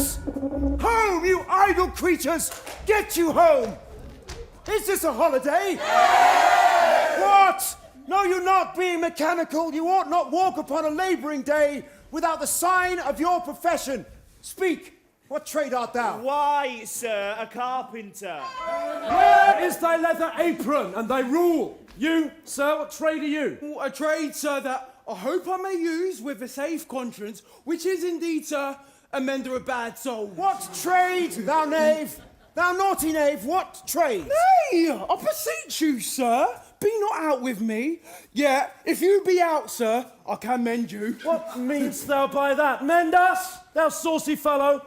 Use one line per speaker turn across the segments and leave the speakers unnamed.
Mendus! Home, you idle creatures! Get you home! Is this a holiday? What? No, you're not being mechanical. You ought not walk upon a labouring day without the sign of your profession. Speak. What trade art thou?
Why, sir, a carpenter.
Where is thy leather apron and thy rule? You, sir, what trade are you?
A trade, sir, that I hope I may use with a safe conscience, which is indeed, sir, a mender of bad souls.
What trade, thou knave? Thou naughty knave, what trade?
Nay, I beseech you, sir, be not out with me. Yet, if you be out, sir, I can mend you.
What meanest thou by that? Mend us, thou saucy fellow.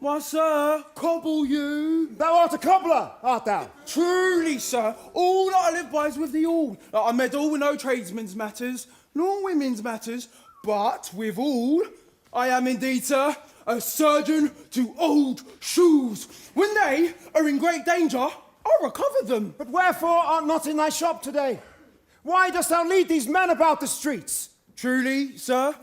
Why, sir, cobble you.
Thou art a cobbler, art thou?
Truly, sir, all that I live by is with the all. I meddle with no tradesmen's matters, nor women's matters, but with all, I am indeed, sir, a surgeon to old shoes. When they are in great danger, I recover them.
But wherefore art not in thy shop today? Why dost thou lead these men about the streets?
Truly, sir,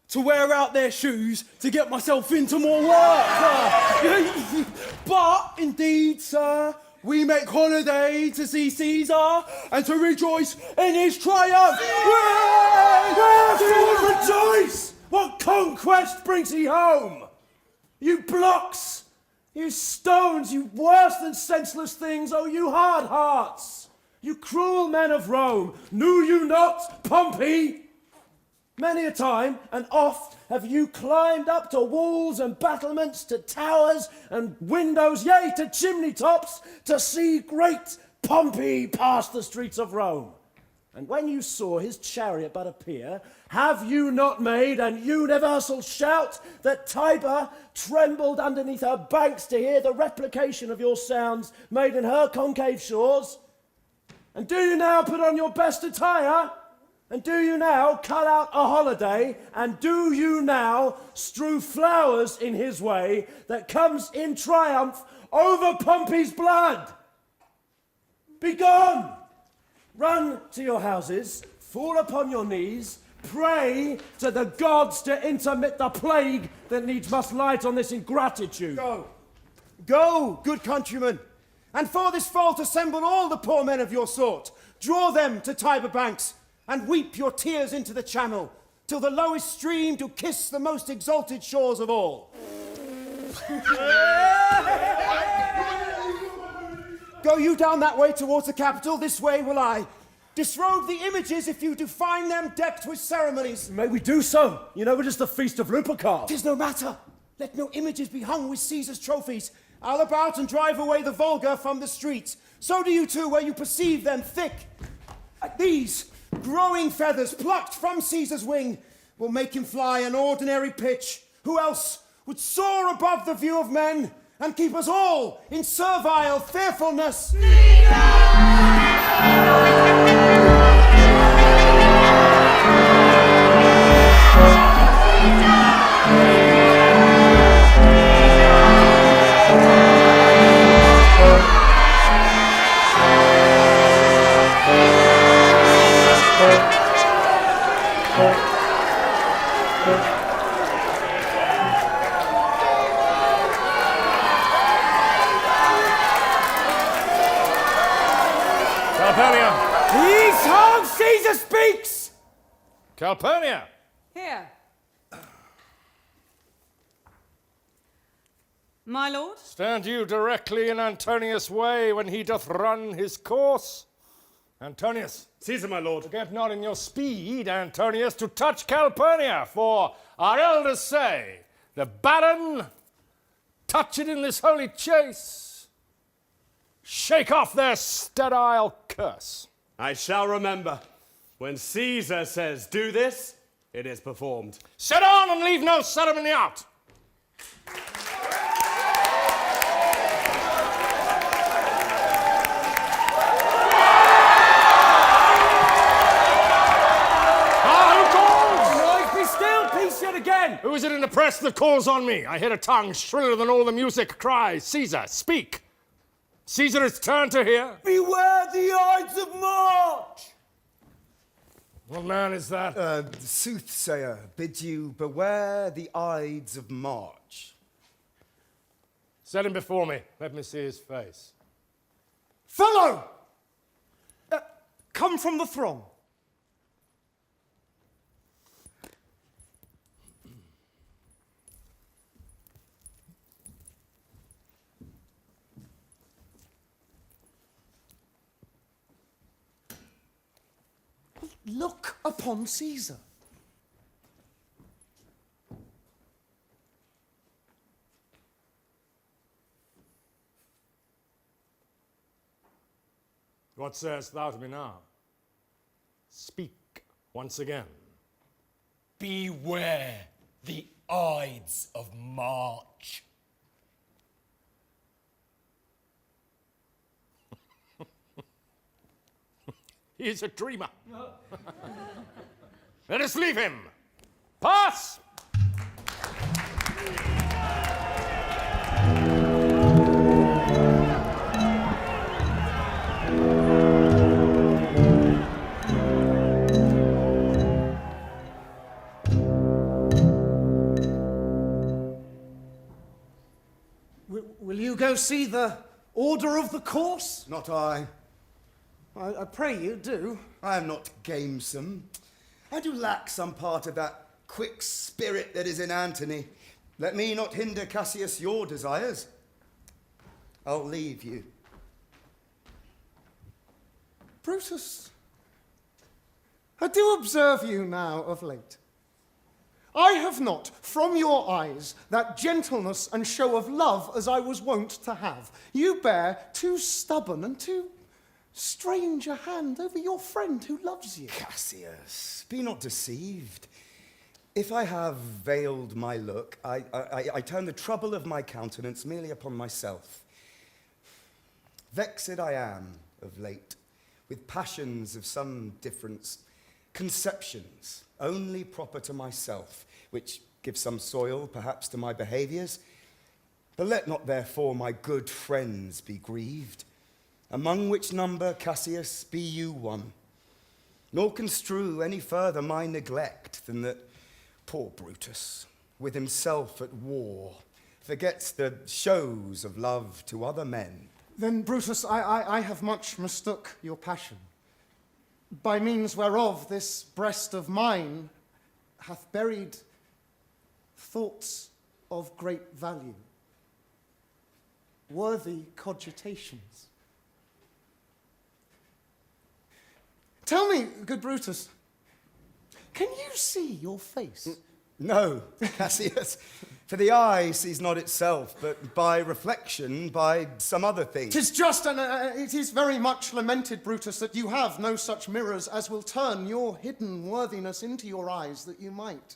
to wear out their shoes to get myself into more work, sir. But, indeed, sir, we make holiday to see Caesar and to rejoice in his triumph.
Wherefore rejoice! What conquest brings he home? You blocks, you stones, you worse than senseless things, oh, you hard hearts, you cruel men of Rome, knew you not Pompey? Many a time and oft have you climbed up to walls and battlements, to towers and windows, yea, to chimney tops, to see great Pompey pass the streets of Rome. And when you saw his chariot but appear, have you not made an universal shout that Tiber trembled underneath her banks to hear the replication of your sounds made in her concave shores? And do you now put on your best attire? And do you now cut out a holiday? And do you now strew flowers in his way that comes in triumph over Pompey's blood? Begone! Run to your houses, fall upon your knees, pray to the gods to intermit the plague that needs must light on this ingratitude.
Go, go, good countrymen, and for this fault assemble all the poor men of your sort. Draw them to Tiber banks, and weep your tears into the channel, till the lowest stream do kiss the most exalted shores of all. Go you down that way towards the capital, this way will I. Disrobe the images if you do find them decked with ceremonies.
May we do so? You know it is the feast of Lupercal.
'Tis no matter. Let no images be hung with Caesar's trophies. I'll about and drive away the vulgar from the streets. So do you too, where you perceive them thick. These growing feathers plucked from Caesar's wing will make him fly an ordinary pitch. Who else would soar above the view of men and keep us all in servile fearfulness? He's home! Caesar speaks!
Calpurnia!
Here. My lord?
Stand you directly in Antonius' way when he doth run his course. Antonius.
Caesar, my lord.
Forget not in your speed, Antonius, to touch Calpurnia, for our elders say, the barren touch it in this holy chase. Shake off their sterile curse.
I shall remember. When Caesar says do this, it is performed.
Sit on and leave no ceremony out. Who is it in the press that calls on me? I hear a tongue shriller than all the music cries. Caesar, speak. Caesar is turned to hear.
Beware the Ides of March!
What man is that?
The soothsayer bids you beware the Ides of March.
Set him before me. Let me see his face.
Fellow! Come from the throng. Look upon Caesar.
What sayest thou to me now? Speak once again.
Beware the Ides of March.
He is a dreamer. Let us leave him. Pass!
Will you go see the order of the course?
Not I.
I pray you do.
I am not gamesome. I do lack some part of that quick spirit that is in Antony. Let me not hinder, Cassius, your desires. I'll leave you.
Brutus, I do observe you now of late. I have not, from your eyes, that gentleness and show of love as I was wont to have. You bear too stubborn and too strange a hand over your friend who loves you.
Cassius, be not deceived. If I have veiled my look, I turn the trouble of my countenance merely upon myself. Vexed I am of late, with passions of some difference, conceptions only proper to myself, which give some soil perhaps to my behaviours. But let not therefore my good friends be grieved, among which number, Cassius, be you one, nor construe any further my neglect than that poor Brutus, with himself at war, forgets the shows of love to other men.
Then, Brutus, I have much mistook your passion, by means whereof this breast of mine hath buried thoughts of great value, worthy cogitations. Tell me, good Brutus, can you see your face?
No, Cassius, for the eye sees not itself, but by reflection, by some other thing.
'Tis just, and it is very much lamented, Brutus, that you have no such mirrors as will turn your hidden worthiness into your eyes, that you might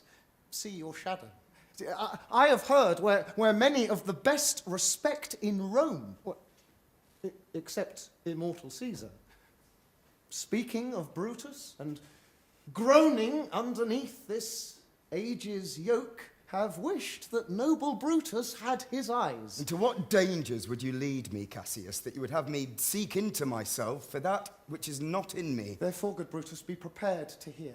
see your shadow. I have heard where many of the best respect in Rome, except immortal Caesar, speaking of Brutus and groaning underneath this age's yoke, have wished that noble Brutus had his eyes.
And to what dangers would you lead me, Cassius, that you would have me seek into myself for that which is not in me?
Therefore, good Brutus, be prepared to hear.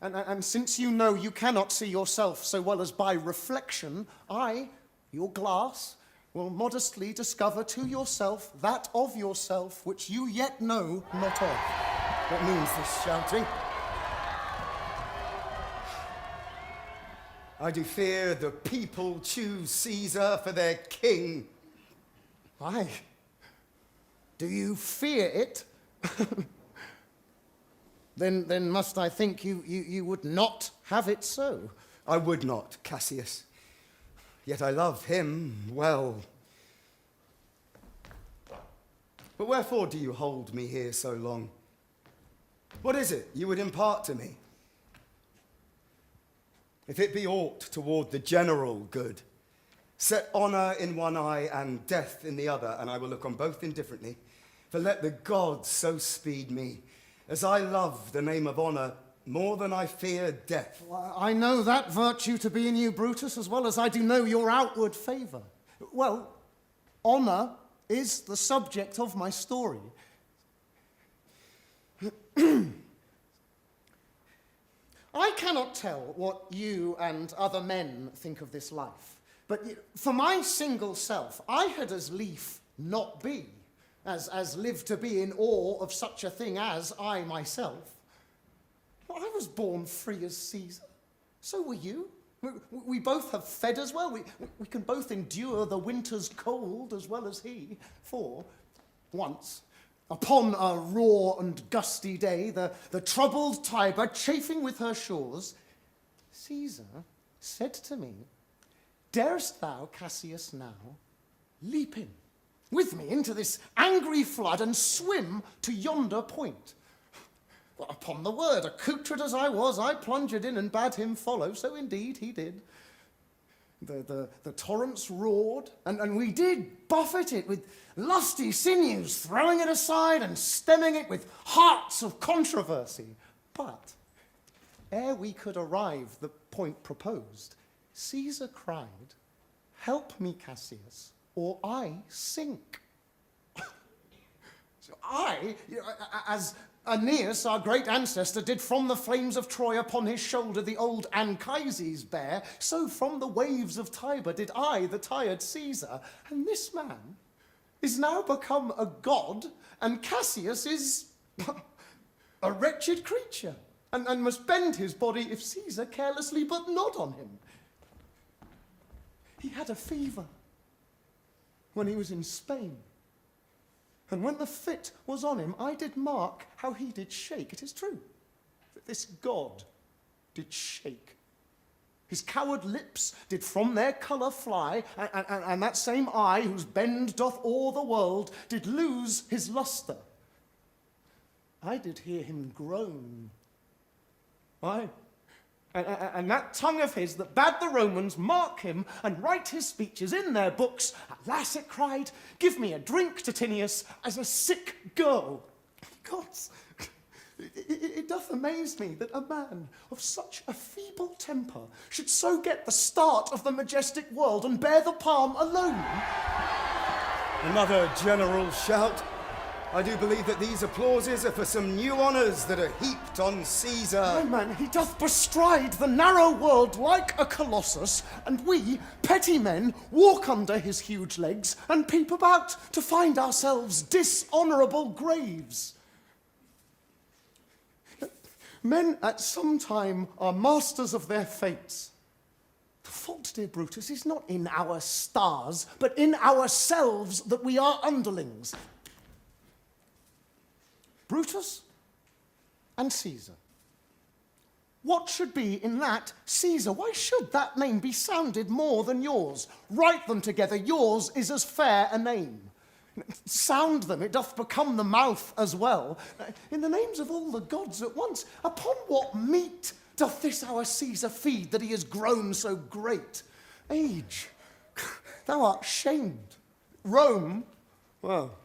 And since you know you cannot see yourself so well as by reflection, I, your glass, will modestly discover to yourself that of yourself which you yet know not of.
What means this shouting? I do fear the people choose Caesar for their king.
Aye. Do you fear it? Then must I think you would not have it so?
I would not, Cassius. Yet I love him well. But wherefore do you hold me here so long? What is it you would impart to me? If it be aught toward the general good, set honour in one eye and death in the other, and I will look on both indifferently. For let the gods so speed me, as I love the name of honour more than I fear death.
Well, I know that virtue to be in you, Brutus, as well as I do know your outward favour. Well, honour is the subject of my story. I cannot tell what you and other men think of this life,
But for my single self, I had as lief not be, as live to be in awe of such a thing as I myself. I was born free as Caesar. So were you. We both have fed as well. We can both endure the winter's cold as well as he. For once, upon a raw and gusty day, the troubled Tiber chafing with her shores, Caesar said to me, "Darest thou, Cassius, now leap in with me into this angry flood and swim to yonder point?" Well, upon the word, accoutred as I was, I plunged in and bade him follow, so indeed he did. The torrents roared, and we did buffet it with lusty sinews, throwing it aside and stemming it with hearts of controversy. But ere we could arrive the point proposed, Caesar cried, "Help me, Cassius, or I sink." So I, as Aeneas, our great ancestor, did from the flames of Troy upon his shoulder the old Anchises bear, so from the waves of Tiber did I, the tired Caesar, and this man is now become a god, and Cassius is a wretched creature, and must bend his body if Caesar carelessly but nod on him. He had a fever when he was in Spain. And when the fit was on him, I did mark how he did shake. It is true that this god did shake. His coward lips did from their colour fly, and that same eye, whose bend doth awe the world, did lose his lustre. I did hear him groan. And that tongue of his that bade the Romans mark him and write his speeches in their books, alas, it cried, "Give me a drink, Titinius, as a sick girl." Gods, it doth amaze me that a man of such a feeble temper should so get the start of the majestic world and bear the palm alone.
Another general shout. I do believe that these applauses are for some new honours that are heaped on Caesar.
My man, he doth bestride the narrow world like a colossus, and we, petty men, walk under his huge legs and peep about to find ourselves dishonourable graves. Men at some time are masters of their fates. The fault, dear Brutus, is not in our stars, but in ourselves that we are underlings. Brutus and Caesar. What should be in that Caesar? Why should that name be sounded more than yours? Write them together. Yours is as fair a name. Sound them, it doth become the mouth as well. In the names of all the gods at once, upon what meat doth this our Caesar feed that he has grown so great? Age, thou art shamed. Rome, well,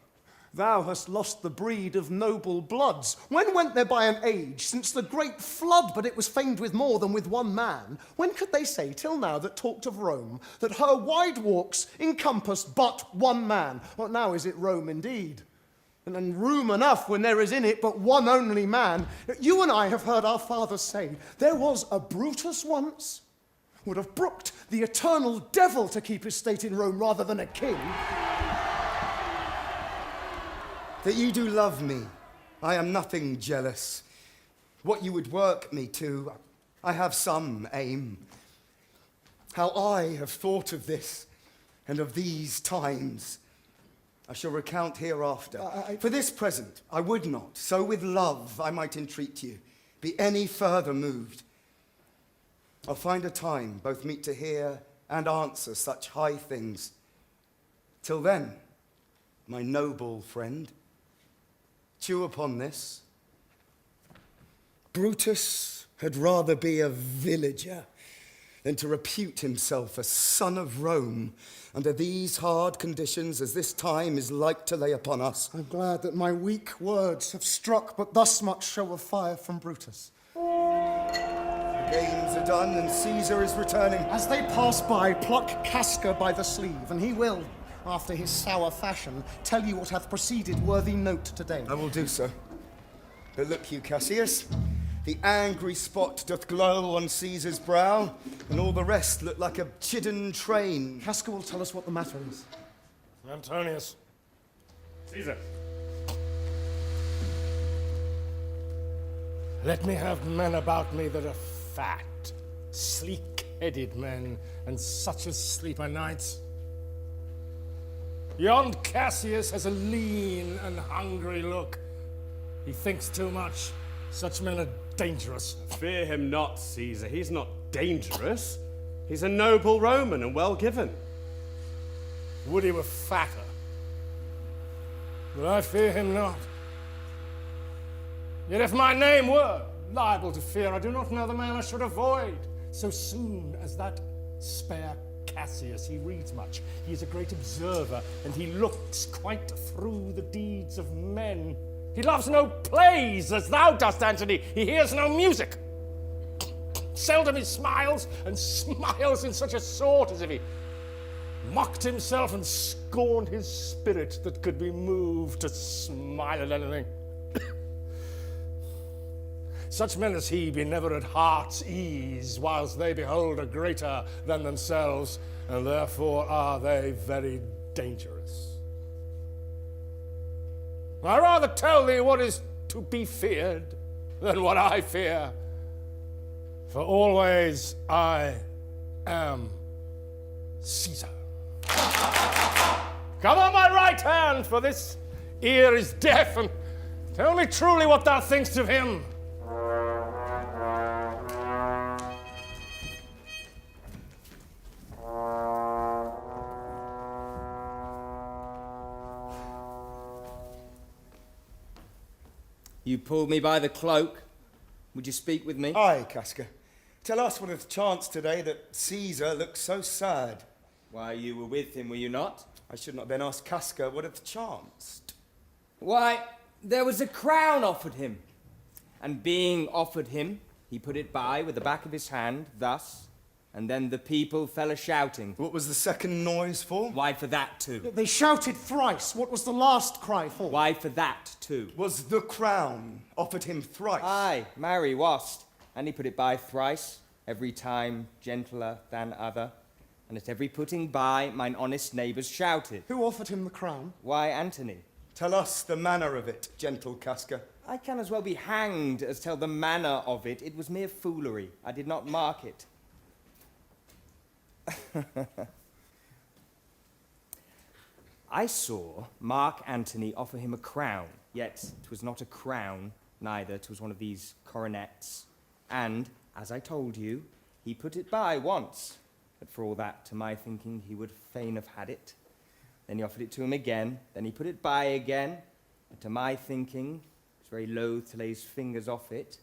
thou hast lost the breed of noble bloods. When went there by an age since the great flood, but it was famed with more than with one man? When could they say till now that talked of Rome, that her wide walks encompassed but one man? Well, now is it Rome indeed? And room enough when there is in it but one only man. You and I have heard our fathers say, there was a Brutus once, would have brooked the eternal devil to keep his state in Rome rather than a king.
That you do love me, I am nothing jealous. What you would work me to, I have some aim. How I have thought of this and of these times, I shall recount hereafter. For this present, I would not, so with love I might entreat you, be any further moved. I'll find a time both meet to hear and answer such high things. Till then, my noble friend, chew upon this. Brutus had rather be a villager than to repute himself a son of Rome under these hard conditions as this time is like to lay upon us.
I'm glad that my weak words have struck but thus much show of fire from Brutus.
The games are done and Caesar is returning.
As they pass by, pluck Casca by the sleeve, and he will, after his sour fashion, tell you what hath proceeded worthy note today.
I will do so. But look you, Cassius, The angry spot doth glow on Caesar's brow, and all the rest look like a chidden train.
Casca will tell us what the matter is.
Antonius. Caesar. Let me have men about me that are fat, sleek-headed men, and such as sleep o' nights. Yond Cassius has a lean and hungry look. He thinks too much. Such men are dangerous.
Fear him not, Caesar. He's not dangerous. He's a noble Roman and well given.
Would he were fatter. But I fear him not. Yet if my name were liable to fear, I do not know the man I should avoid. So soon as that spare Cassius, he reads much. He is a great observer, and he looks quite through the deeds of men. He loves no plays, as thou dost, Antony. He hears no music. Seldom he smiles, and smiles in such a sort as if he mocked himself and scorned his spirit that could be moved to smile at anything. Such men as he be never at heart's ease, whilst they behold a greater than themselves, and therefore are they very dangerous. I rather tell thee what is to be feared than what I fear, for always I am Caesar. Come on my right hand, for this ear is deaf, and tell me truly what thou thinkst of him.
You pulled me by the cloak. Would you speak with me?
Aye, Casca. Tell us what hath chanced today that Caesar looks so sad.
Why, you were with him, were you not?
I should not then ask Casca what hath chanced.
Why, there was a crown offered him. And being offered him, he put it by with the back of his hand, thus, and then the people fell a-shouting.
What was the second noise for?
Why, for that too.
They shouted thrice. What was the last cry for?
Why, for that too.
Was the crown offered him thrice?
Aye, marry, wast. And he put it by thrice, every time gentler than other. And at every putting by, mine honest neighbours shouted.
Who offered him the crown?
Why, Antony.
Tell us the manner of it, gentle Casca.
I can as well be hanged as tell the manner of it. It was mere foolery. I did not mark it. I saw Mark Antony offer him a crown, yet 'twas not a crown, neither 'twas one of these coronets. And, as I told you, he put it by once, but for all that, to my thinking, he would fain have had it. Then he offered it to him again, then he put it by again, and to my thinking, he was very loath to lay his fingers off it.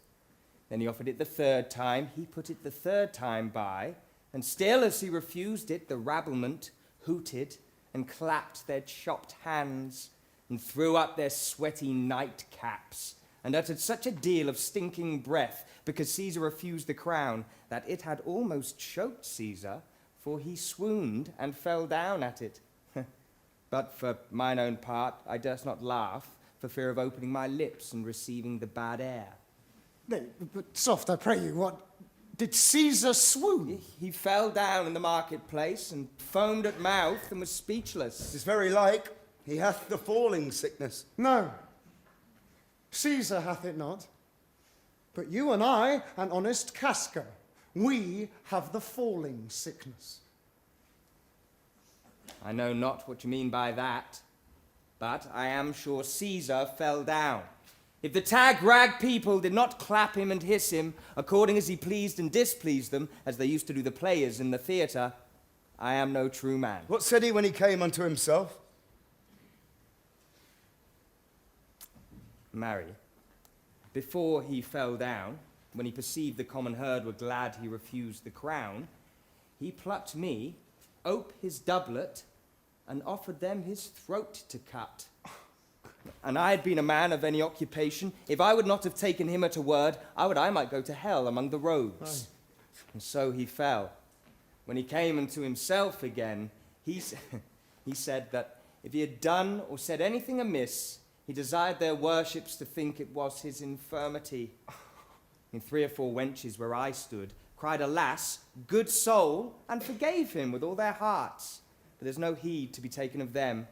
Then he offered it the third time, he put it the third time by, and still as he refused it, the rabblement hooted and clapped their chopped hands and threw up their sweaty nightcaps and uttered such a deal of stinking breath because Caesar refused the crown that it had almost choked Caesar, for he swooned and fell down at it. But for mine own part, I durst not laugh for fear of opening my lips and receiving the bad air.
Nay, but soft, I pray you, what? Did Caesar swoon?
He fell down in the marketplace and foamed at mouth and was speechless.
'Tis very like he hath the falling sickness.
No. Caesar hath it not. But you and I, and honest Casca, we have the falling sickness.
I know not what you mean by that, but I am sure Caesar fell down. If the tag-rag people did not clap him and hiss him, according as he pleased and displeased them, as they used to do the players in the theatre, I am no true man.
What said he when he came unto himself?
Marry, before he fell down, when he perceived the common herd were glad he refused the crown, he plucked me, ope his doublet, and offered them his throat to cut. And I had been a man of any occupation, if I would not have taken him at a word, I might go to hell among the rogues. Aye. And so he fell. When he came unto himself again, he said that if he had done or said anything amiss, he desired their worships to think it was his infirmity. And 3 or 4 wenches where I stood cried, alas, good soul, and forgave him with all their hearts. But there's no heed to be taken of them.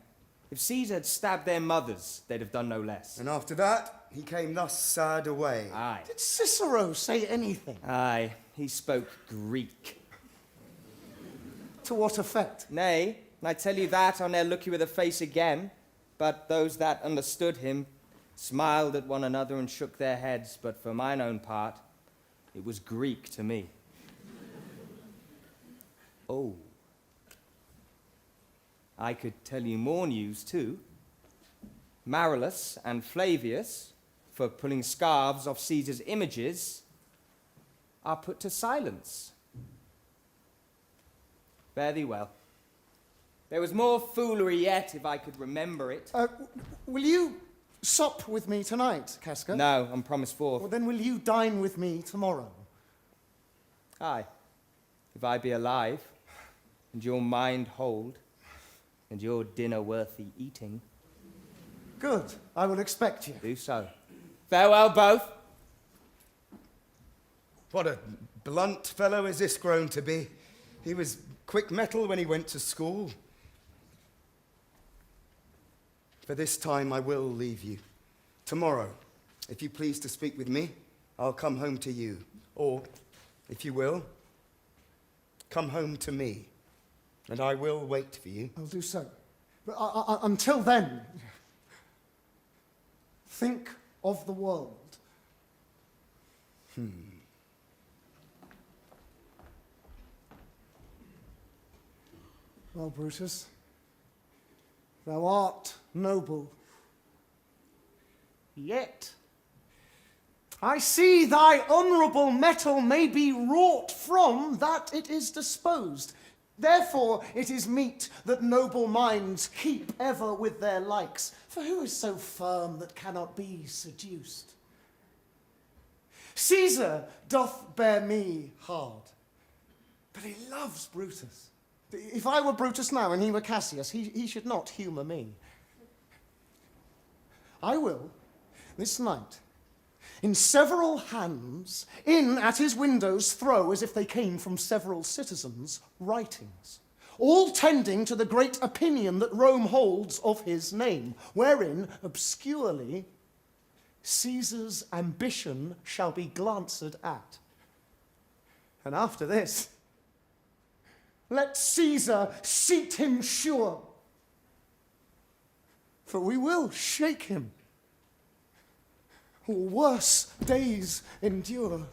If Caesar had stabbed their mothers, they'd have done no less.
And after that, he came thus sad away.
Aye.
Did Cicero say anything?
Aye, he spoke Greek.
To what effect?
Nay, and I tell you that, I'll ne'er look you with a face again. But those that understood him smiled at one another and shook their heads, but for mine own part, it was Greek to me. Oh. I could tell you more news too. Marullus and Flavius, for pulling scarves off Caesar's images, are put to silence. Fare thee well. There was more foolery yet, if I could remember it.
Will you sup with me tonight, Casca?
No, I'm promised forth.
Well, then will you dine with me tomorrow?
Aye, if I be alive, and your mind hold, and your dinner worthy eating.
Good. I will expect you.
Do so. Farewell, both.
What a blunt fellow is this grown to be. He was quick metal when he went to school. For this time I will leave you. Tomorrow, if you please to speak with me, I'll come home to you. Or, if you will, come home to me, and I will wait for you.
I'll do so. But until then, think of the world. Well, Brutus, thou art noble. Yet, I see thy honourable metal may be wrought from that it is disposed. Therefore it is meet that noble minds keep ever with their likes. For who is so firm that cannot be seduced? Caesar doth bear me hard, but he loves Brutus. If I were Brutus now and he were Cassius, he should not humour me. I will, this night, in several hands, in at his windows throw, as if they came from several citizens, writings, all tending to the great opinion that Rome holds of his name, wherein, obscurely, Caesar's ambition shall be glanced at. And after this, let Caesar seat him sure, for we will shake him, or worse days endure.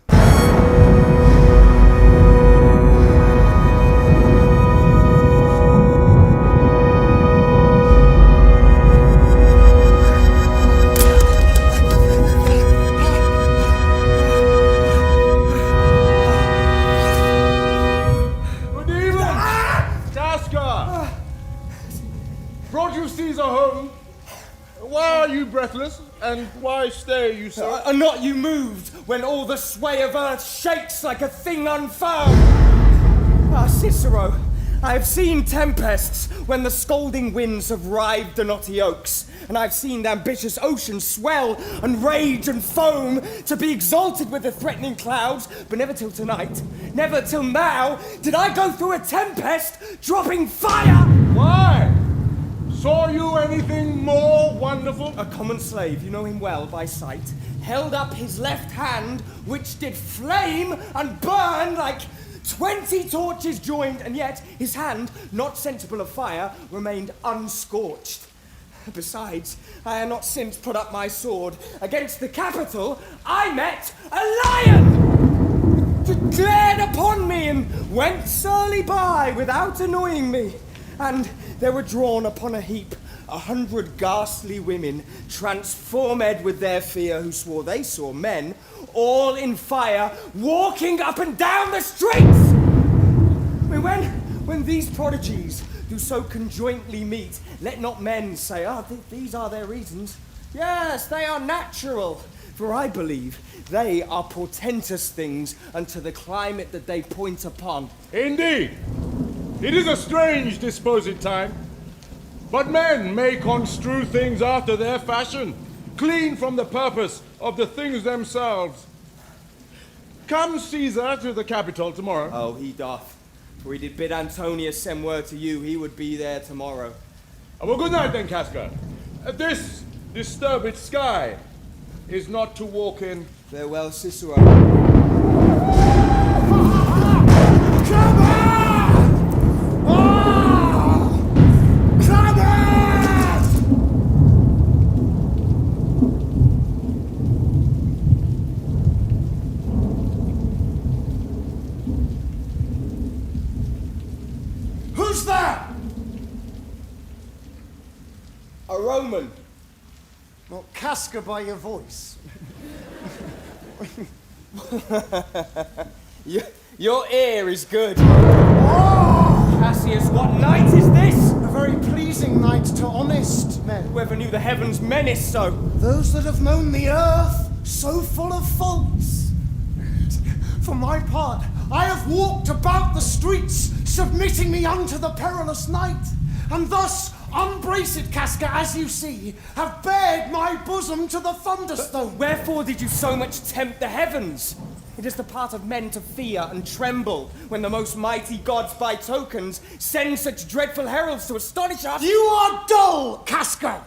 Brought you Caesar home? Why are you breathless? And why stay you, sir?
Are not you moved when all the sway of earth shakes like a thing unfirm? Ah, Cicero, I have seen tempests when the scolding winds have rived the knotty oaks, and I've seen the ambitious ocean swell and rage and foam to be exalted with the threatening clouds, but never till tonight, never till now, did I go through a tempest dropping fire!
Why? Saw you anything more wonderful?
A common slave, you know him well by sight, held up his left hand, which did flame and burn like 20 torches joined, and yet his hand, not sensible of fire, remained unscorched. Besides, I had not since put up my sword. Against the Capitol, I met a lion! It glared upon me and went surly by without annoying me. And there were drawn upon a heap 100 ghastly women, transformed with their fear, who swore they saw men, all in fire, walking up and down the streets! I mean, when these prodigies do so conjointly meet, let not men say, these are their reasons. Yes, they are natural, for I believe they are portentous things unto the climate that they point upon.
Indeed. It is a strange disposed time, but men may construe things after their fashion, clean from the purpose of the things themselves.
Comes Caesar to the capital tomorrow?
Oh, he doth. For he did bid Antonius send word to you he would be there tomorrow.
Well, good night then, Casca. This disturbed sky is not to walk in.
Farewell, Cicero.
Who's there?
A Roman.
Not Casca by your voice.
Your ear is good. Oh! Cassius, what night is this?
A very pleasing night to honest men.
Whoever knew the heavens menace so?
Those that have known the earth so full of faults. For my part, I have walked about the streets, submitting me unto the perilous night, and thus, unbraced, Casca, as you see, have bared my bosom to the thunderstone.
Wherefore did you so much tempt the heavens? It is the part of men to fear and tremble when the most mighty gods by tokens send such dreadful heralds to astonish us.
You are dull, Casca!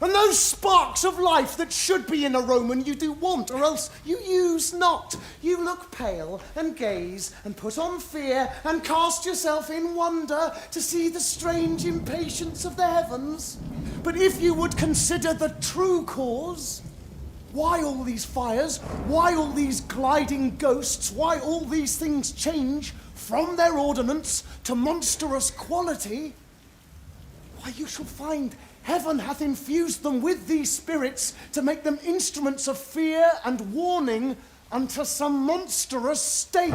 And those sparks of life that should be in a Roman you do want, or else you use not. You look pale, and gaze, and put on fear, and cast yourself in wonder to see the strange impatience of the heavens. But if you would consider the true cause, why all these fires, why all these gliding ghosts, why all these things change from their ordinance to monstrous quality, why you shall find heaven hath infused them with these spirits to make them instruments of fear and warning unto some monstrous state.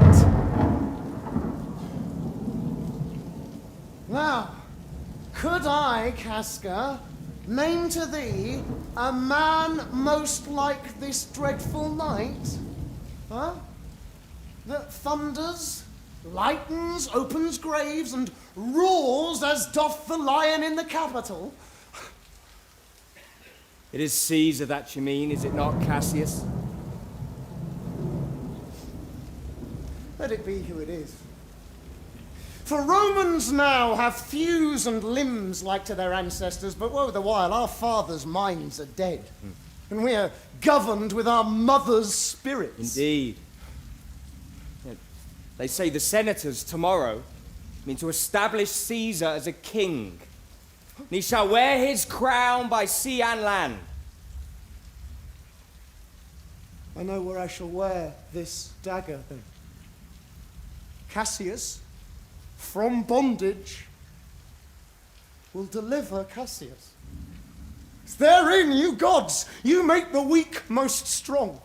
Now, could I, Casca, name to thee a man most like this dreadful night? Huh? That thunders, lightens, opens graves, and roars as doth the lion in the Capitol?
It is Caesar that you mean, is it not, Cassius?
Let it be who it is. For Romans now have thews and limbs like to their ancestors, but woe the while our fathers' minds are dead, and we are governed with our mothers' spirits.
Indeed. They say the senators tomorrow mean to establish Caesar as a king. And he shall wear his crown by sea and land.
I know where I shall wear this dagger, then. Cassius, from bondage, will deliver Cassius. Therein, you gods, you make the weak most strong.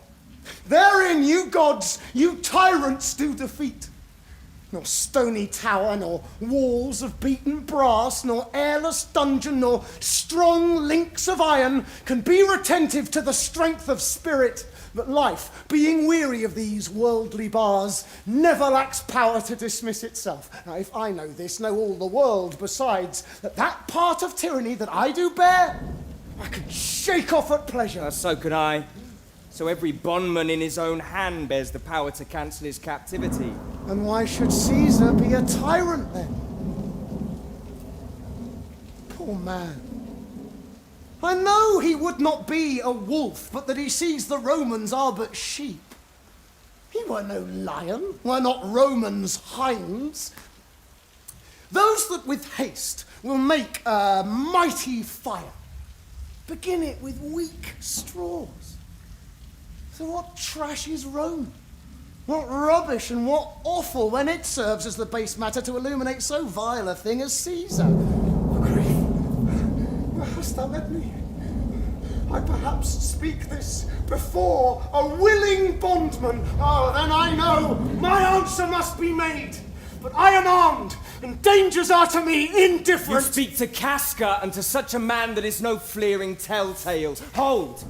Therein, you gods, you tyrants do defeat. Nor stony tower, nor walls of beaten brass, nor airless dungeon, nor strong links of iron can be retentive to the strength of spirit. But life, being weary of these worldly bars, never lacks power to dismiss itself. Now, if I know this, know all the world besides, that part of tyranny that I do bear, I can shake off at pleasure.
So can I. So every bondman in his own hand bears the power to cancel his captivity.
And why should Caesar be a tyrant then? Poor man. I know he would not be a wolf, but that he sees the Romans are but sheep. He were no lion, were not Romans hinds. Those that with haste will make a mighty fire, begin it with weak straws. So what trash is Rome? What rubbish and what offal when it serves as the base matter to illuminate so vile a thing as Caesar? Grief, hast thou let me? I perhaps speak this before a willing bondman. Oh, then I know my answer must be made. But I am armed, and dangers are to me indifferent.
You speak to Casca, and to such a man that is no fleering telltale. Hold!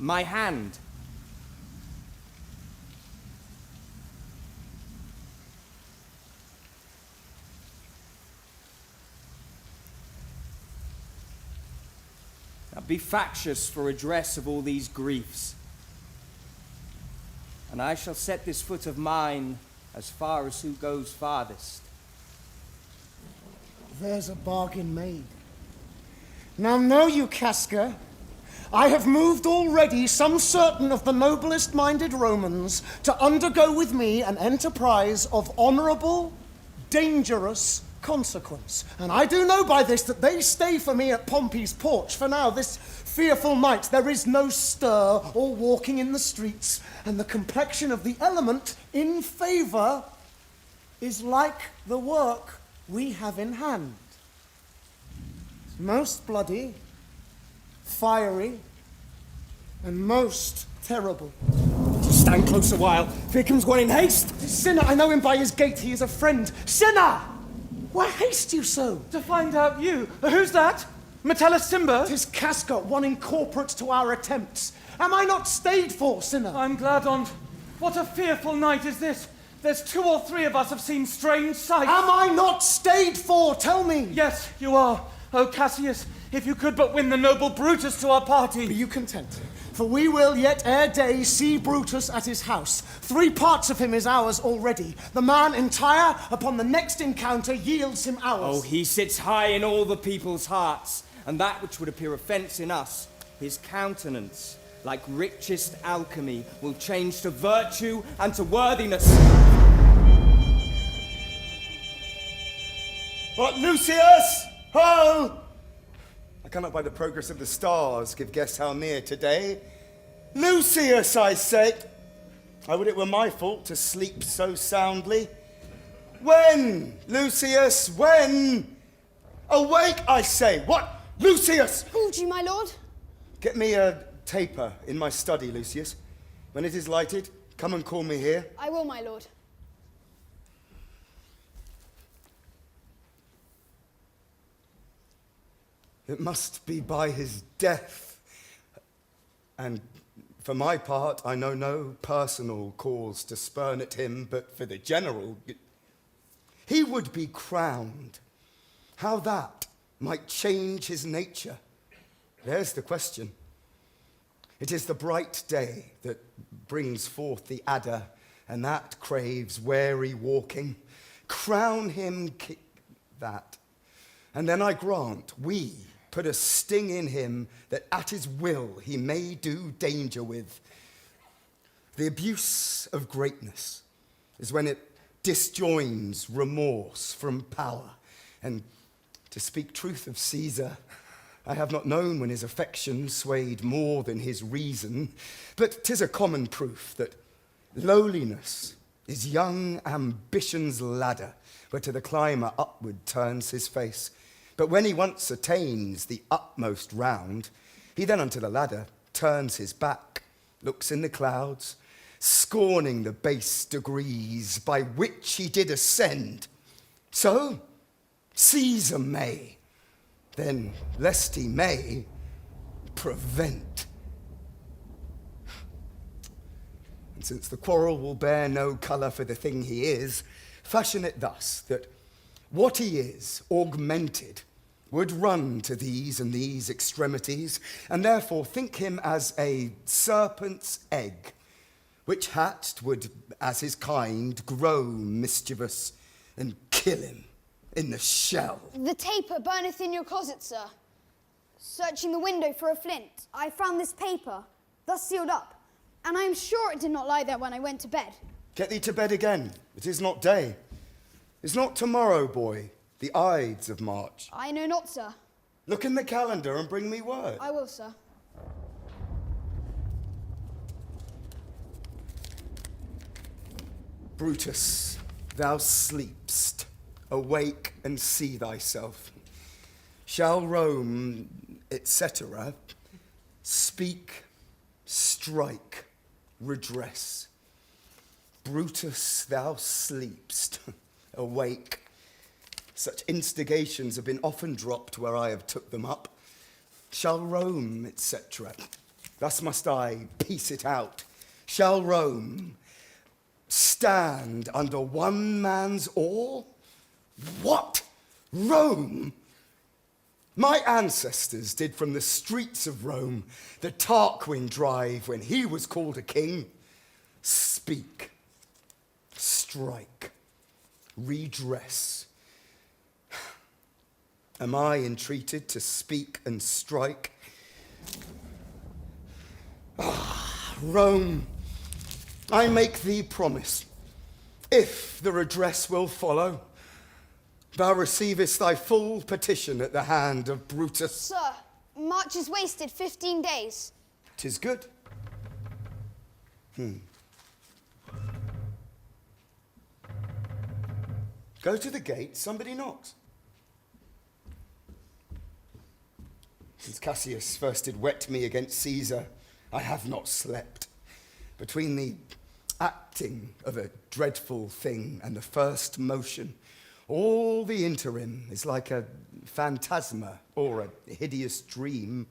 My hand. Now be factious for redress of all these griefs. And I shall set this foot of mine as far as who goes farthest.
There's a bargain made. Now know you, Casca, I have moved already some certain of the noblest-minded Romans to undergo with me an enterprise of honourable, dangerous consequence. And I do know by this that they stay for me at Pompey's porch. For now, this fearful night, there is no stir or walking in the streets, and the complexion of the element in favour is like the work we have in hand. Most bloody, fiery, and most terrible.
Stand close a while. Here comes one in haste.
Sinner, I know him by his gait. He is a friend. Sinner! Why haste you so?
To find out you. Who's that? Metellus Timber?
'Tis Casca, one incorporate to our attempts. Am I not stayed for, sinner?
I'm glad on't. What a fearful night is this. There's 2 or 3 of us have seen strange sights.
Am I not stayed for? Tell me.
Yes, you are. O Cassius, if you could but win the noble Brutus to our party.
Be you content, for we will yet ere day see Brutus at his house. 3 parts of him is ours already. The man entire upon the next encounter yields him ours.
Oh, he sits high in all the people's hearts, and that which would appear offence in us, his countenance, like richest alchemy, will change to virtue and to worthiness.
What, Lucius? Ho! I cannot by the progress of the stars give guess how near today. Lucius, I say. I would it were my fault to sleep so soundly. When, Lucius, when? Awake, I say. What, Lucius?
Called you, my lord?
Get me a taper in my study, Lucius. When it is lighted, come and call me here.
I will, my lord.
It must be by his death. And for my part, I know no personal cause to spurn at him, but for the general, he would be crowned. How that might change his nature, there's the question. It is the bright day that brings forth the adder, and that craves wary walking. Crown him that, and then I grant we put a sting in him that at his will he may do danger with. The abuse of greatness is when it disjoins remorse from power. And to speak truth of Caesar, I have not known when his affection swayed more than his reason, but 'tis a common proof that lowliness is young ambition's ladder, where to the climber upward turns his face. But when he once attains the utmost round, he then unto the ladder turns his back, looks in the clouds, scorning the base degrees by which he did ascend. So Caesar may, then lest he may, prevent. And since the quarrel will bear no colour for the thing he is, fashion it thus, that what he is, augmented, would run to these and these extremities, and therefore think him as a serpent's egg, which hatched would, as his kind, grow mischievous, and kill him in the shell.
The taper burneth in your closet, sir. Searching the window for a flint, I found this paper, thus sealed up, and I am sure it did not lie there when I went to bed.
Get thee to bed again. It is not day. Is not tomorrow, boy, the Ides of March?
I know not, sir.
Look in the calendar and bring me word.
I will, sir.
Brutus, thou sleepst. Awake and see thyself. Shall Rome, etc., speak, strike, redress? Brutus, thou sleepst. Awake. Such instigations have been often dropped where I have took them up. Shall Rome, etc. Thus must I piece it out. Shall Rome stand under one man's awe? What? Rome? My ancestors did from the streets of Rome the Tarquin drive when he was called a king. Speak, strike, redress. Am I entreated to speak and strike? Rome, I make thee promise, if the redress will follow, thou receivest thy full petition at the hand of Brutus.
Sir, March is wasted 15 days.
'Tis good. Go to the gate, somebody knocks. Since Cassius first did wet me against Caesar, I have not slept. Between the acting of a dreadful thing and the first motion, all the interim is like a phantasma or a hideous dream.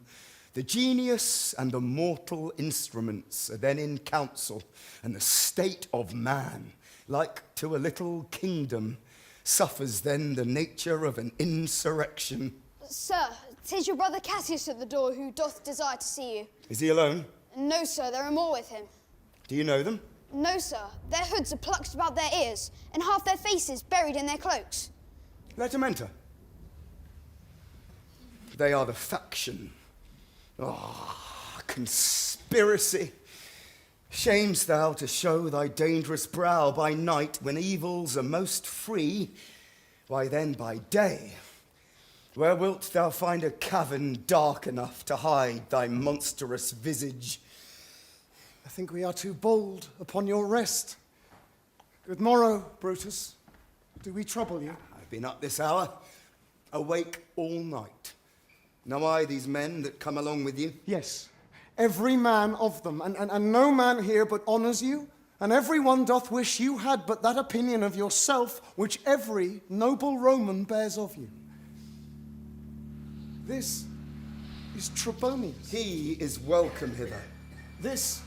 The genius and the mortal instruments are then in council, and the state of man, like to a little kingdom, suffers then the nature of an insurrection.
Sir, 'tis your brother Cassius at the door who doth desire to see you.
Is he alone?
No, sir, there are more with him.
Do you know them?
No, sir, their hoods are plucked about their ears, and half their faces buried in their cloaks.
Let him enter. They are the faction. Conspiracy. Shames thou to show thy dangerous brow by night when evils are most free? Why then by day, where wilt thou find a cavern dark enough to hide thy monstrous visage?
I think we are too bold upon your rest. Good morrow, Brutus. Do we trouble you?
I've been up this hour, awake all night. Know I these men that come along with you?
Yes, every man of them, and no man here but honours you, and every one doth wish you had but that opinion of yourself which every noble Roman bears of you. This is Trebonius.
He is welcome hither.
This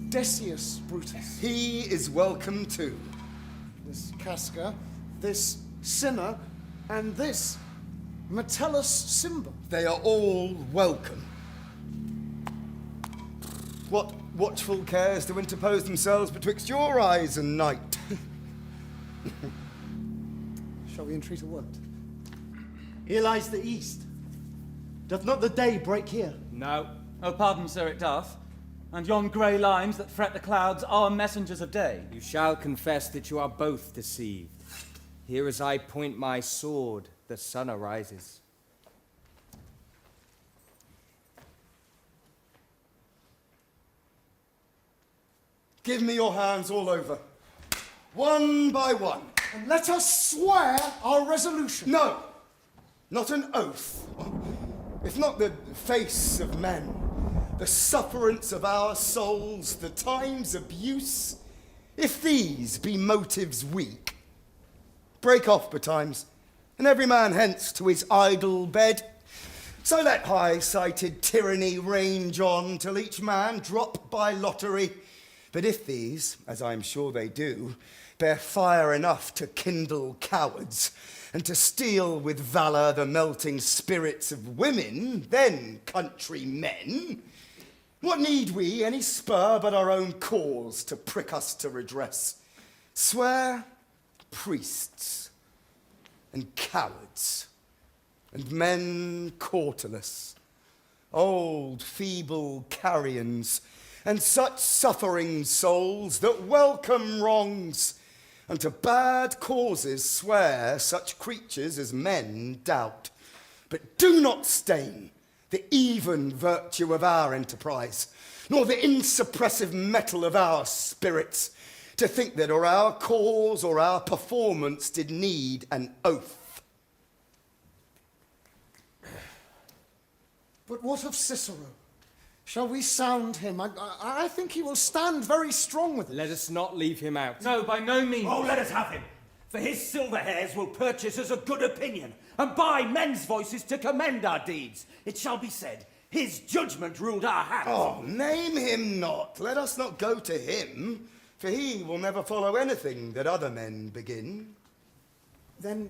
Decius Brutus.
He is welcome too.
This Casca, this Cinna, and this Metellus Cimber.
They are all welcome. What watchful cares to interpose themselves betwixt your eyes and night?
Shall we entreat a word?
Here lies the east. Doth not the day break here?
No. Oh, pardon, sir, it doth. And yon grey lines that fret the clouds are messengers of day.
You shall confess that you are both deceived. Here as I point my sword, the sun arises.
Give me your hands all over, one by one.
And let us swear our resolution.
No, not an oath. If not the face of men, the sufferance of our souls, the time's abuse, if these be motives weak, break off betimes, and every man hence to his idle bed. So let high-sighted tyranny range on till each man drop by lottery. But if these, as I am sure they do, bear fire enough to kindle cowards, and to steal with valour the melting spirits of women, then countrymen, what need we any spur but our own cause to prick us to redress? Swear priests and cowards and men cautelous, old feeble carrions, and such suffering souls that welcome wrongs, and to bad causes swear such creatures as men doubt, but do not stain the even virtue of our enterprise, nor the insuppressive metal of our spirits, to think that or our cause or our performance did need an oath.
But what of Cicero? Shall we sound him? I think he will stand very strong with it.
Let us not leave him out.
No, by no means.
Oh, let us have him. For his silver hairs will purchase us a good opinion, and buy men's voices to commend our deeds. It shall be said, his judgment ruled our hands.
Oh, name him not. Let us not go to him, for he will never follow anything that other men begin.
Then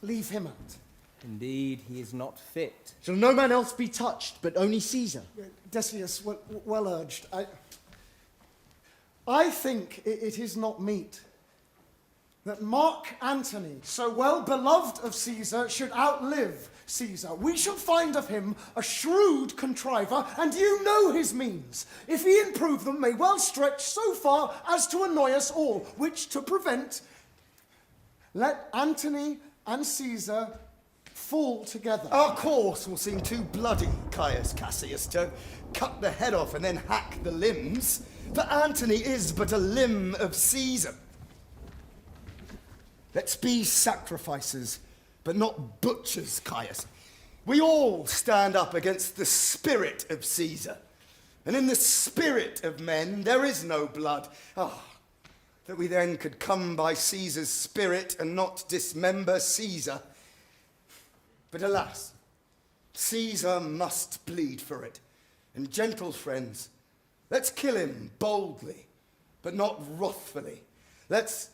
leave him out.
Indeed, he is not fit.
Shall no man else be touched, but only Caesar?
Decius, well urged. I think it is not meet that Mark Antony, so well beloved of Caesar, should outlive Caesar. We shall find of him a shrewd contriver, and you know his means. If he improve them, may well stretch so far as to annoy us all, which to prevent, let Antony and Caesar fall together.
Our course will seem too bloody, Caius Cassius, to cut the head off and then hack the limbs, for Antony is but a limb of Caesar. Let's be sacrificers, but not butchers, Caius. We all stand up against the spirit of Caesar, and in the spirit of men there is no blood. That we then could come by Caesar's spirit and not dismember Caesar. But alas, Caesar must bleed for it. And gentle friends, let's kill him boldly, but not wrathfully. Let's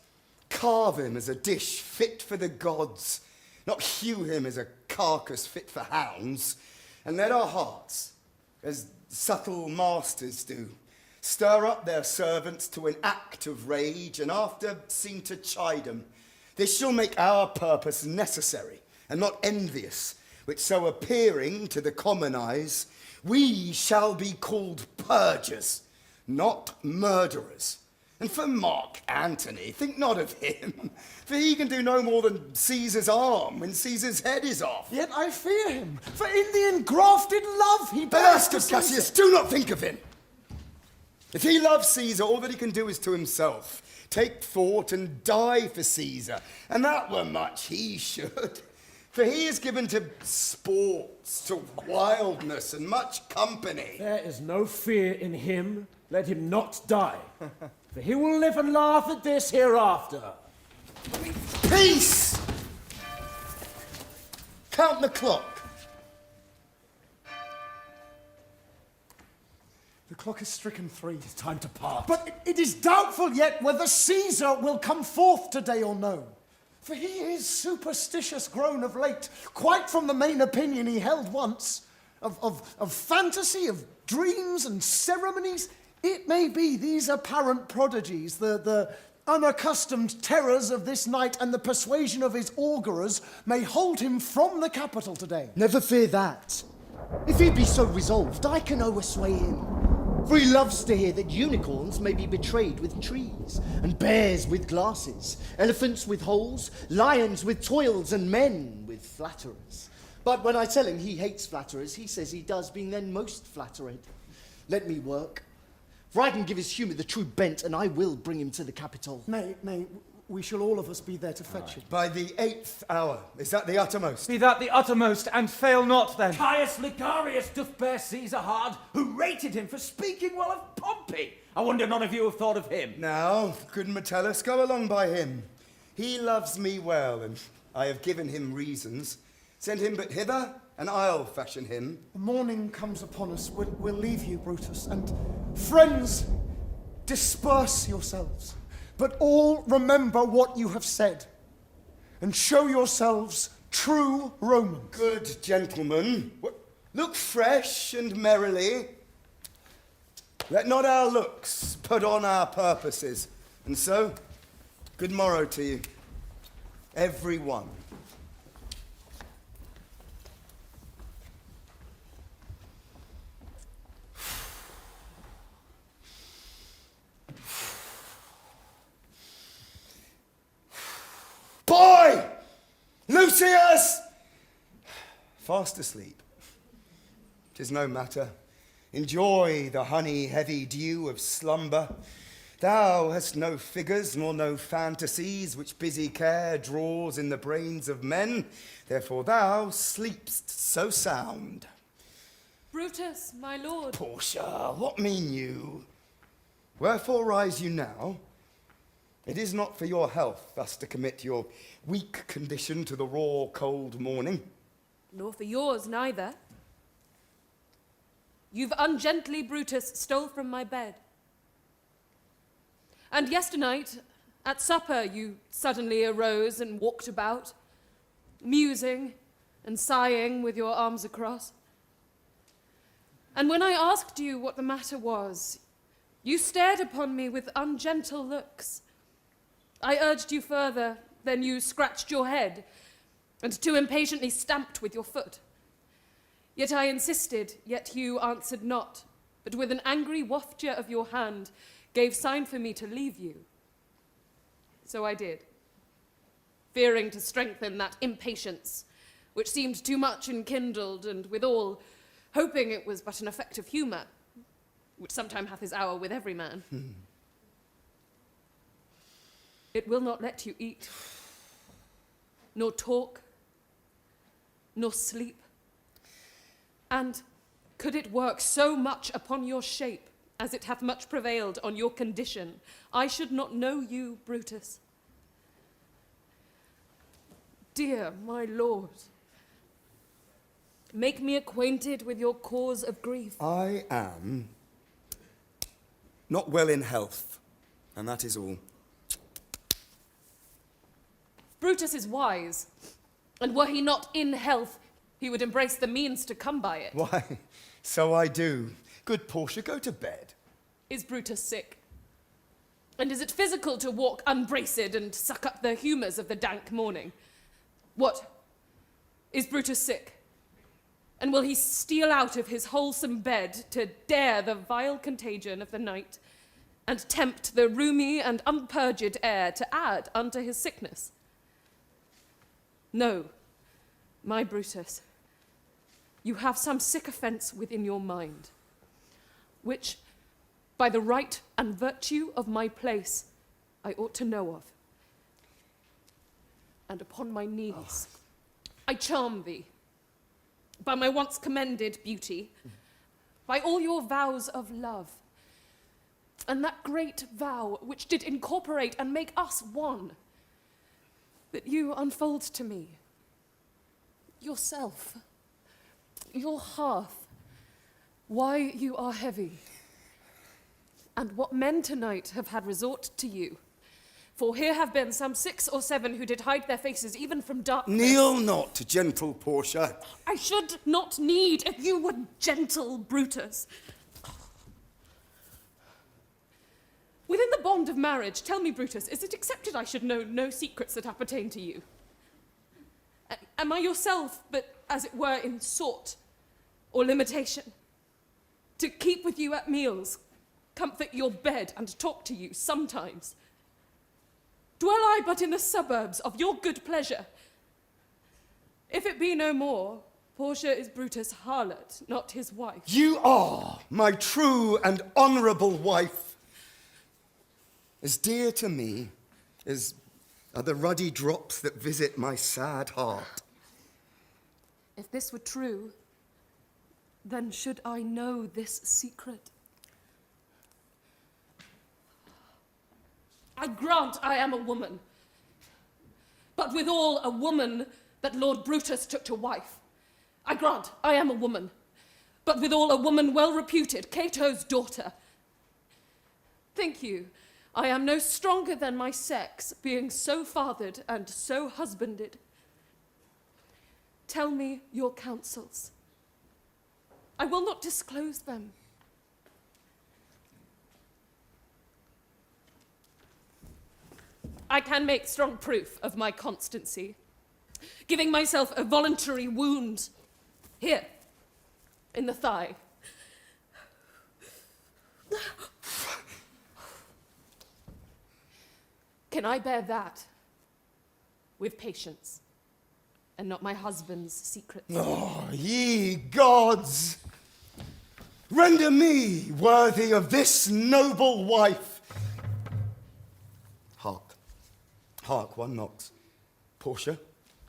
carve him as a dish fit for the gods, not hew him as a carcass fit for hounds. And let our hearts, as subtle masters do, stir up their servants to an act of rage, and after seem to chide them. This shall make our purpose necessary, and not envious, which so appearing to the common eyes, we shall be called purgers, not murderers. And for Mark Antony, think not of him, for he can do no more than Caesar's arm when Caesar's head is off.
Yet I fear him, for in the engrafted love he
But
bears to
as to Cassius, do not think of him. If he loves Caesar, all that he can do is to himself. Take thought and die for Caesar, and that were much he should. For he is given to sports, to wildness, and much company.
There is no fear in him. Let him not die. For he will live and laugh at this hereafter.
Peace! Count the clock.
The clock is stricken 3.
It's time to part.
But it is doubtful yet whether Caesar will come forth today or no. For he is superstitious grown of late, quite from the main opinion he held once, of fantasy, of dreams and ceremonies. It may be these apparent prodigies, the unaccustomed terrors of this night and the persuasion of his augurers may hold him from the capital today.
Never fear that. If he be so resolved, I can oversway him. For he loves to hear that unicorns may be betrayed with trees, and bears with glasses, elephants with holes, lions with toils, and men with flatterers. But when I tell him he hates flatterers, he says he does, being then most flattered. Let me work. For I can give his humour the true bent, and I will bring him to the capital.
Nay, we shall all of us be there to fetch him.
By the 8th hour, is that the uttermost?
Be that the uttermost, and fail not then.
Caius Ligarius doth bear Caesar hard, who rated him for speaking well of Pompey. I wonder none of you have thought of him.
Now, good Metellus, go along by him. He loves me well, and I have given him reasons. Send him but hither, and I'll fashion him.
The morning comes upon us. We'll leave you, Brutus. And friends, disperse yourselves. But all remember what you have said, and show yourselves true Romans.
Good gentlemen, look fresh and merrily. Let not our looks put on our purposes. And so, good morrow to you, every one. Boy! Lucius! Fast asleep. 'Tis no matter. Enjoy the honey-heavy dew of slumber. Thou hast no figures nor no fantasies which busy care draws in the brains of men. Therefore thou sleepst so sound.
Brutus, my lord.
Portia, what mean you? Wherefore rise you now? It is not for your health thus to commit your weak condition to the raw, cold morning.
Nor for yours neither. You've ungently, Brutus, stole from my bed. And yesternight, at supper, you suddenly arose and walked about, musing, and sighing with your arms across. And when I asked you what the matter was, you stared upon me with ungentle looks. I urged you further, then you scratched your head, and too impatiently stamped with your foot. Yet I insisted, yet you answered not, but with an angry wafture of your hand, gave sign for me to leave you. So I did, fearing to strengthen that impatience, which seemed too much enkindled, and withal, hoping it was but an effect of humour, which sometime hath his hour with every man. It will not let you eat, nor talk, nor sleep. And could it work so much upon your shape, as it hath much prevailed on your condition, I should not know you, Brutus. Dear my lord, make me acquainted with your cause of grief.
I am not well in health, and that is all.
Brutus is wise, and were he not in health, he would embrace the means to come by it.
Why, so I do. Good Portia, go to bed.
Is Brutus sick? And is it physical to walk unbraced and suck up the humours of the dank morning? What? Is Brutus sick? And will he steal out of his wholesome bed to dare the vile contagion of the night, and tempt the roomy and unpurged air to add unto his sickness? No, my Brutus, you have some sick offence within your mind, which, by the right and virtue of my place, I ought to know of. And upon my knees, I charm thee, by my once commended beauty, by all your vows of love, and that great vow which did incorporate and make us one, that you unfold to me yourself, your hearth, why you are heavy, and what men tonight have had resort to you. For here have been some 6 or 7 who did hide their faces even from darkness.
Kneel not, gentle Portia.
I should not need if you were gentle, Brutus. Within the bond of marriage, tell me, Brutus, is it accepted I should know no secrets that appertain to you? Am I yourself, but as it were in sort or limitation? To keep with you at meals, comfort your bed, and talk to you sometimes? Dwell I but in the suburbs of your good pleasure? If it be no more, Portia is Brutus' harlot, not his wife.
You are my true and honourable wife. As dear to me as are the ruddy drops that visit my sad heart.
If this were true, then should I know this secret? I grant I am a woman, but withal a woman that Lord Brutus took to wife. I grant I am a woman, but withal a woman well reputed, Cato's daughter. Think you, I am no stronger than my sex, being so fathered and so husbanded? Tell me your counsels. I will not disclose them. I can make strong proof of my constancy, giving myself a voluntary wound here, in the thigh. Can I bear that with patience, and not my husband's secrets?
Oh, ye gods! Render me worthy of this noble wife. Hark, hark, one knocks. Portia,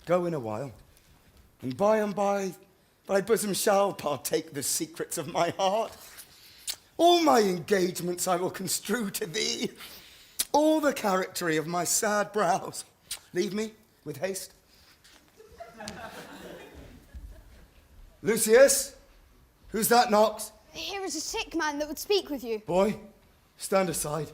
go in a while, and by thy bosom shall partake the secrets of my heart. All my engagements I will construe to thee, all the charactery of my sad brows. Leave me with haste. Lucius, who's that knocks?
Here is a sick man that would speak with you.
Boy, stand aside.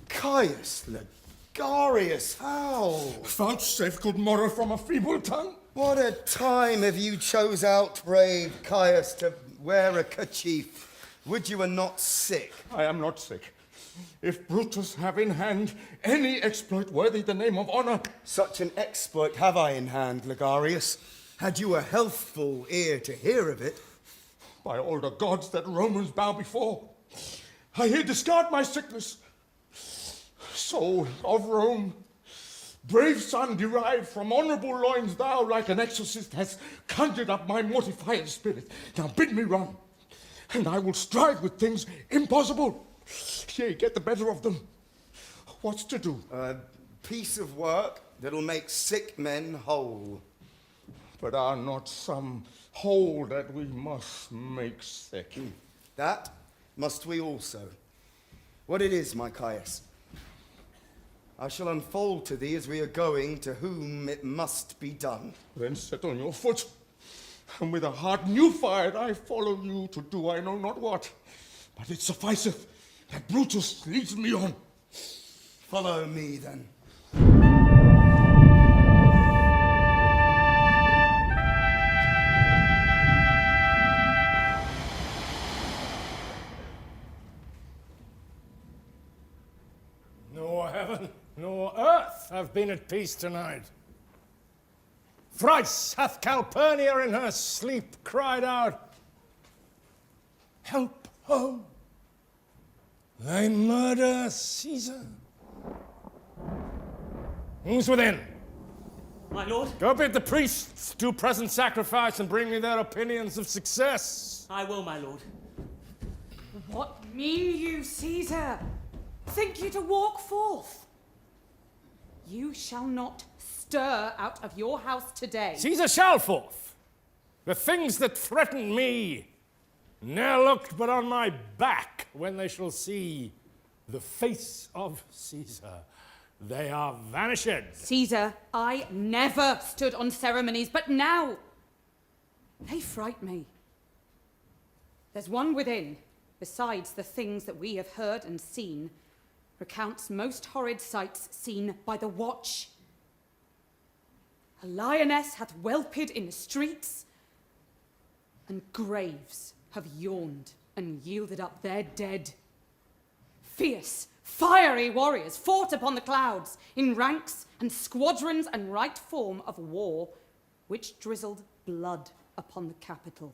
Caius Ligarius, how?
Vouchsafe good morrow from a feeble tongue.
What a time have you chose out, brave Caius, to wear a kerchief. Would you were not sick?
I am not sick. If Brutus have in hand any exploit worthy the name of honor...
Such an exploit have I in hand, Ligarius. Had you a healthful ear to hear of it.
By all the gods that Romans bow before, I here discard my sickness. Soul of Rome, brave son derived from honourable loins, thou, like an exorcist, hast conjured up my mortified spirit. Now bid me run, and I will strive with things impossible. Yea, get the better of them. What's to do?
A piece of work that'll make sick men whole.
But are not some whole that we must make sick?
That must we also. What it is, my Caius, I shall unfold to thee as we are going, to whom it must be done.
Then set on your foot, and with a heart new fired I follow you to do I know not what. But it sufficeth that Brutus leads me on.
Follow me, then.
Nor heaven nor earth have been at peace tonight. Thrice hath Calpurnia in her sleep cried out, "Help, ho! They murder Caesar." Who's within?
My lord?
Go bid the priests do present sacrifice and bring me their opinions of success.
I will, my lord.
What mean you, Caesar? Think you to walk forth? You shall not stir out of your house today.
Caesar shall forth. The things that threaten me ne'er looked but on my back. When they shall see the face of Caesar, they are vanished.
Caesar, I never stood on ceremonies, but now they fright me. There's one within, besides the things that we have heard and seen, recounts most horrid sights seen by the watch. A lioness hath whelped in the streets, and graves have yawned and yielded up their dead. Fierce, fiery warriors fought upon the clouds in ranks and squadrons and right form of war, which drizzled blood upon the Capitol.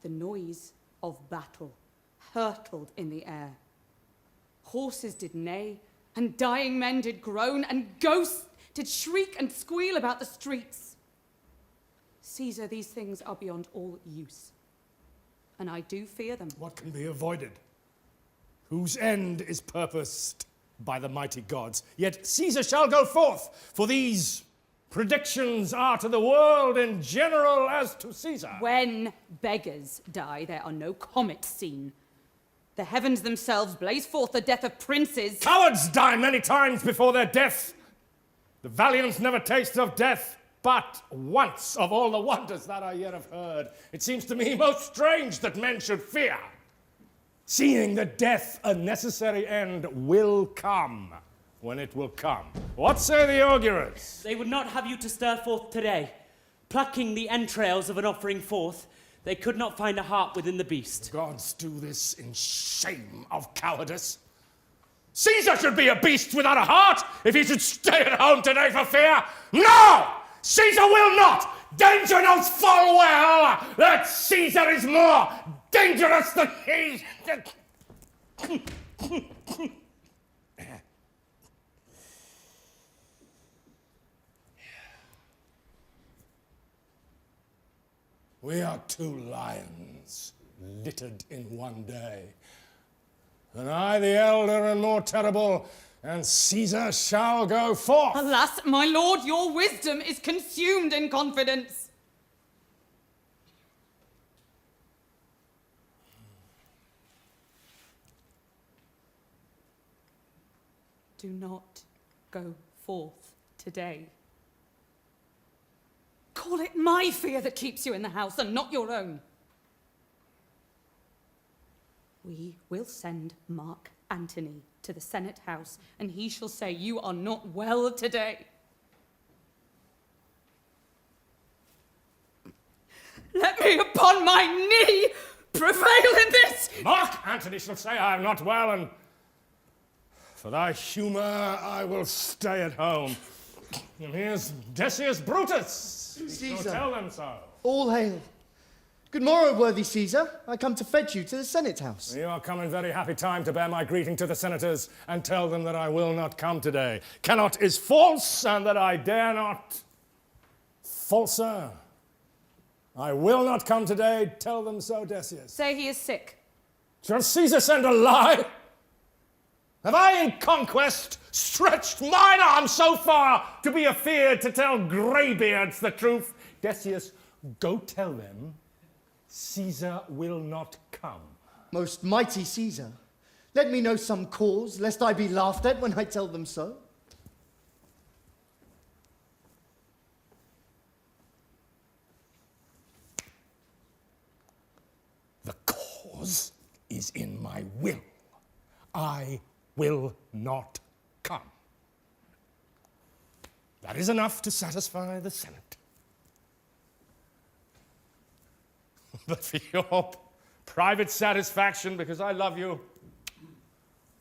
The noise of battle hurtled in the air. Horses did neigh, and dying men did groan, and ghosts did shriek and squeal about the streets. Caesar, these things are beyond all use, and I do fear them.
What can be avoided? Whose end is purposed by the mighty gods. Yet Caesar shall go forth, for these predictions are to the world in general as to Caesar.
When beggars die, there are no comets seen. The heavens themselves blaze forth the death of princes.
Cowards die many times before their death. The valiant never taste of death, but once of all the wonders that I yet have heard. It seems to me most strange that men should fear, seeing that death, a necessary end, will come when it will come. What say the augurers?
They would not have you to stir forth today. Plucking the entrails of an offering forth, they could not find a heart within the beast.
Gods do this in shame of cowardice. Caesar should be a beast without a heart if he should stay at home today for fear. No! Caesar will not! Danger knows full well that Caesar is more dangerous than he... We are two lions littered in one day. And I, the elder and more terrible, and Caesar shall go forth.
Alas, my lord, your wisdom is consumed in confidence. Do not go forth today. Call it my fear that keeps you in the house and not your own. We will send Mark Antony to the Senate House, and he shall say you are not well today. Let me upon my knee prevail in this.
Mark Antony shall say I am not well, and for thy humour I will stay at home. And here's Decius Brutus.
Caesar.
So tell them so.
All hail. Good morrow, worthy Caesar. I come to fetch you to the Senate House.
You are come in very happy time to bear my greeting to the senators and tell them that I will not come today. Cannot is false, and that I dare not. Falser. I will not come today. Tell them so, Decius.
Say he is sick.
Shall Caesar send a lie? Have I in conquest stretched mine arm so far to be afeard to tell greybeards the truth? Decius, go tell them Caesar will not come.
Most mighty Caesar, let me know some cause, lest I be laughed at when I tell them so.
The cause is in my will. I will not come. That is enough to satisfy the Senate. But for your private satisfaction, because I love you,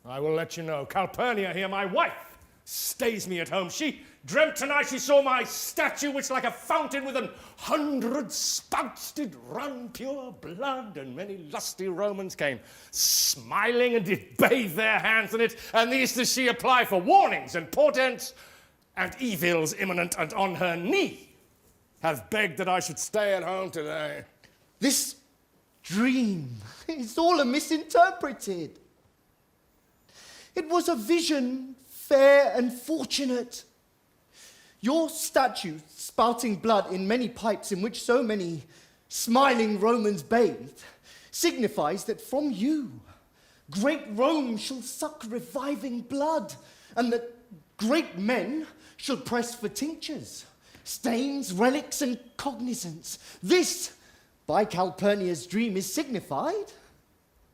I will let you know. Calpurnia here, my wife, stays me at home. She dreamt tonight she saw my statue, which like a fountain with 100 spouts did run pure blood, and many lusty Romans came smiling and did bathe their hands in it, and these does she apply for warnings and portents and evils imminent, and on her knee have begged that I should stay at home today.
This dream is all misinterpreted. It was a vision fair and fortunate. Your statue, spouting blood in many pipes in which so many smiling Romans bathed, signifies that from you great Rome shall suck reviving blood, and that great men shall press for tinctures, stains, relics, and cognizance. This, by Calpurnia's dream, is signified.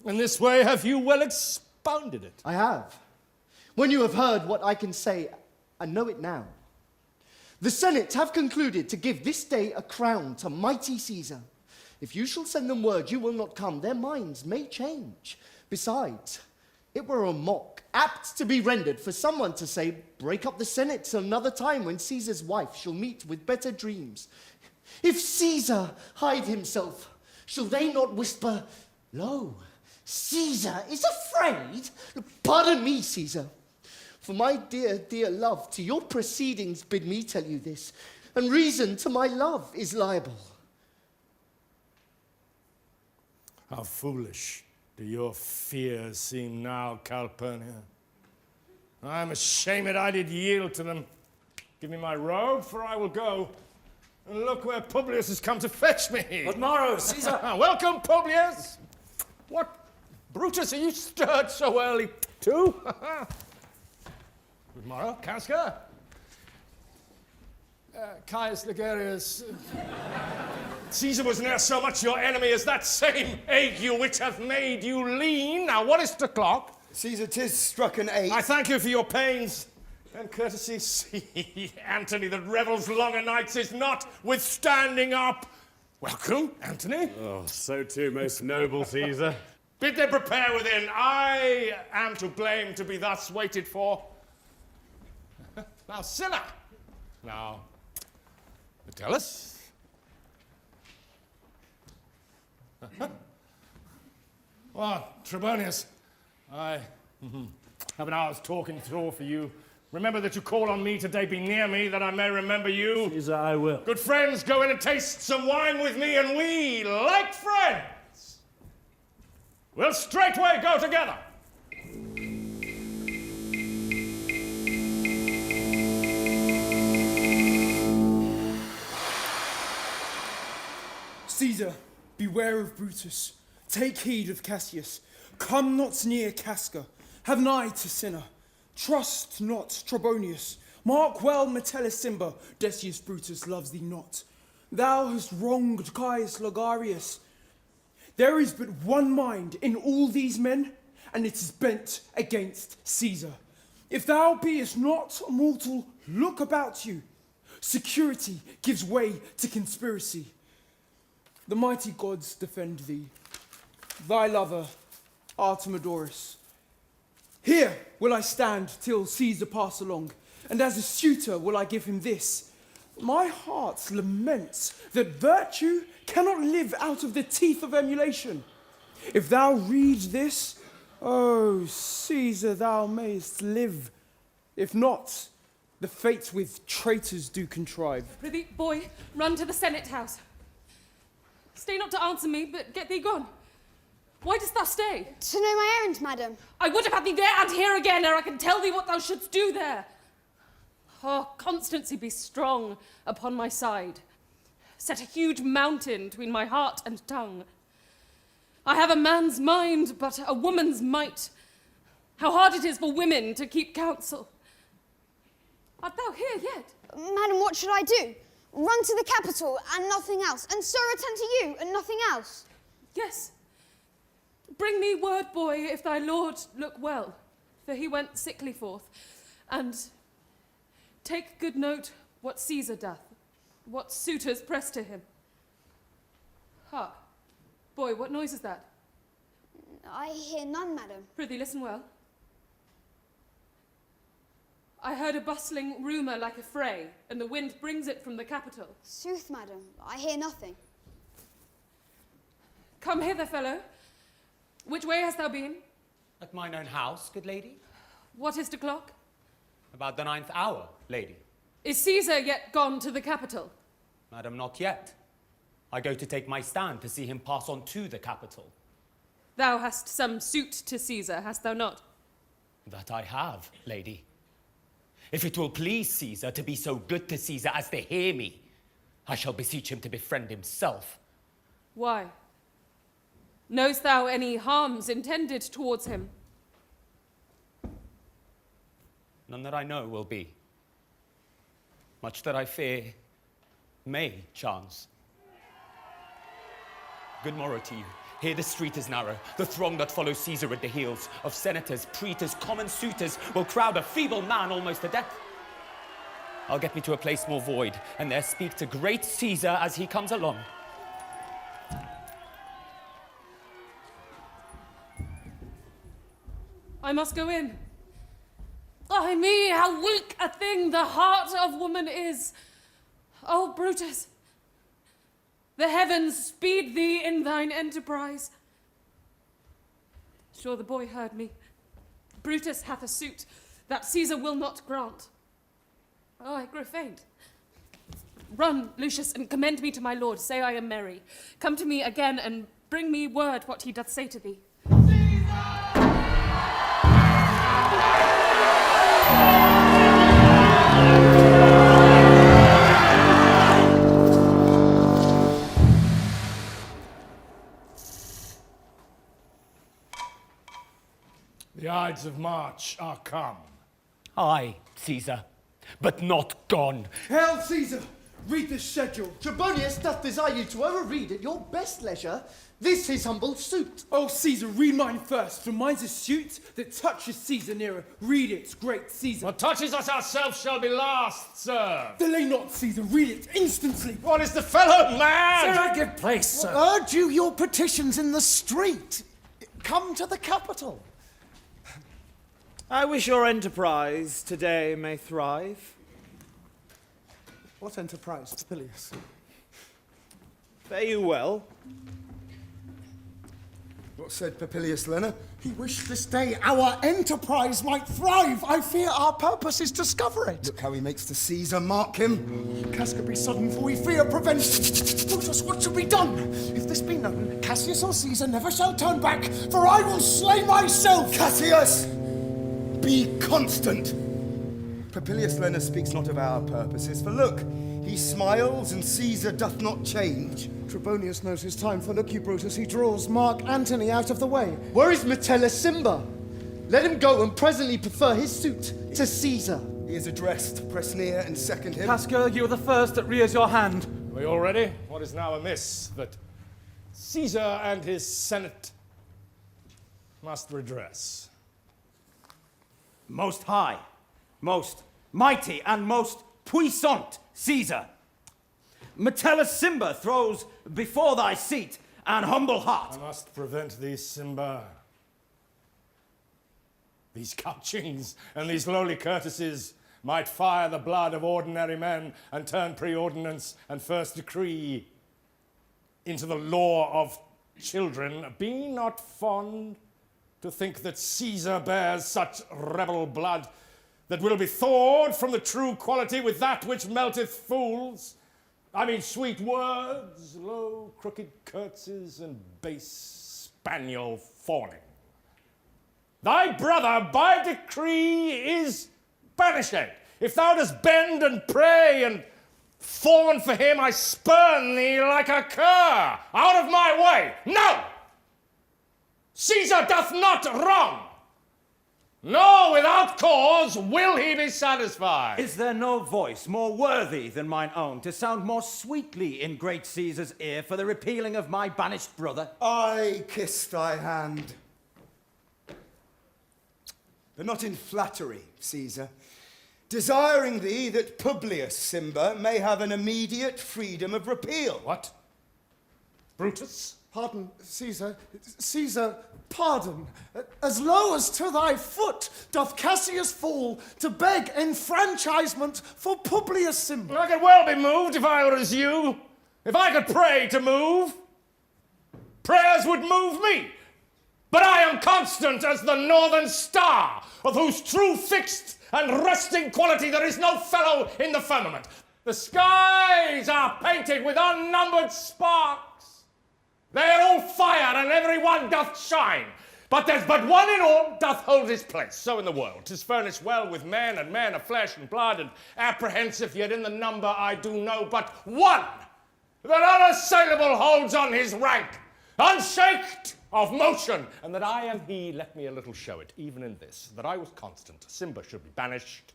In this way have you well expounded it.
I have. When you have heard what I can say, and know it now. The Senate have concluded to give this day a crown to mighty Caesar. If you shall send them word you will not come, their minds may change. Besides, it were a mock, apt to be rendered for someone to say, break up the Senate till another time when Caesar's wife shall meet with better dreams. If Caesar hide himself, shall they not whisper, lo, Caesar is afraid? Pardon me, Caesar. For my dear, dear love, to your proceedings bid me tell you this, and reason to my love is liable.
How foolish do your fears seem now, Calpurnia. I am ashamed I did yield to them. Give me my robe, for I will go. And look where Publius has come to fetch me.
Good morrow, Caesar.
Welcome, Publius. What, Brutus, are you stirred so early too? Good morrow, Casca. Caius Ligurius. Caesar was ne'er so much your enemy as that same ague which hath made you lean. Now, what is the clock?
Caesar, 'tis struck an 8.
I thank you for your pains and courtesy. See, Antony that revels longer nights is not withstanding up. Welcome, Antony.
Oh, so too, most noble Caesar.
Bid them prepare within. I am to blame to be thus waited for. Now, Cinna. Now, Metellus. Well, Trebonius, I have an hour's talking through for you. Remember that you call on me today, be near me, that I may remember you.
Caesar, I will.
Good friends, go in and taste some wine with me, and we, like friends, will straightway go together.
Caesar, beware of Brutus. Take heed of Cassius. Come not near Casca. Have nigh to Cinna. Trust not Trebonius. Mark well Metellus Cimber. Decius Brutus loves thee not. Thou hast wronged Caius Ligurius. There is but one mind in all these men, and it is bent against Caesar. If thou beest not mortal, look about you. Security gives way to conspiracy. The mighty gods defend thee, thy lover, Artemidorus. Here will I stand till Caesar pass along, and as a suitor will I give him this. My heart laments that virtue cannot live out of the teeth of emulation. If thou read this, O Caesar, thou mayst live. If not, the fates with traitors do contrive.
Prithee, boy, run to the Senate house. Stay not to answer me, but get thee gone. Why dost thou stay?
To know my errand, madam.
I would have had thee there and here again, ere I can tell thee what thou shouldst do there. Oh, constancy be strong upon my side. Set a huge mountain between my heart and tongue. I have a man's mind, but a woman's might. How hard it is for women to keep counsel. Art thou here yet?
Madam, what should I do? Run to the capital and nothing else, and so return to you and nothing else?
Yes. Bring me word, boy, if thy lord look well, for he went sickly forth. And take good note what Caesar doth, what suitors press to him. Hark, boy, what noise is that?
I hear none, madam.
Prithee, listen well. I heard a bustling rumour like a fray, and the wind brings it from the capital.
Sooth, madam, I hear nothing.
Come hither, fellow. Which way hast thou been?
At mine own house, good lady.
What is the clock?
About the 9th hour, lady.
Is Caesar yet gone to the capital?
Madam, not yet. I go to take my stand to see him pass on to the capital.
Thou hast some suit to Caesar, hast thou not?
That I have, lady. If it will please Caesar to be so good to Caesar as to hear me, I shall beseech him to befriend himself.
Why? Knowest thou any harms intended towards him?
None that I know will be. Much that I fear may chance. Good morrow to you. Here the street is narrow. The throng that follows Caesar at the heels of senators, praetors, common suitors will crowd a feeble man almost to death. I'll get me to a place more void, and there speak to great Caesar as he comes along.
I must go in. Ay me, how weak a thing the heart of woman is. Oh, Brutus, the heavens speed thee in thine enterprise. Sure the boy heard me. Brutus hath a suit that Caesar will not grant. Oh, I grow faint. Run, Lucius, and commend me to my lord. Say I am merry. Come to me again and bring me word what he doth say to thee.
The Ides of March are come.
Aye, Caesar, but not gone.
Hail Caesar! Read this schedule.
Trebonius doth desire you to overread at your best leisure this his humble suit.
Oh, Caesar, read mine first, for mine's a suit that touches Caesar nearer. Read it, great Caesar.
What touches us ourselves shall be last, sir.
Delay not, Caesar, read it instantly.
What is the fellow mad?
Sir, give place, sir.
Urge you your petitions in the street. Come to the capital.
I wish your enterprise today may thrive.
What enterprise, Papilius?
Fare you well.
What said Papilius Leonard?
He wished this day our enterprise might thrive. I fear our purpose is discover it.
Look how he makes the Caesar, mark him.
Casca be sudden, for we fear prevents. Brutus, what should be done? If this be known, Cassius or Caesar never shall turn back, for I will slay myself.
Cassius, be constant. Papilius Leonard speaks not of our purposes, for look, he smiles and Caesar doth not change.
Trebonius knows his time, for look you, Brutus, he draws Mark Antony out of the way.
Where is Metellus Simba? Let him go and presently prefer his suit to Caesar.
He is addressed, press near and second him.
Casca, you are the first that rears your hand.
Are we all ready? What is now amiss that Caesar and his Senate must redress?
Most high, most mighty, and most puissant Caesar, Metellus Simba throws before thy seat an humble heart.
I must prevent thee, Simba. These couchings and these lowly courtesies might fire the blood of ordinary men and turn preordinance and first decree into the law of children. Be not fond to think that Caesar bears such rebel blood that will be thawed from the true quality with that which melteth fools. I mean sweet words, low crooked curtsies, and base spaniel fawning. Thy brother by decree is banished. If thou dost bend and pray and fawn for him, I spurn thee like a cur. Out of my way. No! Caesar doth not wrong. No, without cause will he be satisfied.
Is there no voice more worthy than mine own to sound more sweetly in great Caesar's ear for the repealing of my banished brother?
I kiss thy hand. But not in flattery, Caesar, desiring thee that Publius Simba may have an immediate freedom of repeal.
What? Brutus?
Pardon, Caesar. Caesar, pardon. As low as to thy foot doth Cassius fall to beg enfranchisement for Publius Simba.
I could well be moved if I were as you. If I could pray to move, prayers would move me. But I am constant as the northern star, of whose true fixed and resting quality there is no fellow in the firmament. The skies are painted with unnumbered sparks. They are all fire, and every one doth shine. But there's but one in all doth hold his place. So in the world, 'tis furnished well with men, and men of flesh and blood, and apprehensive, yet in the number I do know but one that unassailable holds on his rank, unshaked of motion, and that I am he. Let me a little show it, even in this, that I was constant. Simba should be banished,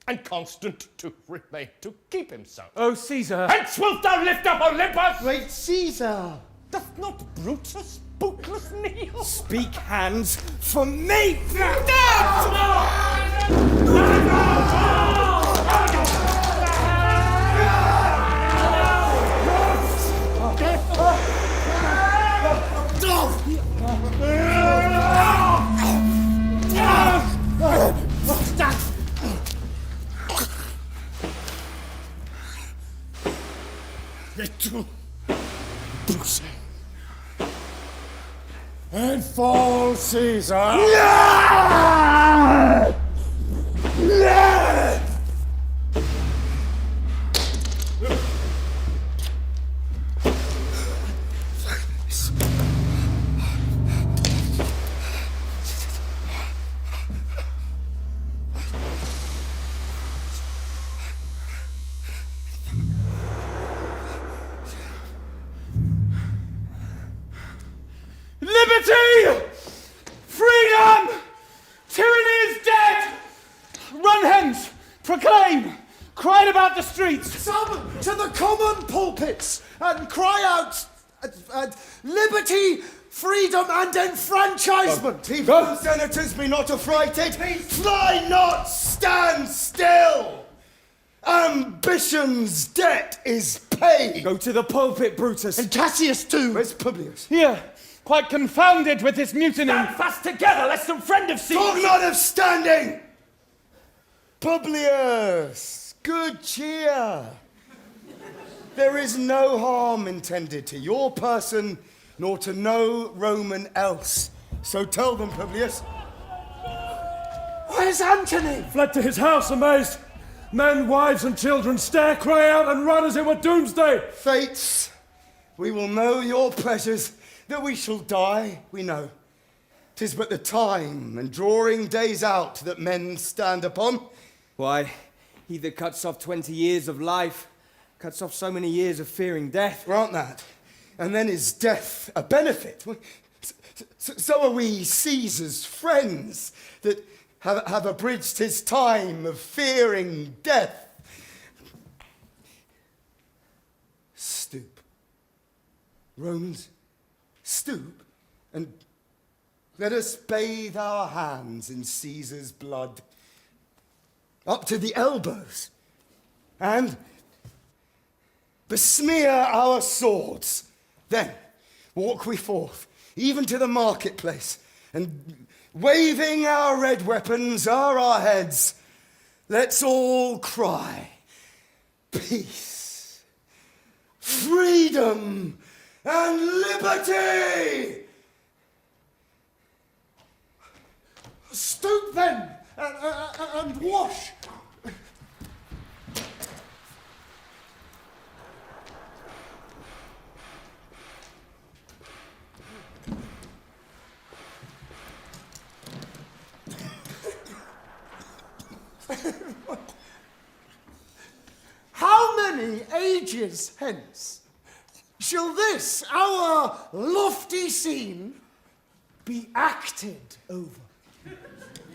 and constant to remain, to keep him so.
Oh, Caesar!
Hence wilt thou lift up Olympus?
Great Caesar!
Doth not Brutus bootless kneel?
Speak, hands, for me!
To Bruce and fall Caesar.
Liberty! Freedom! Tyranny is dead! Run hence! Proclaim! Cry about the streets! Summon to the common pulpits and cry out liberty, freedom, and enfranchisement!
People and senators, be not affrighted. Fly not, stand still. Ambition's debt is paid.
Go to the pulpit, Brutus.
And Cassius too!
Where's Publius?
Here, quite confounded with this mutiny.
Stand fast together, lest some friend of Caesar...
Talk not of standing! Publius, good cheer. There is no harm intended to your person, nor to no Roman else. So tell them, Publius.
Where's Antony? Fled to his house, amazed. Men, wives, and children stare, cry out, and run as it were doomsday.
Fates, we will know your pleasures. That we shall die, we know. 'Tis but the time and drawing days out that men stand upon.
Why, he that cuts off 20 years of life cuts off so many years of fearing death.
Grant that. And then is death a benefit? So are we Caesar's friends that have abridged his time of fearing death. Stoop. Romans, stoop, and let us bathe our hands in Caesar's blood, up to the elbows, and besmear our swords. Then walk we forth, even to the marketplace, and waving our red weapons o'er our heads, let's all cry, peace, freedom, and liberty!
Stoop then, and wash. How many ages hence shall this, our lofty scene, be acted over?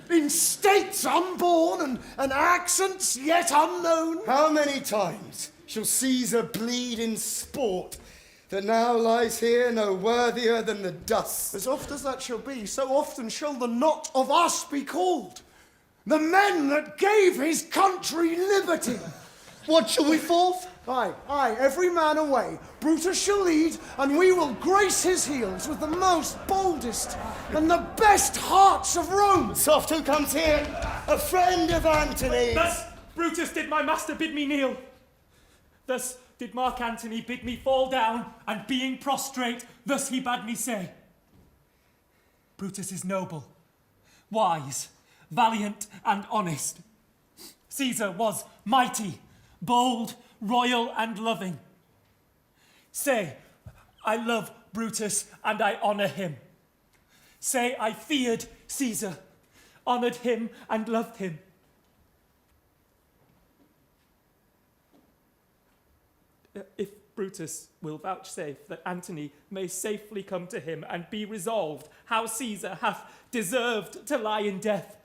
In states unborn and accents yet unknown?
How many times shall Caesar bleed in sport that now lies here no worthier than the dust?
As oft as that shall be, so often shall the not of us be called. The men that gave his country liberty.
What shall we forth?
Aye, every man away. Brutus shall lead, and we will grace his heels with the most boldest and the best hearts of Rome.
Soft, who comes here? A friend of Antony.
Thus, Brutus did my master bid me kneel. Thus did Mark Antony bid me fall down, and being prostrate, thus he bade me say. Brutus is noble, wise, valiant, and honest. Caesar was mighty, bold, royal, and loving. Say, I love Brutus and I honour him. Say, I feared Caesar, honoured him and loved him. If Brutus will vouchsafe that Antony may safely come to him and be resolved how Caesar hath deserved to lie in death,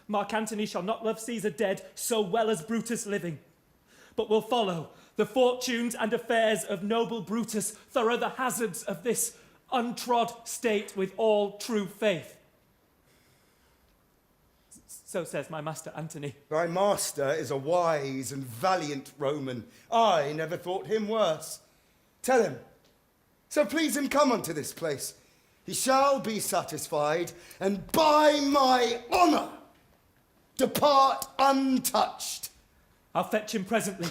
Mark Antony shall not love Caesar dead so well as Brutus living, but will follow the fortunes and affairs of noble Brutus thorough the hazards of this untrod state with all true faith. So says my master Antony.
Thy master is a wise and valiant Roman. I never thought him worse. Tell him, so please him come unto this place. He shall be satisfied, and by my honour, depart untouched.
I'll fetch him presently.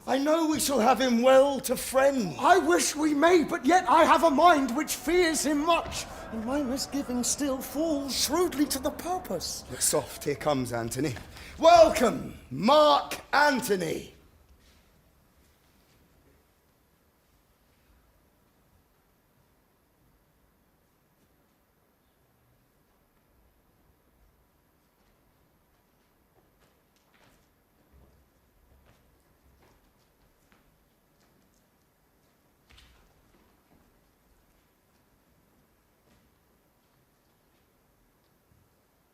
I know we shall have him well to friend.
I wish we may, but yet I have a mind which fears him much, and my misgiving still falls shrewdly to the purpose.
Look soft, here comes Antony. Welcome, Mark Antony.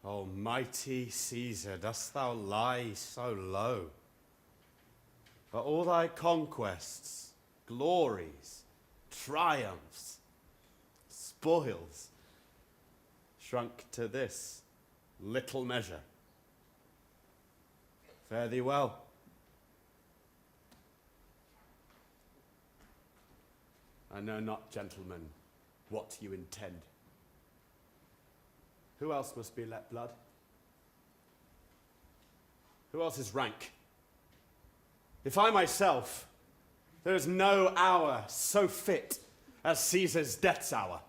O mighty Caesar, dost thou lie so low? For all thy conquests, glories, triumphs, spoils, shrunk to this little measure. Fare thee well. I know not, gentlemen, what you intend. Who else must be let blood? Who else is rank? If I myself, there is no hour so fit as Caesar's death's hour,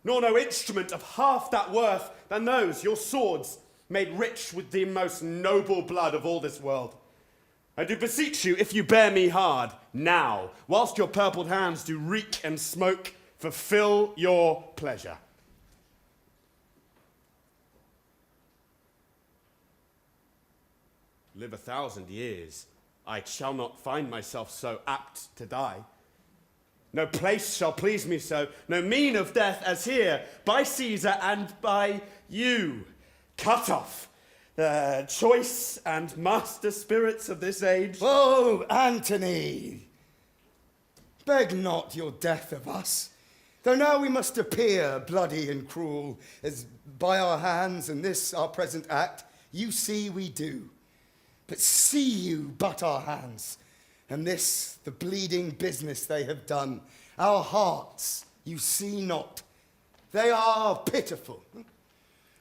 nor no instrument of half that worth than those, your swords, made rich with the most noble blood of all this world. I do beseech you, if you bear me hard, now, whilst your purpled hands do reek and smoke, fulfill your pleasure. Live 1,000 years, I shall not find myself so apt to die. No place shall please me so, no mean of death as here, by Caesar and by you. Cut off the choice and master spirits of this age.
Oh, Antony, beg not your death of us, though now we must appear bloody and cruel, as by our hands and this our present act, you see we do. But see you but our hands, And this, the bleeding business they have done, our hearts you see not. They are pitiful,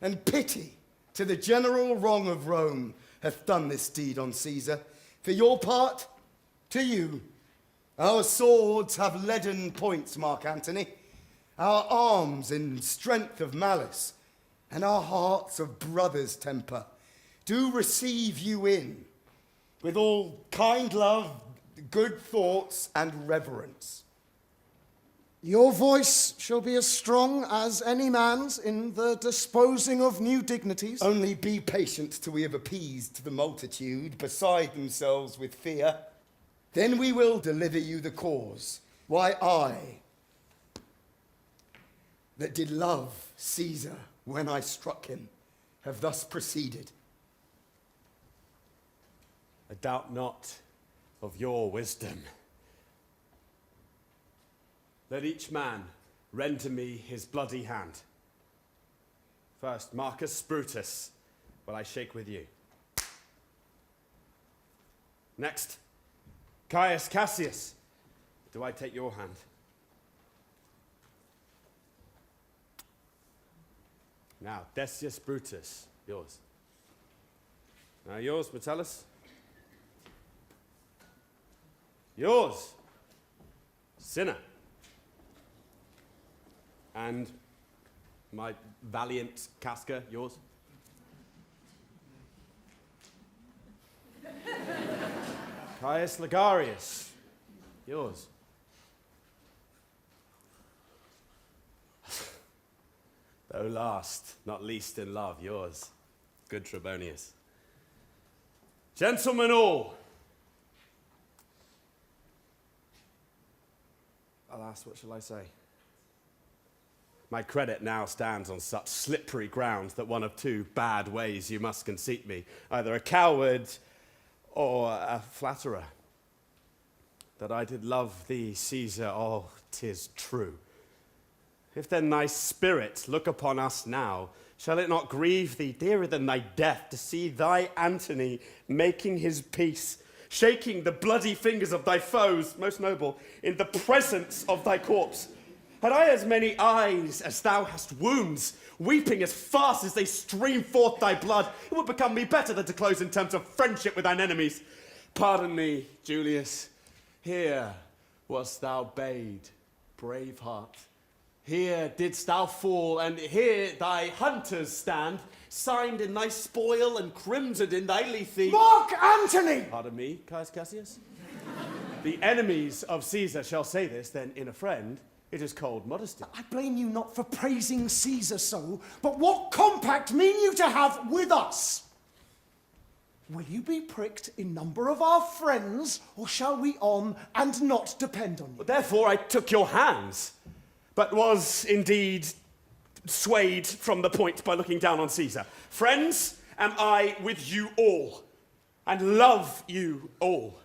and pity to the general wrong of Rome hath done this deed on Caesar. For your part, to you, our swords have leaden points, Mark Antony, our arms in strength of malice, and our hearts of brother's temper, do receive you in with all kind love, good thoughts, and reverence.
Your voice shall be as strong as any man's in the disposing of new dignities.
Only be patient till we have appeased the multitude beside themselves with fear. Then we will deliver you the cause. Why I, that did love Caesar when I struck him, have thus proceeded.
I doubt not of your wisdom. Let each man render me his bloody hand. First, Marcus Brutus, will I shake with you. Next, Caius Cassius, do I take your hand? Now, Decius Brutus, yours. Now yours, Metellus. Yours, Cinna. And my valiant Casca, yours. Caius Ligarius, yours. Though last, not least in love, yours, good Trebonius. Gentlemen all, alas, what shall I say? My credit now stands on such slippery grounds that one of two bad ways you must conceit me, either a coward or a flatterer. That I did love thee, Caesar, oh, 'tis true. If then thy spirit look upon us now, shall it not grieve thee dearer than thy death to see thy Antony making his peace, shaking the bloody fingers of thy foes, most noble, in the presence of thy corpse? Had I as many eyes as thou hast wounds, weeping as fast as they stream forth thy blood, it would become me better than to close in terms of friendship with thine enemies. Pardon me, Julius. Here wast thou bade, brave heart. Here didst thou fall, and here thy hunters stand, signed in thy spoil and crimsoned in thy lethe.
Mark Antony!
Pardon me, Caius Cassius. The enemies of Caesar shall say this, then in a friend, it is cold modesty.
I blame you not for praising Caesar so, but what compact mean you to have with us? Will you be pricked in number of our friends, or shall we on and not depend on you?
Therefore I took your hands, but was indeed swayed from the point by looking down on Caesar. Friends, am I with you all, and love you all.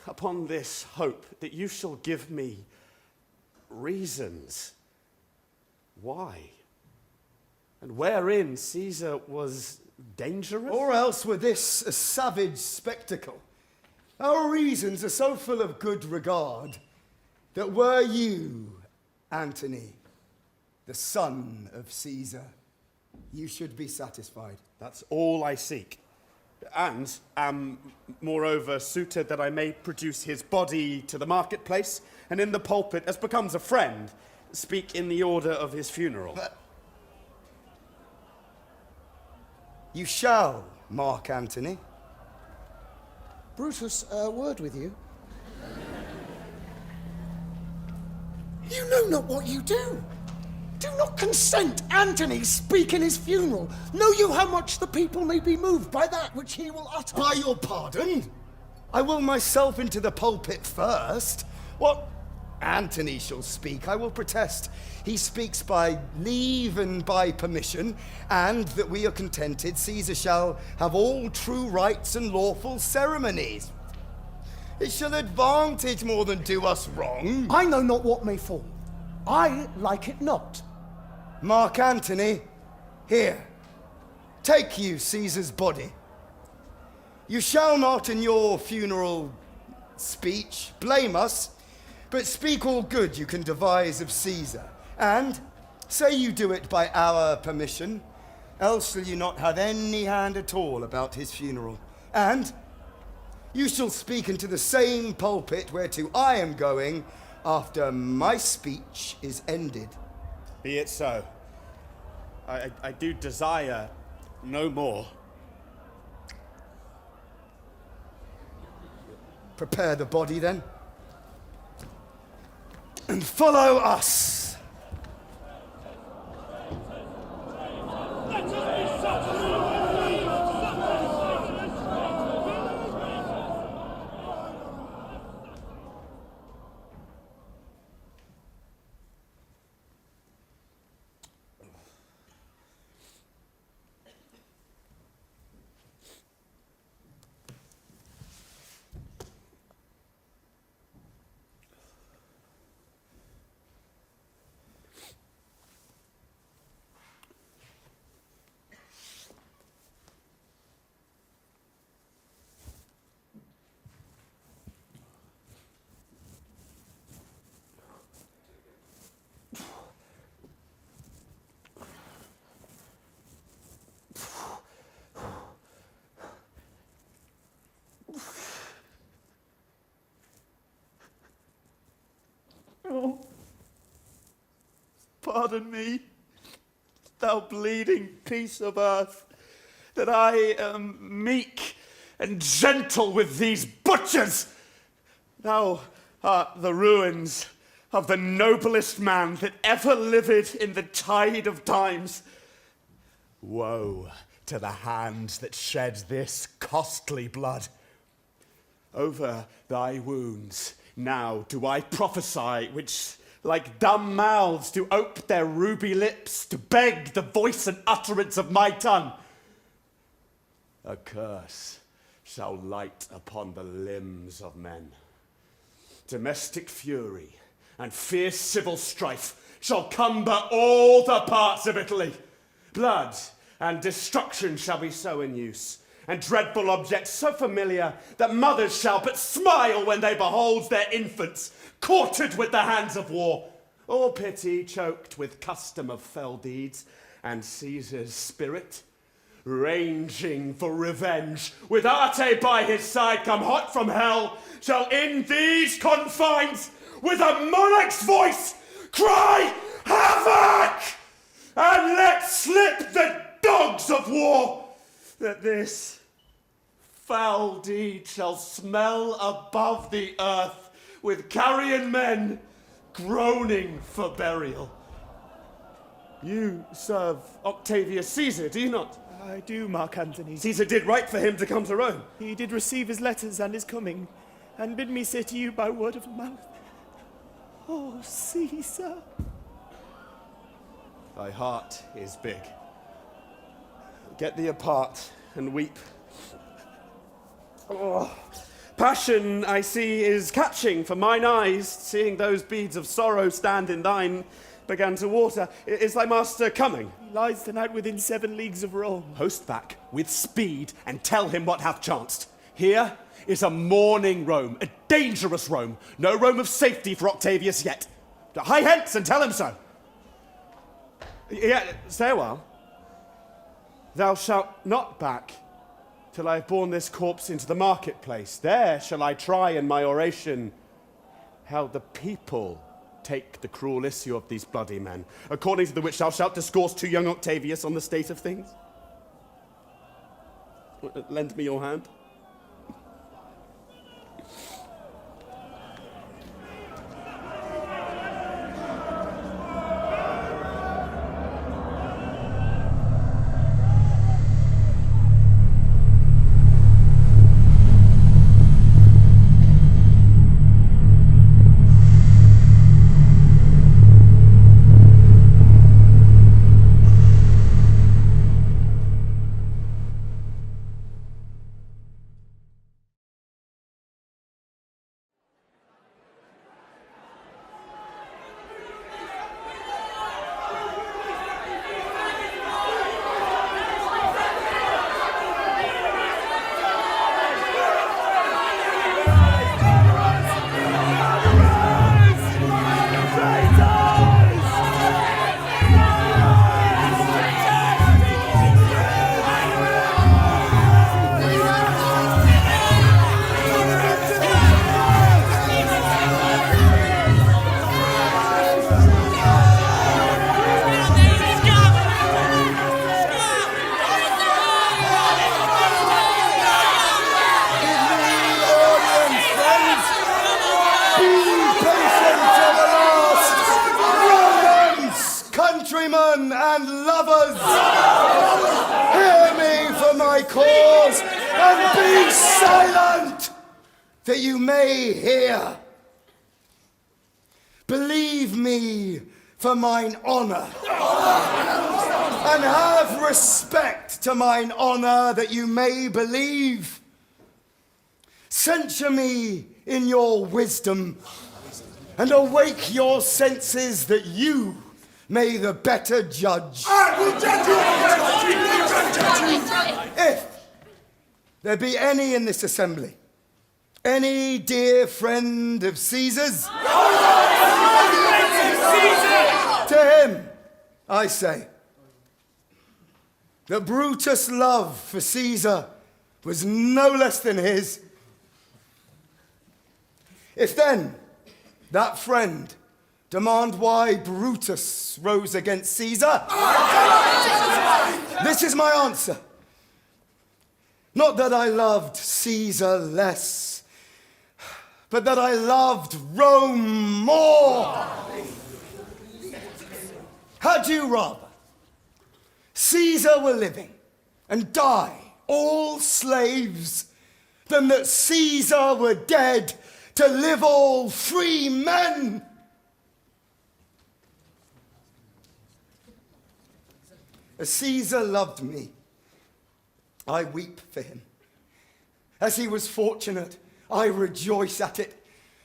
Upon this hope that you shall give me reasons why, and wherein Caesar was dangerous?
Or else were this a savage spectacle? Our reasons are so full of good regard that were you, Antony, the son of Caesar, you should be satisfied.
That's all I seek. And am, moreover, suited that I may produce his body to the marketplace, and in the pulpit, as becomes a friend, speak in the order of his funeral.
But you shall, Mark Antony.
Brutus, a word with you. You know not what you do. Do not consent Antony speak in his funeral. Know you how much the people may be moved by that which he will utter?
By your pardon, I will myself into the pulpit first. What Antony shall speak, I will protest. He speaks by leave and by permission, and that we are contented, Caesar shall have all true rites and lawful ceremonies. It shall advantage more than do us wrong.
I know not what may fall. I like it not.
Mark Antony, here, take you Caesar's body. You shall not in your funeral speech blame us, but speak all good you can devise of Caesar, and say you do it by our permission, else shall you not have any hand at all about his funeral. And you shall speak into the same pulpit whereto I am going after my speech is ended.
Be it so. I do desire no more.
Prepare the body then, and follow us.
Oh, pardon me, thou bleeding piece of earth, that I am meek and gentle with these butchers. Thou art the ruins of the noblest man that ever lived in the tide of times. Woe to the hands that shed this costly blood. Over thy wounds now do I prophesy, which like dumb mouths do ope their ruby lips to beg the voice and utterance of my tongue. A curse shall light upon the limbs of men. Domestic fury and fierce civil strife shall cumber all the parts of Italy. Blood and destruction shall be so in use, and dreadful objects so familiar that mothers shall but smile when they behold their infants courted with the hands of war. All pity choked with custom of fell deeds, and Caesar's spirit, ranging for revenge, with Arte by his side come hot from hell, shall in these confines, with a monarch's voice, cry havoc, and let slip the dogs of war, that this foul deed shall smell above the earth with carrion men groaning for burial. You serve Octavius Caesar, do you not?
I do, Mark Antony.
Caesar did right for him to come to Rome.
He did receive his letters and is coming, and bid me say to you by word of mouth, oh, Caesar.
Thy heart is big. Get thee apart and weep. Oh, passion, I see, is catching for mine eyes, seeing those beads of sorrow stand in thine, began to water. Is thy master coming?
He lies tonight within 7 leagues of Rome.
Post back with speed and tell him what hath chanced. Here is a mourning Rome, a dangerous Rome, no Rome of safety for Octavius yet. Hie hence and tell him so. Yeah, stay a while. Thou shalt not back till I have borne this corpse into the marketplace. There shall I try in my oration how the people take the cruel issue of these bloody men, according to the which thou shalt discourse to young Octavius on the state of things. Lend me your hand.
and lovers, hear me for my cause, and be silent, that you may hear. Believe me for mine honour, and have respect to mine honour, that you may believe. Censure me in your wisdom, and awake your senses, that you may the better judge. If there be any in this assembly, any dear friend of Caesar's, to him I say that Brutus' love for Caesar was no less than his. If then that friend demand why Brutus rose against Caesar, this is my answer. Not that I loved Caesar less, but that I loved Rome more. Had you rather Caesar were living and die all slaves, than that Caesar were dead to live all free men? As Caesar loved me, I weep for him. As he was fortunate, I rejoice at it.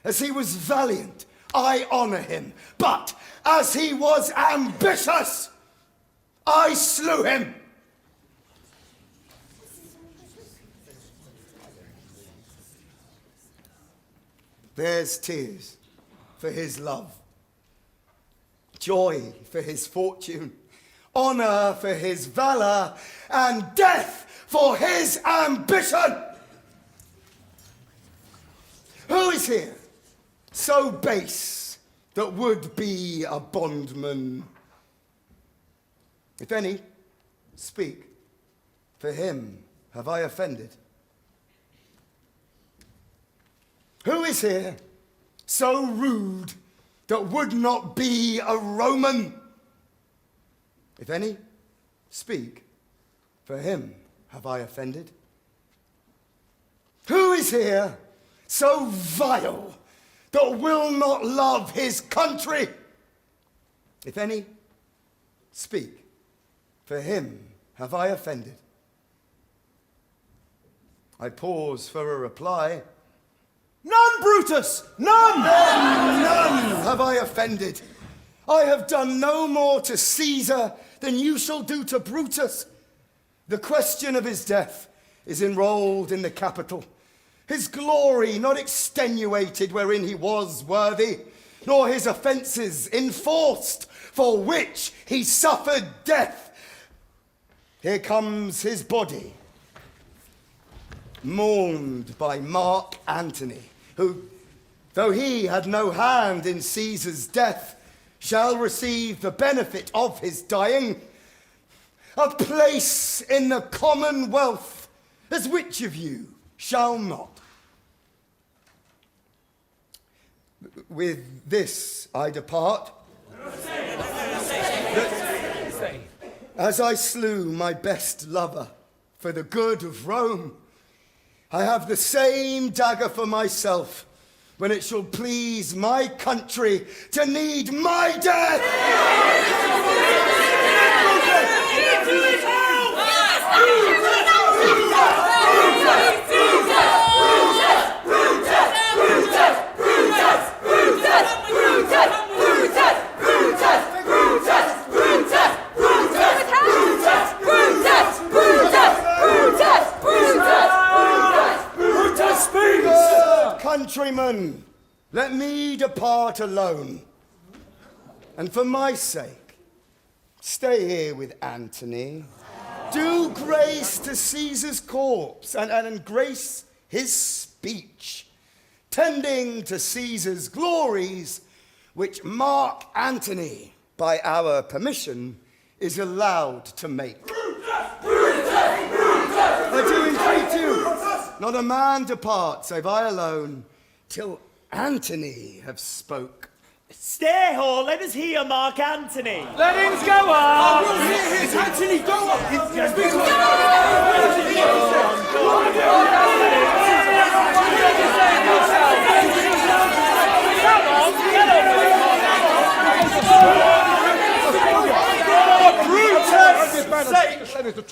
As he was valiant, I honour him. But as he was ambitious, I slew him. There's tears for his love, joy for his fortune, honour for his valour, and death for his ambition. Who is here so base that would be a bondman? If any, speak. For him have I offended. Who is here so rude that would not be a Roman? If any, speak. For him have I offended. Who is here so vile that will not love his country? If any, speak. For him have I offended. I pause for a reply.
None, Brutus! None!
None have I offended. I have done no more to Caesar than you shall do to Brutus. The question of his death is enrolled in the Capitol. His glory not extenuated wherein he was worthy, nor his offences enforced for which he suffered death. Here comes his body, mourned by Mark Antony, who, though he had no hand in Caesar's death, shall receive the benefit of his dying, a place in the commonwealth, as which of you shall not? With this I depart, as I slew my best lover for the good of Rome. I have the same dagger for myself when it shall please my country to need my death. Countrymen, let me depart alone. And for my sake, stay here with Antony. Do grace to Caesar's corpse and grace his speech, tending to Caesar's glories, which Mark Antony, by our permission, is allowed to make. I do entreat you, not a man depart, save I alone, till Antony have spoke.
Stay, Hall, let us hear Mark Antony.
Let him go on!
Well, here's Anthony, go on!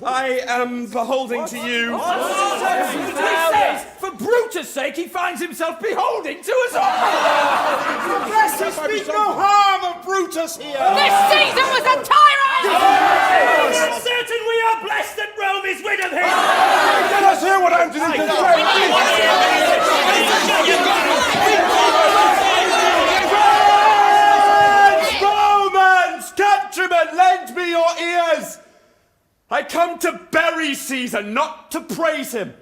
I am beholding to you.
For Brutus' sake, he finds himself beholding to us all.
Bless us, speak no harm of Brutus here.
This Caesar was a tyrant!
I'm certain we are blessed that Rome is rid of him.
Let us hear what Antony can
Romans, countrymen, lend me your ears. I come to bury Caesar, not to praise him.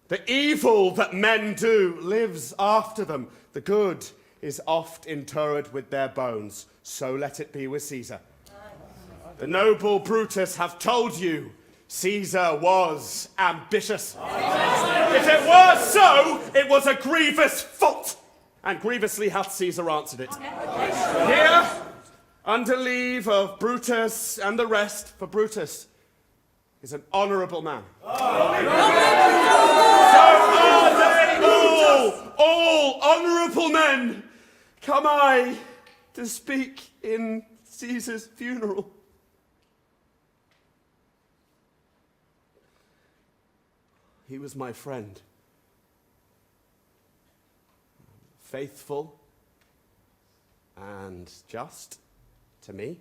The evil that men do lives after them. The good is oft interred with their bones. So let it be with Caesar. The noble Brutus have told you Caesar was ambitious. If it were so, it was a grievous fault. And grievously hath Caesar answered it. Here, under leave of Brutus and the rest, for Brutus is an honourable man. So are they all honourable men. Come I to speak in Caesar's funeral. He was my friend. Faithful and just to me.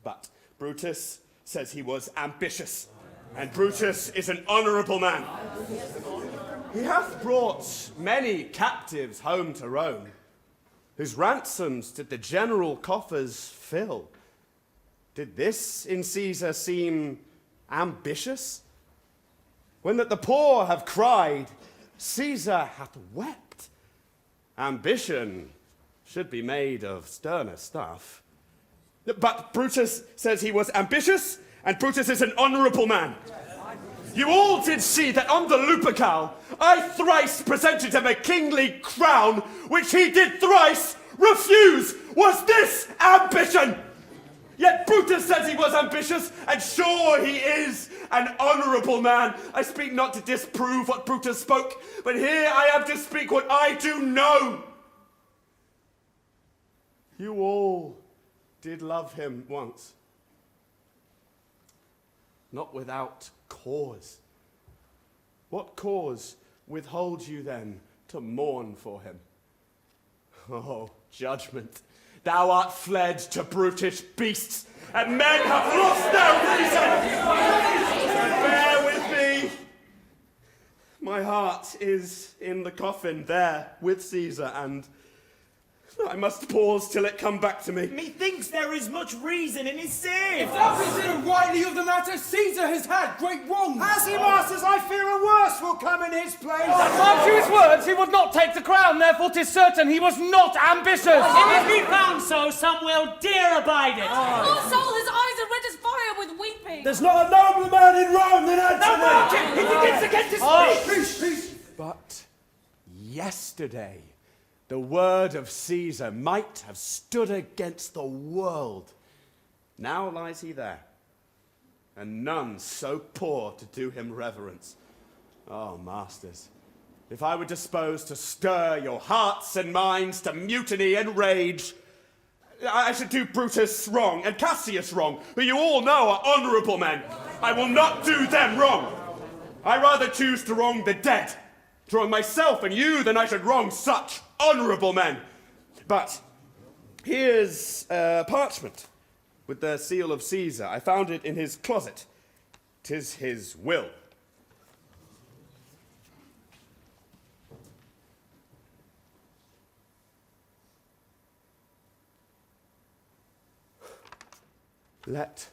But Brutus says he was ambitious, and Brutus is an honourable man. He hath brought many captives home to Rome, whose ransoms did the general coffers fill. Did this in Caesar seem ambitious? When that the poor have cried, Caesar hath wept. Ambition should be made of sterner stuff. But Brutus says he was ambitious, and Brutus is an honourable man. You all did see that on the Lupercal I thrice presented him a kingly crown, which he did thrice refuse. Was this ambition? Yet Brutus says he was ambitious, and sure he is an honourable man. I speak not to disprove what Brutus spoke, but here I am to speak what I do know. You all did love him once. Not without cause. What cause withholds you then to mourn for him? Oh, judgment. Thou art fled to brutish beasts, and men have lost their reason. Bear with me. My heart is in the coffin there with Caesar, and I must pause till it come back to me.
Methinks there is much reason in his saying.
If thou consider rightly of the matter, Caesar has had great wrongs.
As he masters, I fear a worse will come in his place.
Mark you his words, he would not take the crown, therefore 'tis certain he was not ambitious.
If he found so, some will dare abide it.
Poor soul, his eyes are red as fire with weeping.
There's not a nobler man in Rome than Antony.
Now mark him, he begins against his speech.
Peace.
But yesterday, the word of Caesar might have stood against the world. Now lies he there, and none so poor to do him reverence. Oh, masters, if I were disposed to stir your hearts and minds to mutiny and rage, I should do Brutus wrong and Cassius wrong, who you all know are honourable men. I will not do them wrong. I rather choose to wrong the dead, to wrong myself and you, than I should wrong such honourable men. But here's a parchment with the seal of Caesar. I found it in his closet. 'Tis his will. Let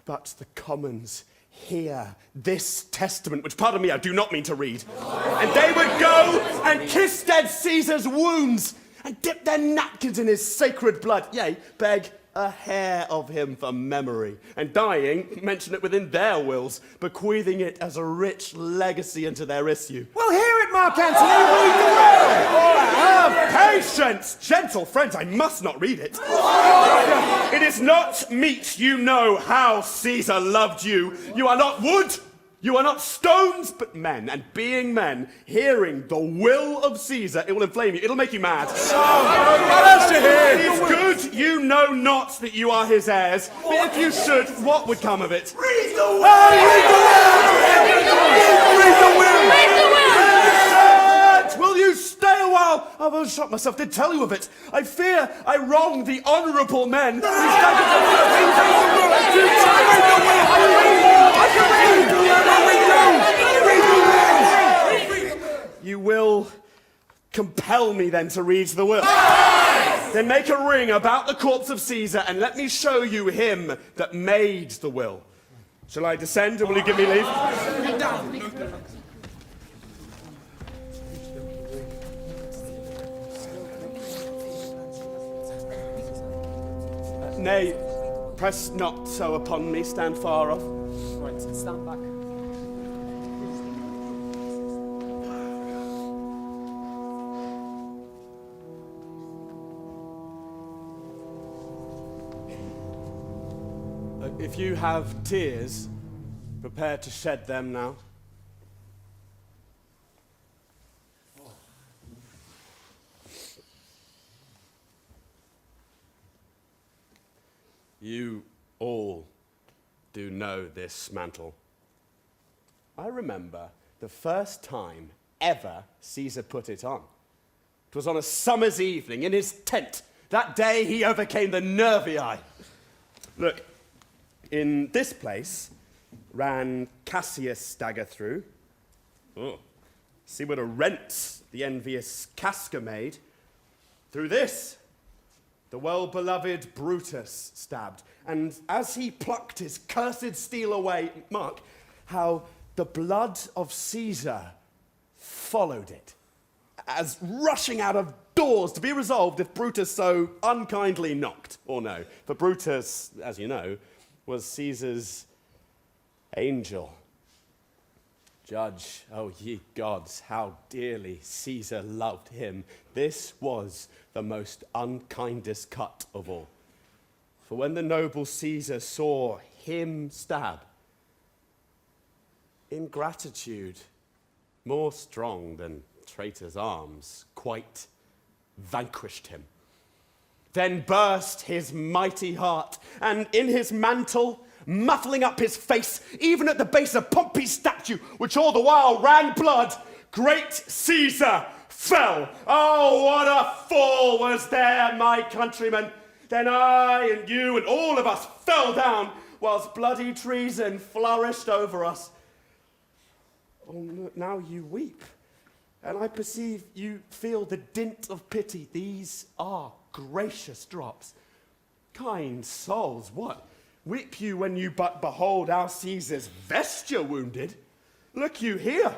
but the commons hear this testament, which, pardon me, I do not mean to read. And they would go and kiss dead Caesar's wounds and dip their napkins in his sacred blood, yea, beg a hair of him for memory, and dying, mention it within their wills, bequeathing it as a rich legacy unto their issue.
Well, hear it, Mark Antony, read the will!
Have patience, gentle friends, I must not read it. It is not meet you know how Caesar loved you. You are not wood, you are not stones, but men. And being men, hearing the will of Caesar, it will inflame you, it'll make you mad. It is good you know not that you are his heirs. But if you should, what would come of it?
Read the will! Read the will! Read the will!
Read the will!
Will you stay a while? I will shut myself, did tell you of it. I fear I wronged the honourable men. You will compel me then to read the will. Then make a ring about the corpse of Caesar and let me show you him that made the will. Shall I descend or will you give me leave? Nay, press not so upon me, stand far off.
Right, stand back.
If you have tears, prepare to shed them now. You all do know this mantle. I remember the first time ever Caesar put it on. It was on a summer's evening in his tent. That day he overcame the Nervii. Look, in this place ran Cassius' dagger through. Oh, see what a rent the envious Casca made. Through this, the well-beloved Brutus stabbed, and as he plucked his cursed steel away, mark how the blood of Caesar followed it, as rushing out of doors to be resolved if Brutus so unkindly knocked, or no. For Brutus, as you know, was Caesar's angel. Judge, oh ye gods, how dearly Caesar loved him. This was the most unkindest cut of all. For when the noble Caesar saw him stab, ingratitude, more strong than traitor's arms, quite vanquished him. Then burst his mighty heart, and in his mantle, muffling up his face, even at the base of Pompey's statue, which all the while ran blood, great Caesar fell. Oh, what a fall was there, my countrymen. Then I and you and all of us fell down, whilst bloody treason flourished over us. Oh, now you weep, and I perceive you feel the dint of pity. These are gracious drops. Kind souls, what? Weep you when you but behold our Caesar's vesture wounded? Look you here.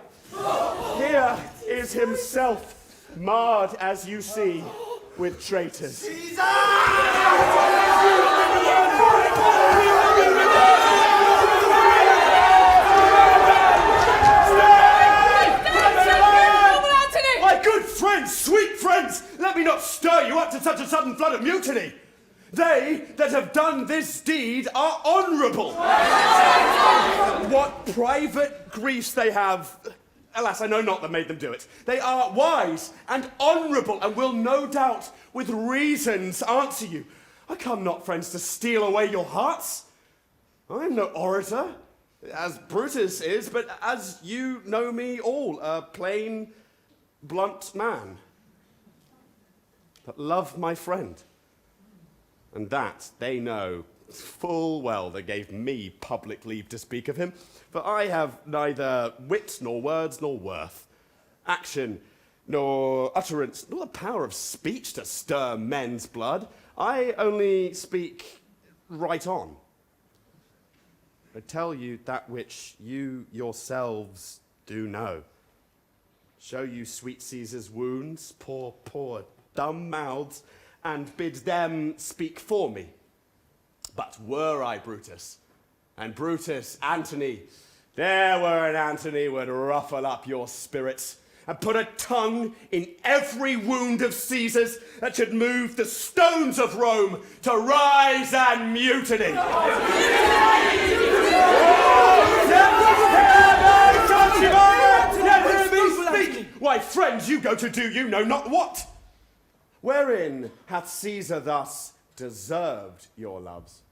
Here is himself, marred as you see, with traitors.
Caesar!
My good friends, sweet friends, let me not stir you up to such a sudden flood of mutiny. They that have done this deed are honourable. What private griefs they have, alas, I know not that made them do it. They are wise and honourable, and will no doubt with reasons answer you. I come not, friends, to steal away your hearts. I am no orator, as Brutus is, but as you know me all, a plain, blunt man. But love my friend. And that they know full well that gave me public leave to speak of him. For I have neither wit, nor words, nor worth, action, nor utterance, nor the power of speech to stir men's blood. I only speak right on. I tell you that which you yourselves do know. Show you sweet Caesar's wounds, poor dumb mouths, and bid them speak for me. But were I Brutus, and Brutus Antony, there were an Antony would ruffle up your spirits, and put a tongue in every wound of Caesar's that should move the stones of Rome to rise and mutiny. Why, friends, you go to do you know not what. Wherein hath Caesar thus deserved your loves?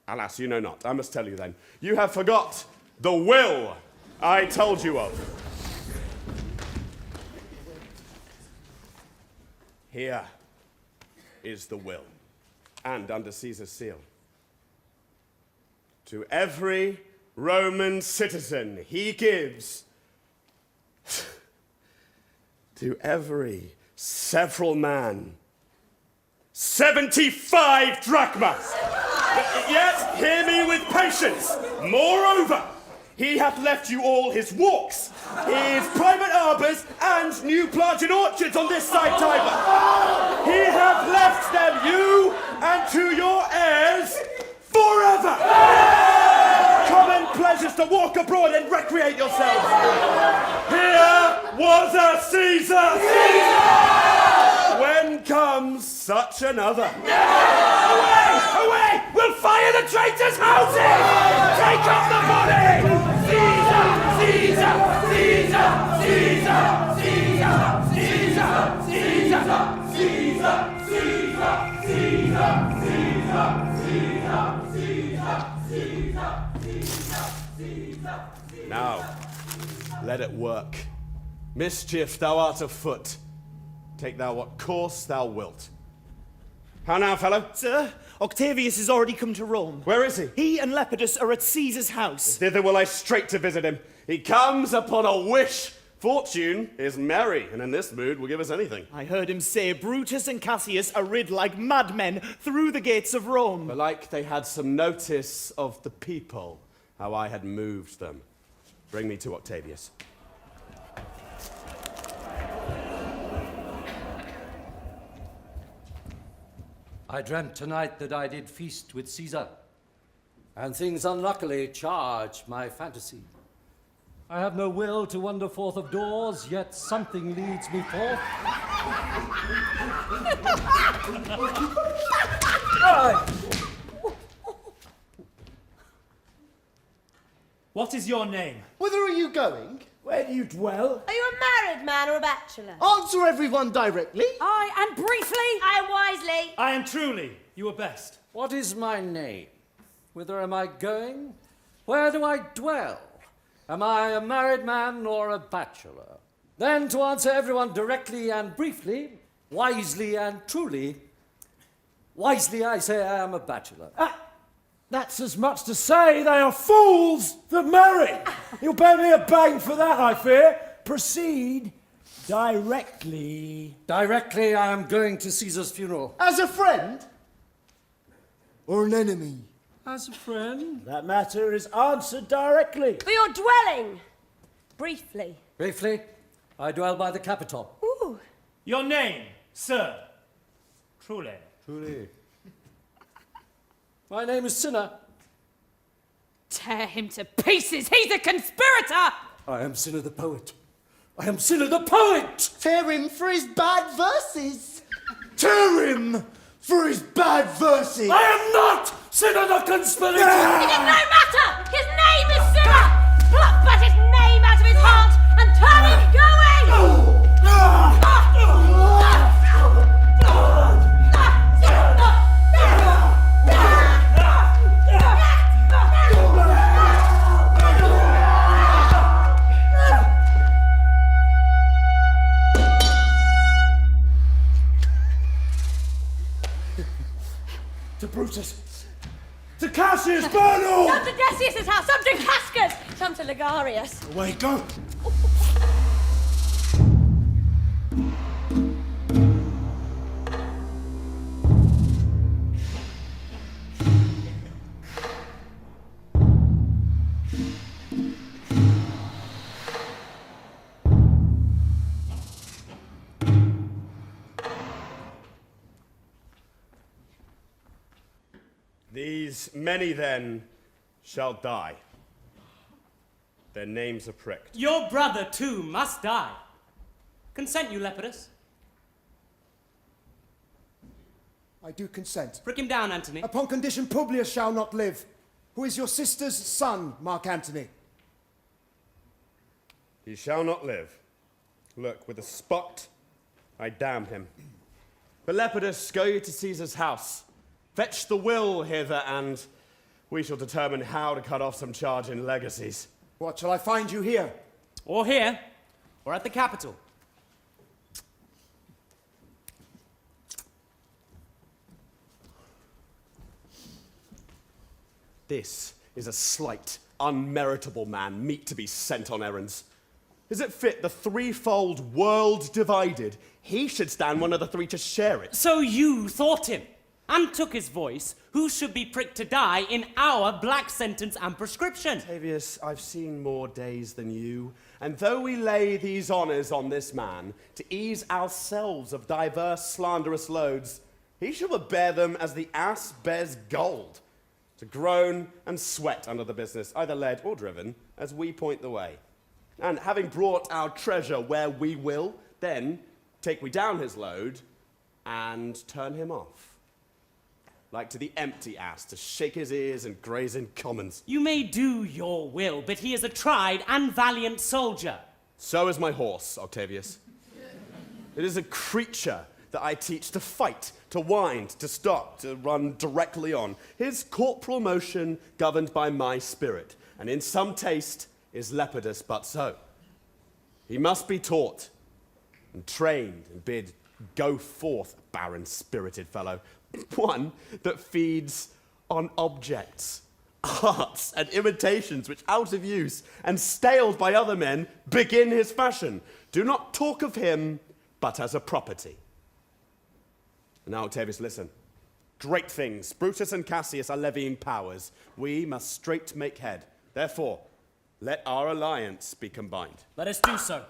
Alas, you know not. I must tell you then. You have forgot the will I told you of. Here is the will, and under Caesar's seal. To every Roman citizen he gives, to every several man, 75 drachmas. Yet hear me with patience. Moreover, he hath left you all his walks, his private arbours, and new planted orchards on this side Tiber. He hath left them you and to your heirs forever. Common pleasures to walk abroad and recreate yourselves. Here was a Caesar. When comes such another?
Away! Away! We'll fire the traitors' houses! Take up the body! Caesar! Caesar! Caesar! Caesar! Caesar! Caesar! Caesar! Caesar! Caesar! Caesar!
Now, let it work. Mischief, thou art afoot. Take thou what course thou wilt. How now, fellow?
Sir, Octavius has already come to Rome.
Where is he?
He and Lepidus are at Caesar's house.
Thither will I straight to visit him. He comes upon a wish. Fortune is merry, and in this mood will give us anything.
I heard him say Brutus and Cassius are rid like madmen through the gates of Rome.
Belike they had some notice of the people, how I had moved them. Bring me to Octavius.
I dreamt tonight that I did feast with Caesar, and things unluckily charge my fantasy. I have no will to wander forth of doors, yet something leads me forth.
What is your name?
Whither are you going?
Where do you dwell?
Are you a married man or a bachelor?
Answer everyone directly.
Aye, and briefly. Aye, wisely.
I am truly. You are best.
What is my name? Whither am I going? Where do I dwell? Am I a married man or a bachelor? Then, to answer everyone directly and briefly, wisely and truly, wisely I say I am a bachelor.
That's as much to say they are fools that marry. You'll pay me a bang for that, I fear. Proceed directly.
Directly I am going to Caesar's funeral.
As a friend? Or an enemy?
As a friend.
That matter is answered directly.
For your dwelling. Briefly.
Briefly, I dwell by the Capitol.
Ooh.
Your name, sir? Truly.
Truly. My name is Cinna.
Tear him to pieces! He's a conspirator!
I am Cinna the poet. I am Cinna the poet!
Tear him for his bad verses. Tear him for his bad verses.
I am not Cinna the conspirator!
It is no matter! His name is Cinna! Pluck but his name out of his heart and turn him going!
To Brutus. To Cassius, burn all!
Some to Decius' house, some to Casca's, some to Ligarius.
Away, go!
These many then shall die. Their names are pricked.
Your brother, too, must die. Consent you, Lepidus?
I do consent.
Prick him down, Antony.
Upon condition Publius shall not live, who is your sister's son, Mark Antony.
He shall not live. Look, with a spot, I damn him. But Lepidus, go you to Caesar's house. Fetch the will hither, and we shall determine how to cut off some charge in legacies.
What, shall I find you here?
Or here, or at the Capitol.
This is a slight, unmeritable man, meet to be sent on errands. Is it fit the threefold world divided, he should stand one of the three to share it?
So you thought him, and took his voice, who should be pricked to die in our black sentence and prescription.
Octavius, I've seen more days than you, and though we lay these honours on this man, to ease ourselves of diverse slanderous loads, he shall bear them as the ass bears gold, to groan and sweat under the business, either led or driven, as we point the way. And having brought our treasure where we will, then take we down his load and turn him off. Like to the empty ass, to shake his ears and graze in commons.
You may do your will, but he is a tried and valiant soldier.
So is my horse, Octavius. It is a creature that I teach to fight, to wind, to stop, to run directly on. His corporal motion governed by my spirit, and in some taste is Lepidus but so. He must be taught and trained and bid go forth, barren-spirited fellow, one that feeds on objects, arts, and imitations which out of use and staled by other men begin his fashion. Do not talk of him but as a property. And now, Octavius, listen. Great things. Brutus and Cassius are levying powers. We must straight make head. Therefore, let our alliance be combined.
Let us do so,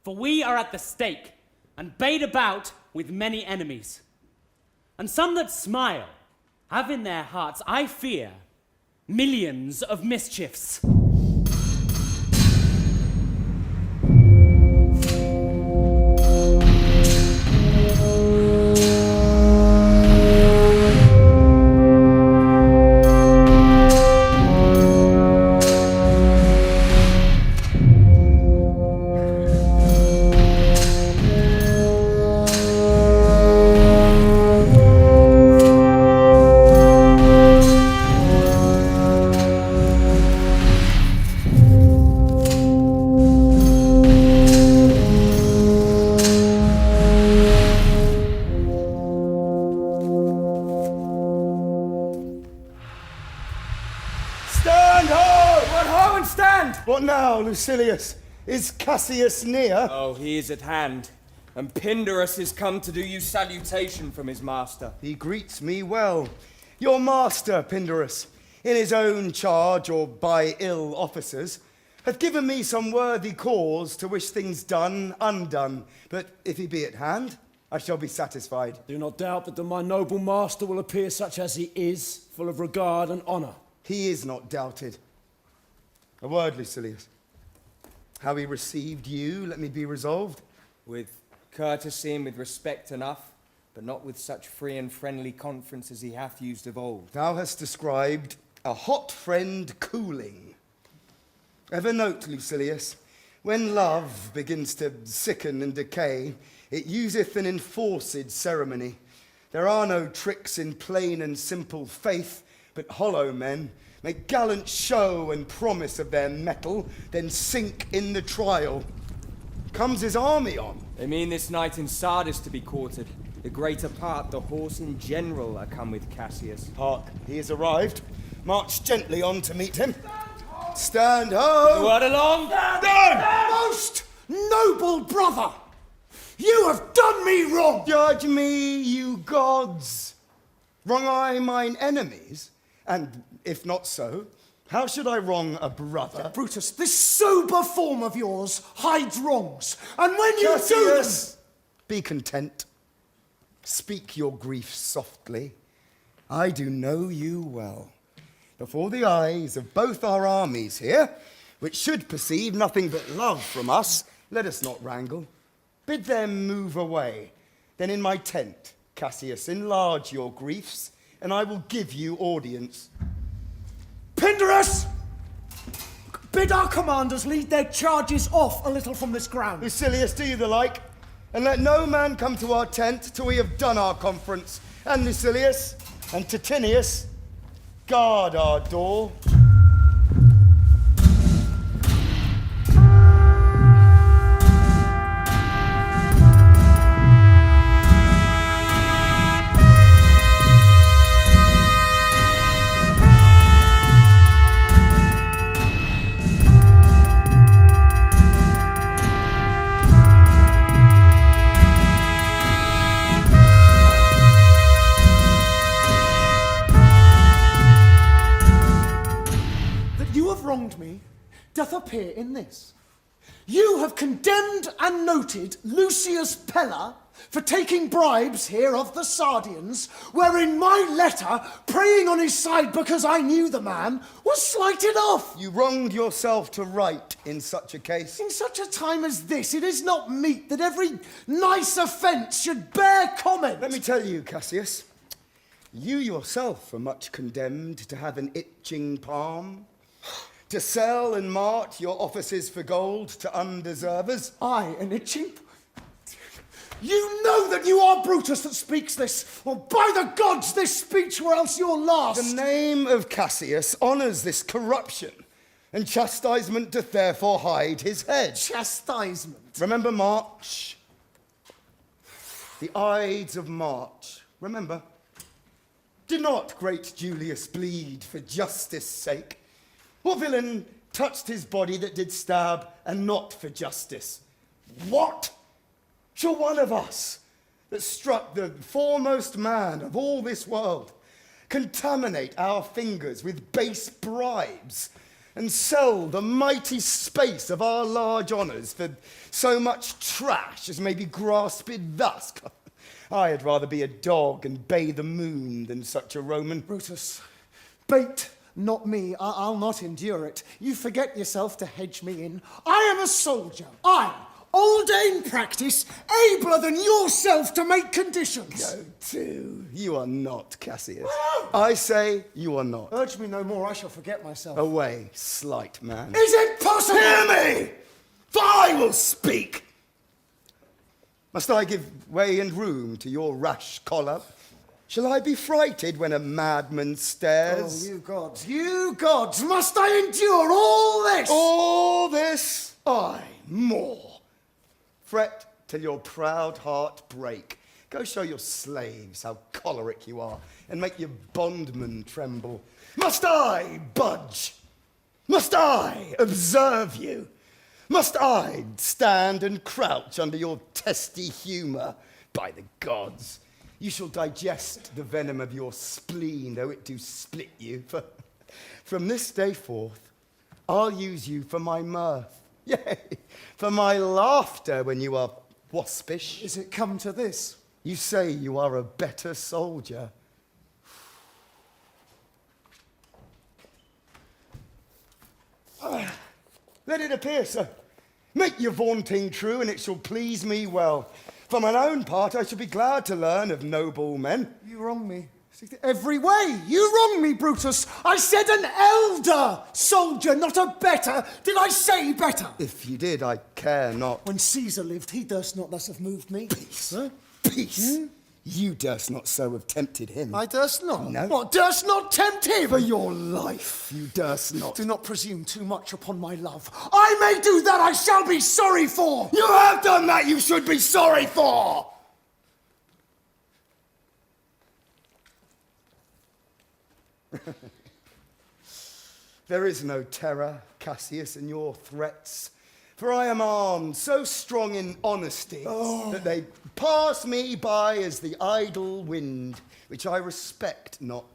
for we are at the stake, and bait about with many enemies. And some that smile have in their hearts, I fear, millions of mischiefs.
What now, Lucilius? Is Cassius near?
Oh, he is at hand. And Pindorus is come to do you salutation from his master.
He greets me well. Your master, Pindorus, in his own charge or by ill officers, hath given me some worthy cause to wish things done undone. But if he be at hand, I shall be satisfied.
Do not doubt but that my noble master will appear such as he is, full of regard and honour.
He is not doubted. A word, Lucilius. How he received you, let me be resolved.
With courtesy and with respect enough, but not with such free and friendly conference as he hath used of old.
Thou hast described a hot friend cooling. Ever note, Lucilius, when love begins to sicken and decay, it useth an enforced ceremony. There are no tricks in plain and simple faith, but hollow men make gallant show and promise of their mettle, then sink in the trial. Comes his army on.
They mean this night in Sardis to be quartered. The greater part, the horse in general, are come with Cassius.
Hark, he is arrived. March gently on to meet him. Stand ho!
What along?
Most noble brother! You have done me wrong!
Judge me, you gods! Wrong I mine enemies? And if not so, how should I wrong a brother?
Brutus, this sober form of yours hides wrongs, and when you do them...
Be content. Speak your grief softly. I do know you well. Before the eyes of both our armies here, which should perceive nothing but love from us, let us not wrangle. Bid them move away. Then in my tent, Cassius, enlarge your griefs, and I will give you audience.
Pindarus! Bid our commanders lead their charges off a little from this ground.
Lucilius, do you the like? And let no man come to our tent till we have done our conference. And Lucilius and Titinius, guard our door.
Wronged me doth appear in this. You have condemned and noted Lucius Pella for taking bribes here of the Sardians, wherein my letter, praying on his side because I knew the man, was slighted off.
You wronged yourself to write in such a case.
In such a time as this, it is not meet that every nice offence should bear comment.
Let me tell you, Cassius, you yourself are much condemned to have an itching palm, to sell and mart your offices for gold to undeservers.
I, an itching? You know that you are Brutus that speaks this, or by the gods this speech were else your last.
The name of Cassius honours this corruption, and chastisement doth therefore hide his head.
Chastisement?
Remember March? The Ides of March, remember? Did not great Julius bleed for justice' sake? What villain touched his body that did stab, and not for justice? What? Shall one of us, that struck the foremost man of all this world, contaminate our fingers with base bribes, and sell the mighty space of our large honours for so much trash as may be grasped thus? I had rather be a dog and bay the moon than such a Roman.
Brutus, bait not me. I'll not endure it. You forget yourself to hedge me in. I am a soldier. I, old in practice, abler than yourself to make conditions.
Go to. You are not, Cassius. I say you are not.
Urge me no more, I shall forget myself.
Away, slight man.
Is it possible?
Hear me! For I will speak. Must I give way and room to your rash choler? Shall I be frighted when a madman stares?
Oh, you gods, must I endure all this?
All this? Aye, more. Fret till your proud heart break. Go show your slaves how choleric you are, and make your bondmen tremble. Must I budge? Must I observe you? Must I stand and crouch under your testy humour? By the gods, you shall digest the venom of your spleen, though it do split you. For from this day forth, I'll use you for my mirth, yea, for my laughter when you are waspish.
Is it come to this?
You say you are a better soldier. Let it appear so. Make your vaunting true, and it shall please me well. For mine own part, I shall be glad to learn of noble men.
You wrong me. Every way. You wrong me, Brutus. I said an elder soldier, not a better. Did I say better?
If you did, I care not.
When Caesar lived, he durst not thus have moved me.
Peace. Huh? Peace. You durst not so have tempted him.
I durst not?
No.
What, durst not tempt him?
For your life, you durst not.
Do not presume too much upon my love. I may do that I shall be sorry for.
You have done that you should be sorry for. There is no terror, Cassius, in your threats. For I am armed, so strong in honesty, that they pass me by as the idle wind, which I respect not.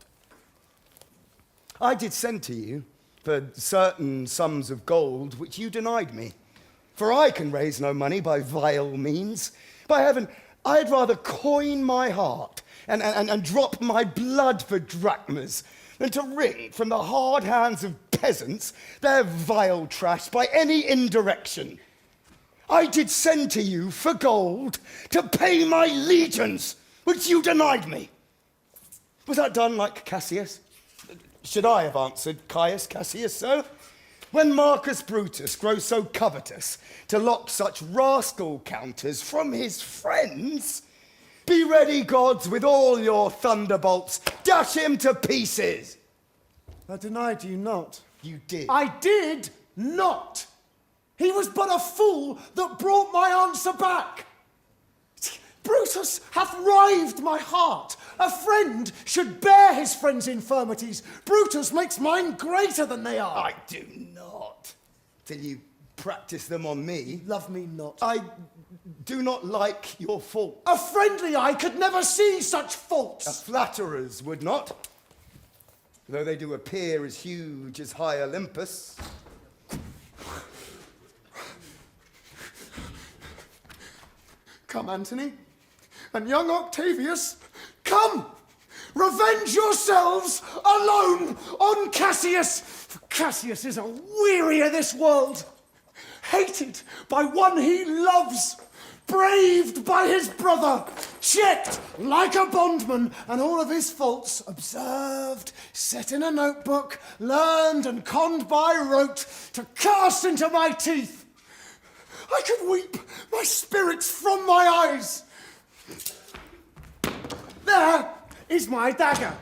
I did send to you for certain sums of gold, which you denied me. For I can raise no money by vile means. By heaven, I'd rather coin my heart and drop my blood for drachmas than to wring from the hard hands of peasants their vile trash by any indirection. I did send to you for gold to pay my legions, which you denied me. Was that done like Cassius? Should I have answered Caius Cassius so? When Marcus Brutus grows so covetous to lock such rascal counters from his friends, be ready, gods, with all your thunderbolts. Dash him to pieces.
I denied you not.
You did.
I did not. He was but a fool that brought my answer back. Brutus hath rived my heart. A friend should bear his friend's infirmities. Brutus makes mine greater than they are.
I do not. Till you practice them on me.
Love me not.
I do not like your fault.
A friendly eye could never see such faults.
Flatterers would not, though they do appear as huge as high Olympus.
Come, Antony, and young Octavius, come! Revenge yourselves alone on Cassius! For Cassius is a weary of this world, hated by one he loves, braved by his brother, checked like a bondman, and all of his faults observed, set in a notebook, learned and conned by rote to cast into my teeth. I could weep my spirits from my eyes. There is my dagger.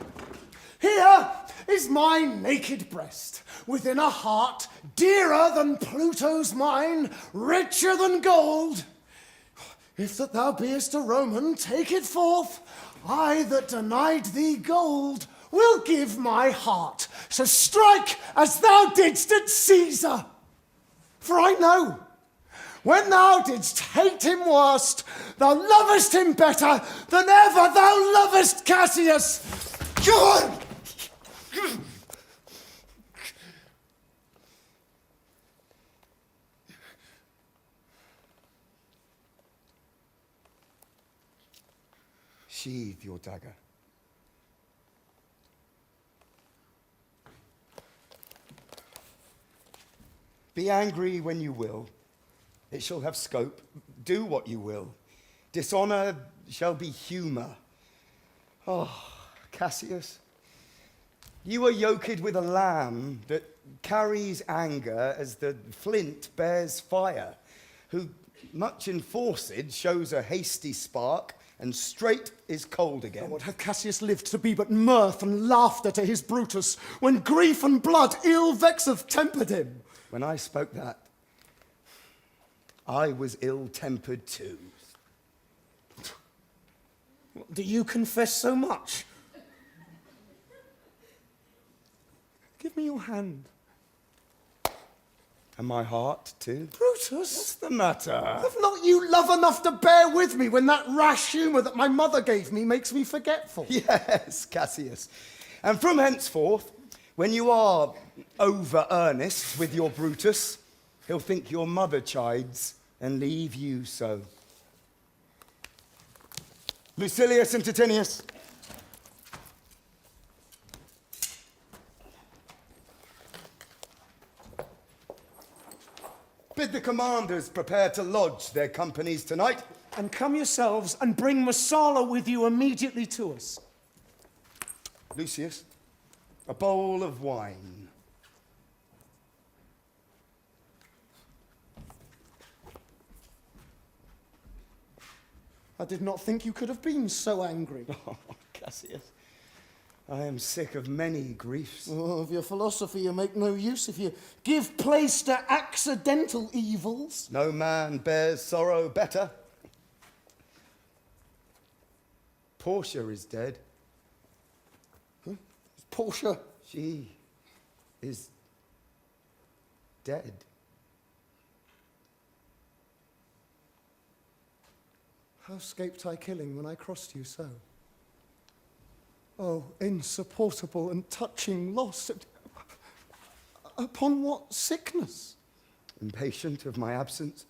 Here is my naked breast, within a heart dearer than Pluto's mine, richer than gold. If that thou beest a Roman, take it forth. I that denied thee gold will give my heart. So strike as thou didst at Caesar. For I know, when thou didst hate him worst, thou lovest him better than ever thou lovest Cassius. Good!
Sheathe your dagger. Be angry when you will. It shall have scope. Do what you will. Dishonor shall be humor. Oh, Cassius, you are yoked with a lamb that carries anger as the flint bears fire, who, much enforced, shows a hasty spark, and straight is cold again.
What had Cassius lived to be but mirth and laughter to his Brutus, when grief and blood ill vexeth tempered him?
When I spoke that, I was ill-tempered too.
Do you confess so much? Give me your hand.
And my heart too.
Brutus?
What's the matter?
Have not you love enough to bear with me when that rash humour that my mother gave me makes me forgetful?
Yes, Cassius. And from henceforth, when you are over-earnest with your Brutus, he'll think your mother chides and leave you so. Lucilius and Titinius. Bid the commanders prepare to lodge their companies tonight.
And come yourselves and bring Messala with you immediately to us.
Lucius, a bowl of wine.
I did not think you could have been so angry.
Oh, Cassius, I am sick of many griefs.
Oh, of your philosophy you make no use if you give place to accidental evils.
No man bears sorrow better. Portia is dead.
Huh? Portia?
She is dead.
How escaped I killing when I crossed you so? Oh, insupportable and touching loss. Upon what sickness?
Impatient of my absence,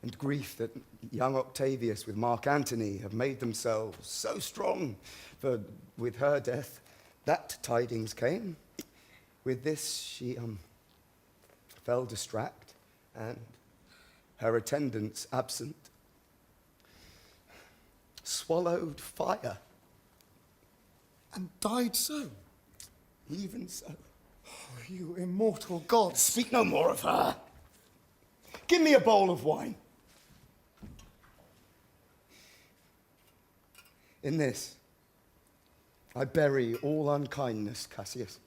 and grief that young Octavius with Mark Antony have made themselves so strong, for with her death, That tidings came. With this, she fell distract, and her attendants absent, swallowed fire.
And died so?
Even so.
Oh, you immortal gods.
Speak no more of her. Give me a bowl of wine. In this, I bury all unkindness, Cassius.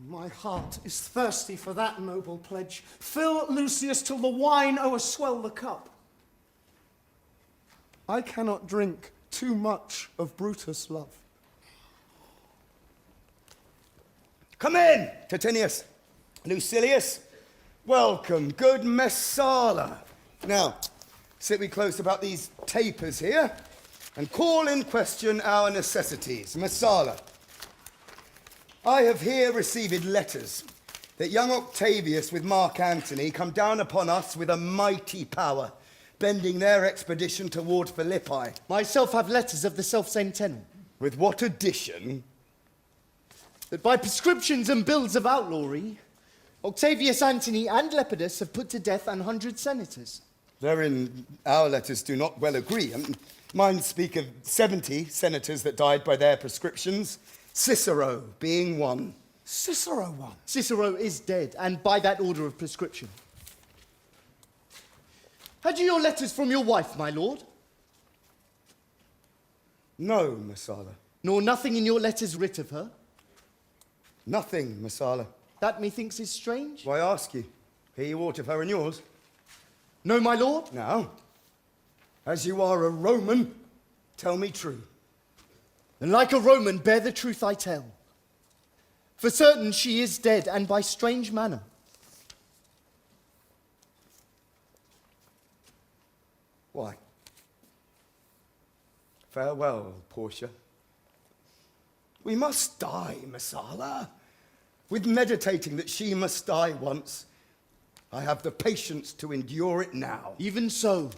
My heart is thirsty for that noble pledge. Fill, Lucius, till the wine o'erswell the cup. I cannot drink too much of Brutus' love.
Come in, Titinius. Lucilius, welcome, good Messala. Now, sit we close about these tapers here, and call in question our necessities. Messala, I have here received letters that young Octavius with Mark Antony come down upon us with a mighty power, bending their expedition toward Philippi.
Myself have letters of the selfsame tenor.
With what addition?
That by prescriptions and bills of outlawry, Octavius Antony and Lepidus have put to death 100 senators.
Therein our letters do not well agree. Mine speak of 70 senators that died by their prescriptions, Cicero being one.
Cicero one? Cicero is dead, and by that order of prescription. Had you your letters from your wife, my lord?
No, Messala.
Nor nothing in your letters writ of her?
Nothing, Messala.
That methinks is strange.
Why ask you? Hear you aught of her in yours?
No, my lord.
Now, as you are a Roman, tell me true.
And like a Roman, bear the truth I tell. For certain she is dead, and by strange manner.
Why? Farewell, Portia. We must die, Messala. With meditating that she must die once, I have the patience to endure it now.
Even so.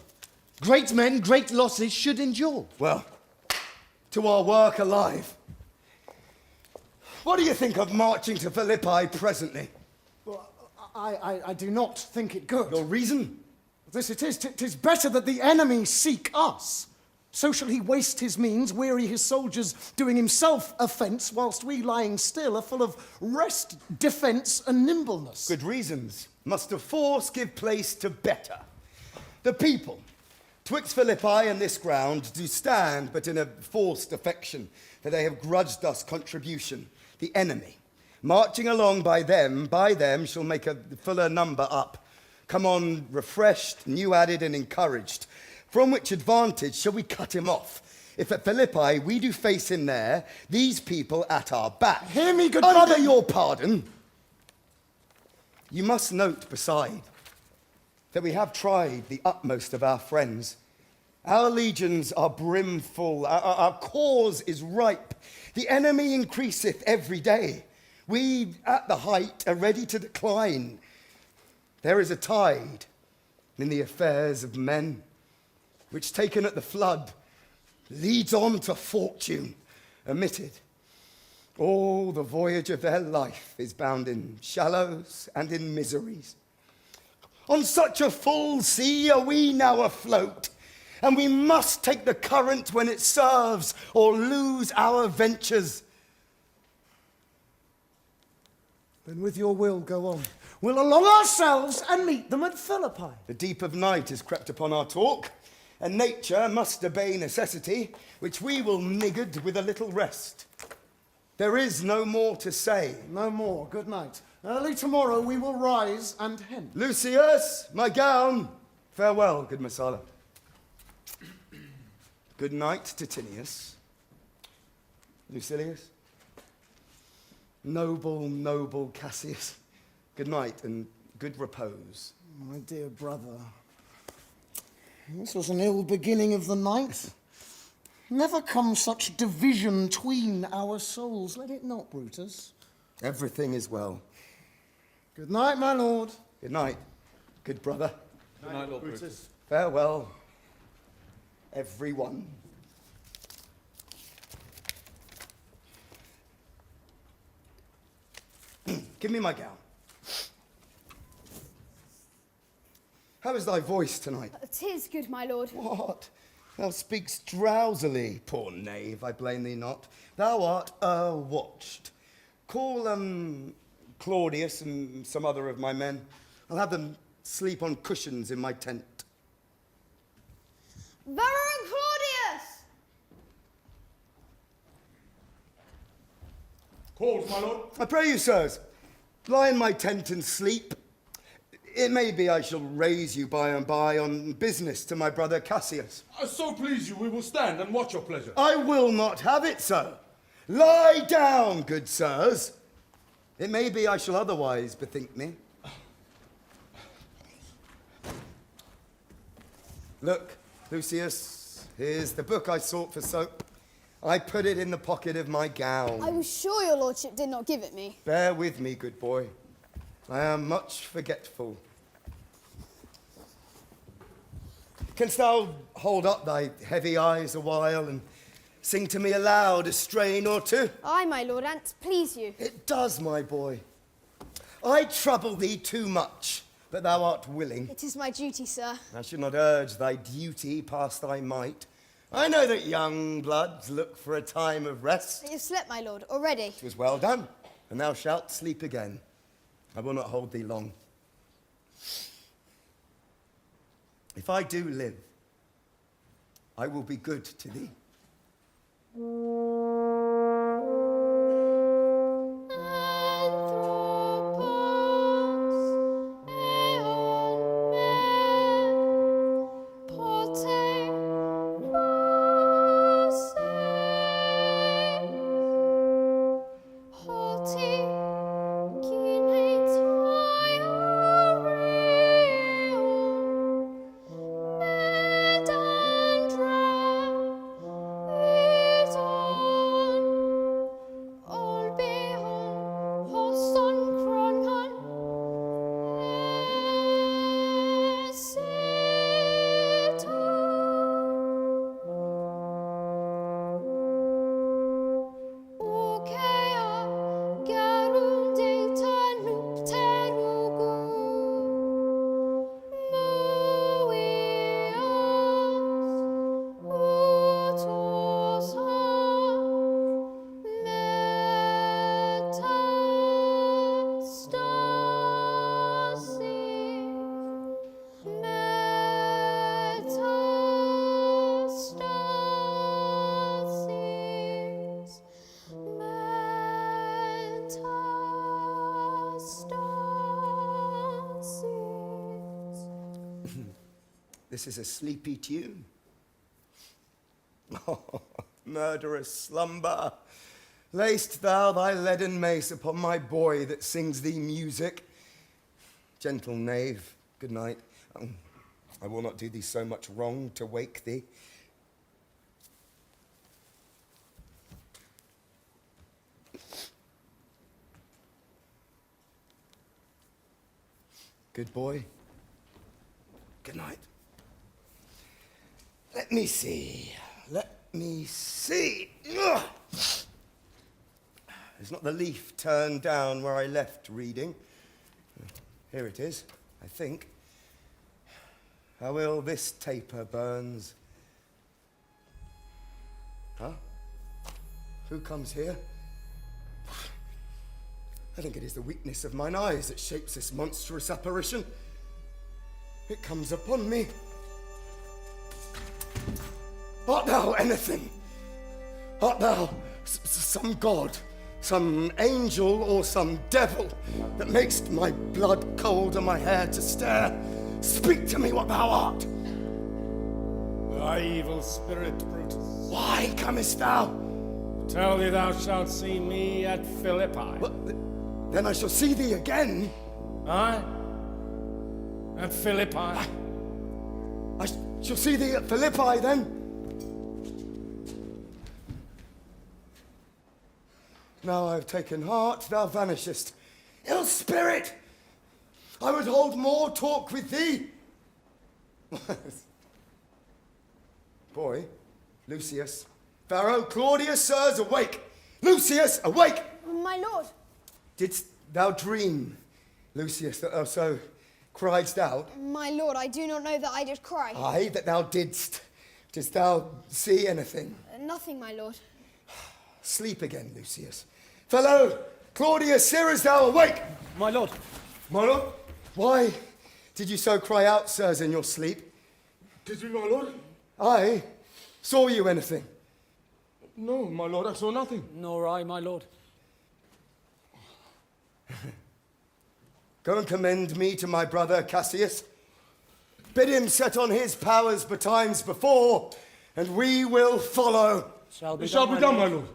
Great men, great losses should endure.
Well, to our work alive. What do you think of marching to Philippi presently?
Well, I do not think it good.
Your reason?
This it is. 'Tis better that the enemy seek us. So shall he waste his means, weary his soldiers, doing himself offence, whilst we lying still are full of rest, defence, and nimbleness.
Good reasons. Must of force give place to better. The people, twixt Philippi and this ground, do stand but in a forced affection, for they have grudged us contribution. The enemy, marching along by them shall make a fuller number up. Come on refreshed, new added, and encouraged. From which advantage shall we cut him off? If at Philippi we do face him there, these people at our back.
Hear me, good
Under
brother.
your pardon, you must note beside that we have tried the utmost of our friends. Our legions are brimful, our cause is ripe. The enemy increaseth every day. We, at the height, are ready to decline. There is a tide in the affairs of men, which taken at the flood, leads on to fortune, omitted. All the voyage of their life is bound in shallows and in miseries. On such a full sea are we now afloat, and we must take the current when it serves, or lose our ventures.
Then with your will, go on. We'll along ourselves and meet them at Philippi.
The deep of night is crept upon our talk, and nature must obey necessity, which we will niggard with a little rest. There is no more to say.
No more. Good night. Early tomorrow we will rise and hence.
Lucius, my gown. Farewell, good Messala. Good night, Titinius. Lucilius. Noble, noble Cassius. Good night and good repose.
My dear brother, this was an ill beginning of the night. Never come such division tween our souls. Let it not, Brutus.
Everything is well.
Good night, my lord.
Good night, good brother.
Good night, Lord Brutus.
Farewell, everyone. give me my gown. How is thy voice tonight?
'Tis good, my lord.
What? Thou speakst drowsily, poor knave, I blame thee not. Thou art watched. Call, Claudius and some other of my men. I'll have them sleep on cushions in my tent.
Varro and Claudius!
Calls, my lord.
I pray you, sirs, lie in my tent and sleep. It may be I shall raise you by and by on business to my brother Cassius.
So please you, we will stand and watch your pleasure.
I will not have it so. Lie down, good sirs. It may be I shall otherwise bethink me. Look, Lucius, here's the book I sought for soap. I put it in the pocket of my gown.
I was sure your lordship did not give it me.
Bear with me, good boy. I am much forgetful. Canst thou hold up thy heavy eyes a while and sing to me aloud a strain or two?
Aye, my lord, an't please you.
It does, my boy. I trouble thee too much, but thou art willing.
It is my duty, sir.
I should not urge thy duty past thy might. I know that young bloods look for a time of rest.
You've slept, my lord, already.
'Twas well done, and thou shalt sleep again. I will not hold thee long. If I do live, I will be good to thee. This is a sleepy tune. Oh, murderous slumber, lay'st thou thy leaden mace upon my boy that sings thee music. Gentle knave, good night. I will not do thee so much wrong to wake thee. Good boy. Good night. Let me see. Let me see. Ugh. There's not the leaf turned down where I left reading. Here it is, I think. How ill this taper burns. Huh? Who comes here? I think it is the weakness of mine eyes that shapes this monstrous apparition. It comes upon me. Art thou anything? Art thou some god, some angel, or some devil that makest my blood cold and my hair to stare? Speak to me what thou art.
Thy evil spirit, Brutus.
Why comest thou?
Tell thee thou shalt see me at Philippi.
Then I shall see thee again.
Aye? At Philippi.
I shall see thee at Philippi then. Now I've taken heart, thou vanishest. Ill spirit! I would hold more talk with thee. Boy, Lucius. Varro, Claudius, sirs, awake! Lucius, awake!
My lord.
Didst thou dream, Lucius, that thou so criedst out?
My lord, I do not know that I did cry.
Aye, that thou didst. Didst thou see anything?
Nothing, my lord.
Sleep again, Lucius. Fellow, Claudius, is thou awake?
My lord.
My lord? Why did you so cry out, sirs, in your sleep?
Did you, my lord?
Aye. Saw you anything?
No, my lord, I saw nothing.
Nor I, my lord.
Go and commend me to my brother Cassius. Bid him set on his powers betimes before, and we will follow.
It shall be done, my lord.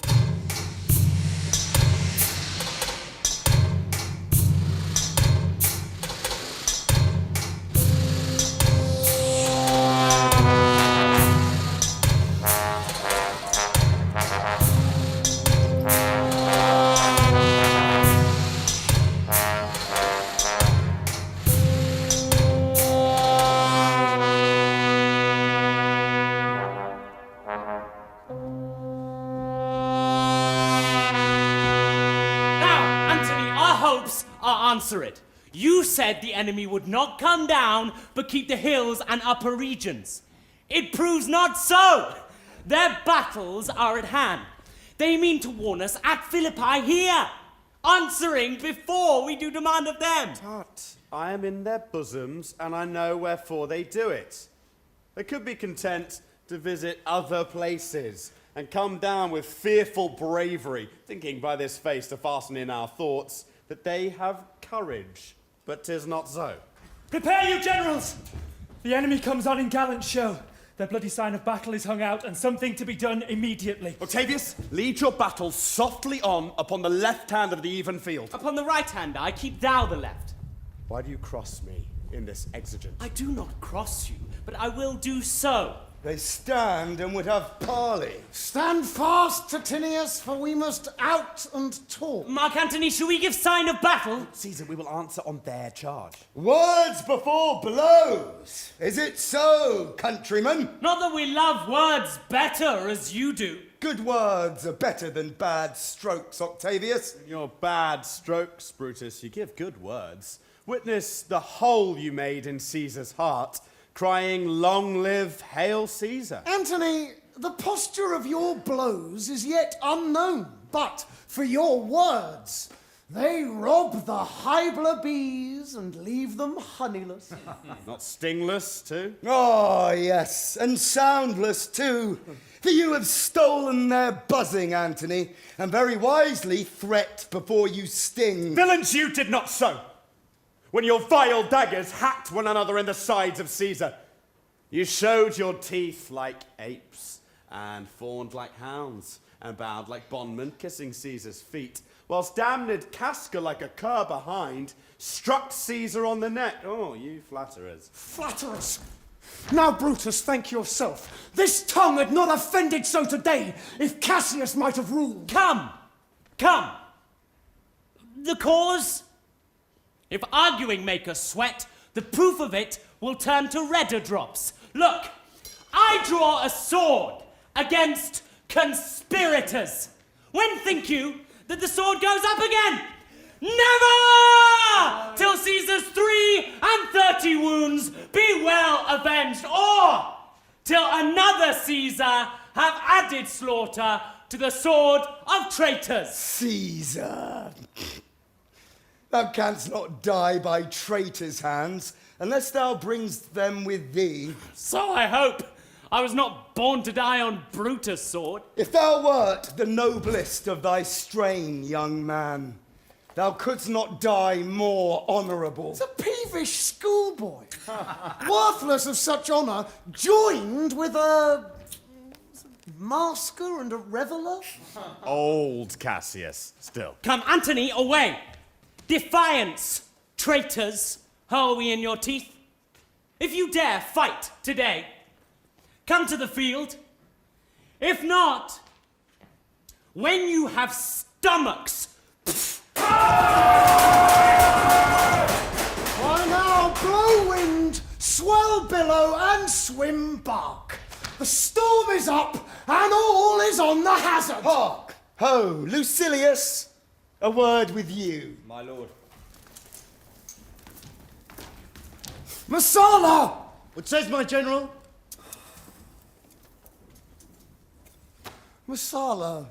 Answer it. You said the enemy would not come down, but keep the hills and upper regions. It proves not so. Their battles are at hand. They mean to warn us at Philippi here, answering before we do demand of them.
Tut, I am in their bosoms, and I know wherefore they do it. They could be content to visit other places, and come down with fearful bravery, thinking by this face to fasten in our thoughts that they have courage, but 'tis not so.
Prepare you, generals! The enemy comes on in gallant show. Their bloody sign of battle is hung out, and something to be done immediately.
Octavius, lead your battle softly on upon the left hand of the even field.
Upon the right hand I keep thou the left.
Why do you cross me in this exigence?
I do not cross you, but I will do so.
They stand and would have parley.
Stand fast, Titinius, for we must out and talk.
Mark Antony, shall we give sign of battle?
Caesar, we will answer on their charge.
Words before blows. Is it so, countrymen?
Not that we love words better as you do.
Good words are better than bad strokes, Octavius.
Your bad strokes, Brutus, you give good words. Witness the hole you made in Caesar's heart, crying, "Long live Hail Caesar."
Antony, the posture of your blows is yet unknown, but for your words, they rob the Hybla bees and leave them honeyless.
Not stingless, too?
Oh, yes, and soundless, too. For you have stolen their buzzing, Antony, and very wisely threat before you sting.
Villains, you did not so! When your vile daggers hacked one another in the sides of Caesar, you showed your teeth like apes, and fawned like hounds, and bowed like bondmen, kissing Caesar's feet, whilst damned Casca, like a cur behind, struck Caesar on the neck. Oh, you flatterers.
Flatterers! Now, Brutus, thank yourself. This tongue had not offended so today, if Cassius might have ruled.
Come! Come! The cause? If arguing make us sweat, the proof of it will turn to redder drops. Look, I draw a sword against conspirators. When think you that the sword goes up again? Never! Till Caesar's 33 wounds be well avenged, or till another Caesar have added slaughter to the sword of traitors.
Caesar! Thou canst not die by traitors' hands, unless thou bringst them with thee.
So I hope. I was not born to die on Brutus' sword.
If thou wert the noblest of thy strain, young man, thou couldst not die more honourable.
It's a peevish schoolboy, worthless of such honour, joined with a masker and a reveller.
Old Cassius, still.
Come, Antony, away! Defiance, traitors, hurl we in your teeth. If you dare fight today, come to the field. If not, when you have stomachs.
Why now, blow wind, swell billow, and swim bark. The storm is up, and all is on the hazard.
Hark! Ho, Lucilius! a word with you.
My lord.
Masala!
What says my general?
Masala,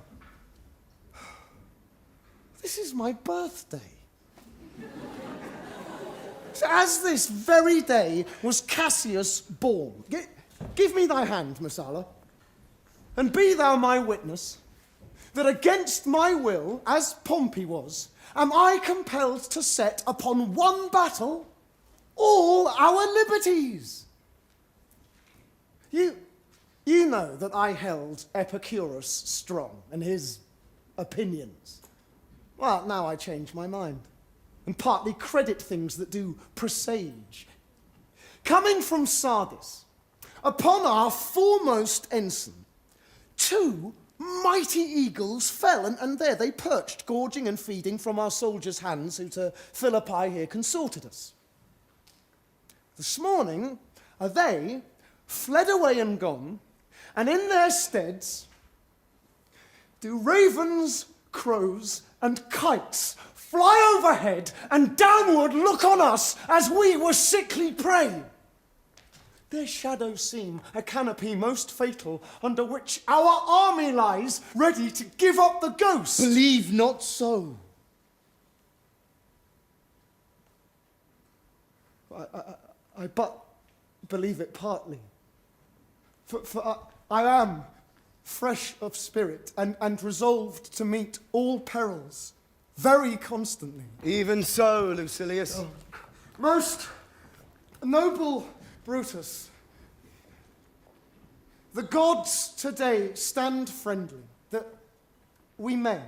this is my birthday. So as this very day was Cassius born. Give me thy hand, Masala, and be thou my witness that against my will, as Pompey was, am I compelled to set upon one battle all our liberties. You know that I held Epicurus strong and his opinions. Well, now I change my mind and partly credit things that do presage. Coming from Sardis, upon our foremost ensign, 2 mighty eagles fell, and there they perched, gorging and feeding from our soldiers' hands who to Philippi here consorted us. This morning, they fled away and gone, and in their steads do ravens, crows, and kites fly overhead and downward look on us as we were sickly prey. Their shadows seem a canopy most fatal, under which our army lies, ready to give up the ghost.
Believe not so.
I but believe it partly. For I am fresh of spirit and resolved to meet all perils very constantly.
Even so, Lucilius.
Most noble Brutus, the gods today stand friendly, that we may,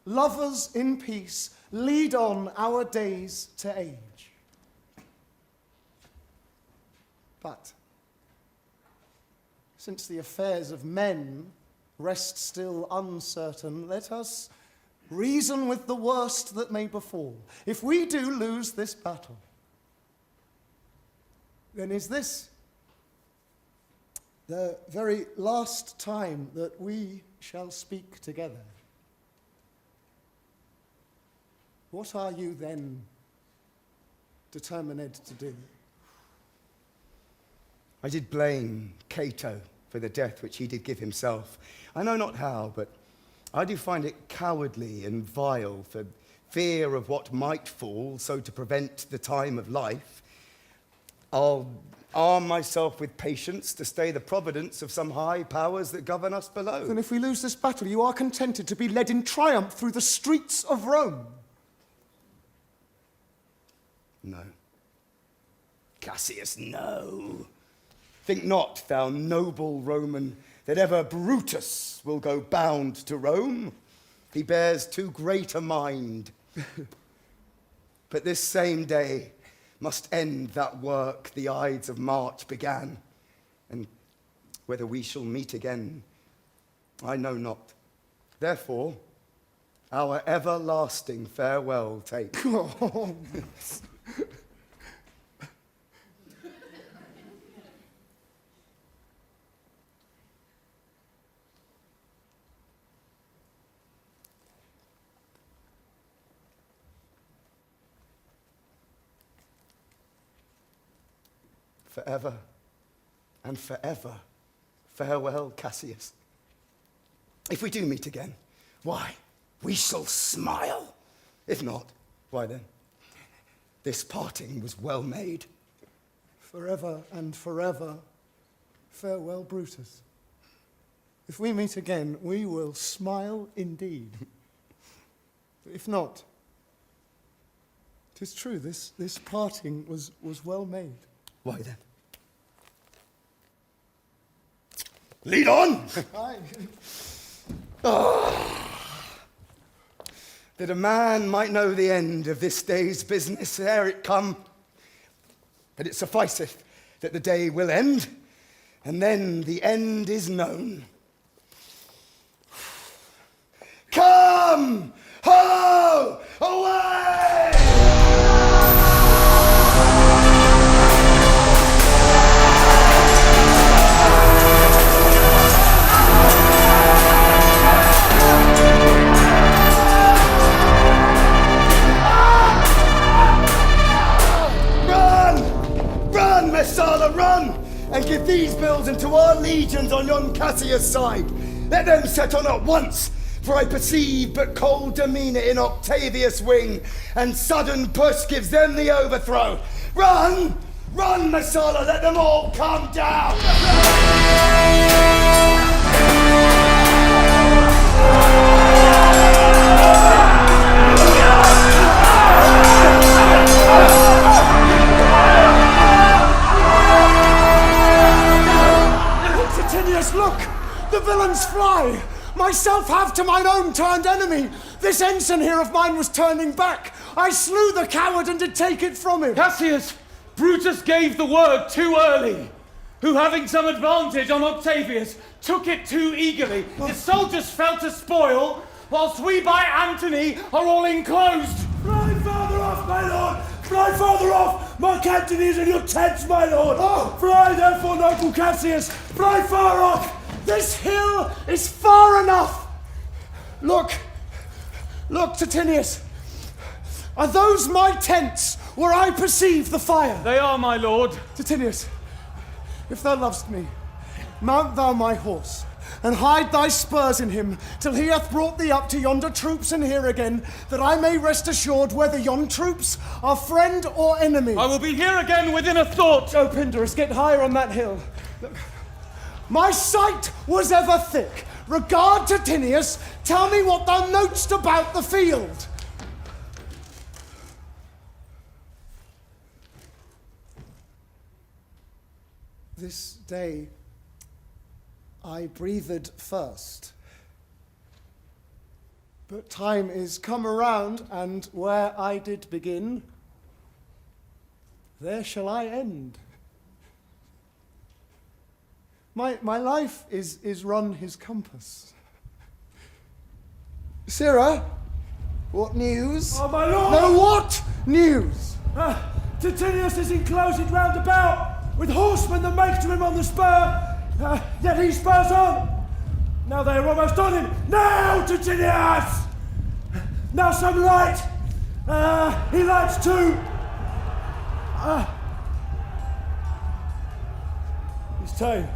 lovers in peace, lead on our days to age. But since the affairs of men rest still uncertain, let us reason with the worst that may befall. If we do lose this battle, then is this the very last time that we shall speak together? What are you then determined to do?
I did blame Cato for the death which he did give himself. I know not how, but I do find it cowardly and vile, for fear of what might fall, so to prevent the time of life. I'll arm myself with patience to stay the providence of some high powers that govern us below.
Then if we lose this battle, you are contented to be led in triumph through the streets of Rome?
No. Cassius, no. Think not, thou noble Roman, that ever Brutus will go bound to Rome. He bears too great a mind. But this same day must end that work the Ides of March began. And whether we shall meet again, I know not. Therefore, our everlasting farewell take. Forever and forever, farewell, Cassius. If we do meet again, why, we shall smile. If not, why then, this parting was well made.
Forever and forever, farewell, Brutus. If we meet again, we will smile indeed. If not, 'tis true, this parting was well made.
Why then? Lead on! That a man might know the end of this day's business ere it come. But it sufficeth that the day will end, and then the end is known. Come! Ho! Away! Messala, run! And give these bills into our legions on yon Cassius side. Let them set on at once, for I perceive but cold demeanour in Octavius' wing, and sudden push gives them the overthrow. Run! Run, Messala, let them all come down!
Titinius, look! The villains fly! Myself have to mine own turned enemy! This ensign here of mine was turning back! I slew the coward and did take it from him!
Cassius, Brutus gave the word too early, who having some advantage on Octavius, took it too eagerly. His soldiers fell to spoil, whilst we by Antony are all enclosed.
Fly farther off, my lord! Fly farther off! Mark Antony is in your tents, my lord! Fly therefore, noble Cassius! Fly far off! This hill is far enough! Look! Look, Titinius! Are those my tents where I perceive the fire?
They are, my lord.
Titinius, if thou lovest me, mount thou my horse, and hide thy spurs in him, till he hath brought thee up to yonder troops and here again, that I may rest assured whether yon troops are friend or enemy.
I will be here again within a thought.
Oh, Pindarus, get higher on that hill. Look, my sight was ever thick. Regard Titinius, tell me what thou know'st about the field. This day I breathed first. But time is come around, and where I did begin, there shall I end. My life is run his compass. Sirrah, what news?
Oh, my lord!
No, what news?
Titinius is enclosed round about, with horsemen that make to him on the spur, yet he spurs on. Now they are almost on him. Now, Titinius! Now some light. He lights too. He's tame.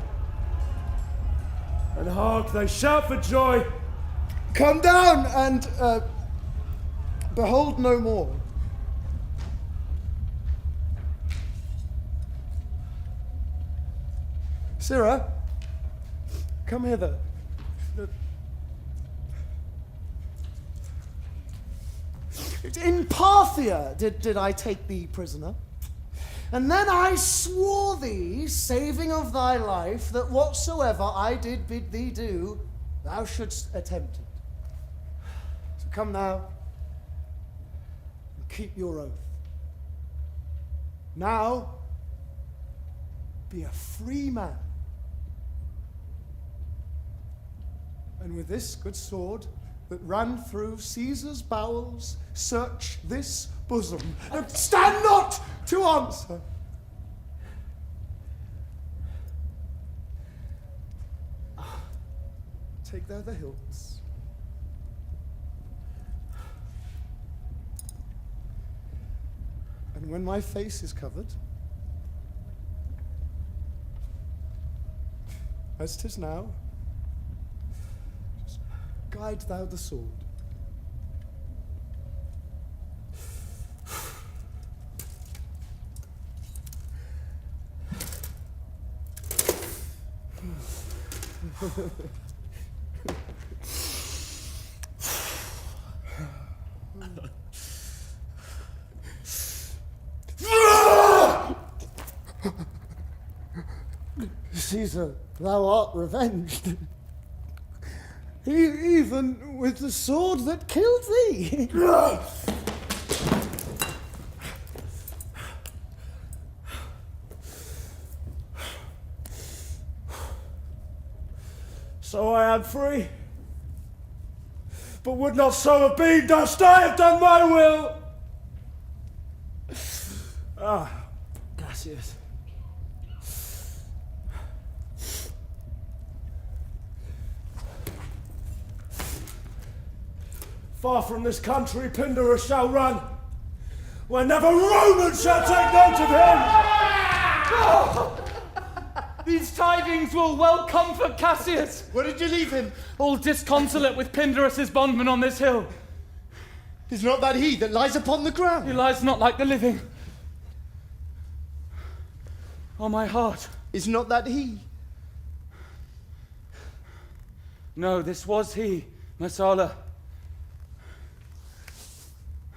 And hark, they shout for joy.
Come down and behold no more. Sirrah, come hither. In Parthia did I take thee prisoner, and then I swore thee, saving of thy life, that whatsoever I did bid thee do, thou shouldst attempt it. So come now, and keep your oath. Now, be a free man. And with this good sword that ran through Caesar's bowels, search this bosom, and stand not to answer. Take there the hilts. And when my face is covered, as 'tis now, just guide thou the sword. Caesar, thou art revenged. Even with the sword that killed thee.
So I am free, but would not so have been, dost I have done my will. Cassius. Far from this country Pindarus shall run, where never Roman shall take note of him.
These tidings will well comfort Cassius.
Where did you leave him?
All disconsolate with Pindarus' bondman on this hill.
Is not that he that lies upon the ground?
He lies not like the living. Oh, my heart.
Is not that he?
No, this was he, Messala.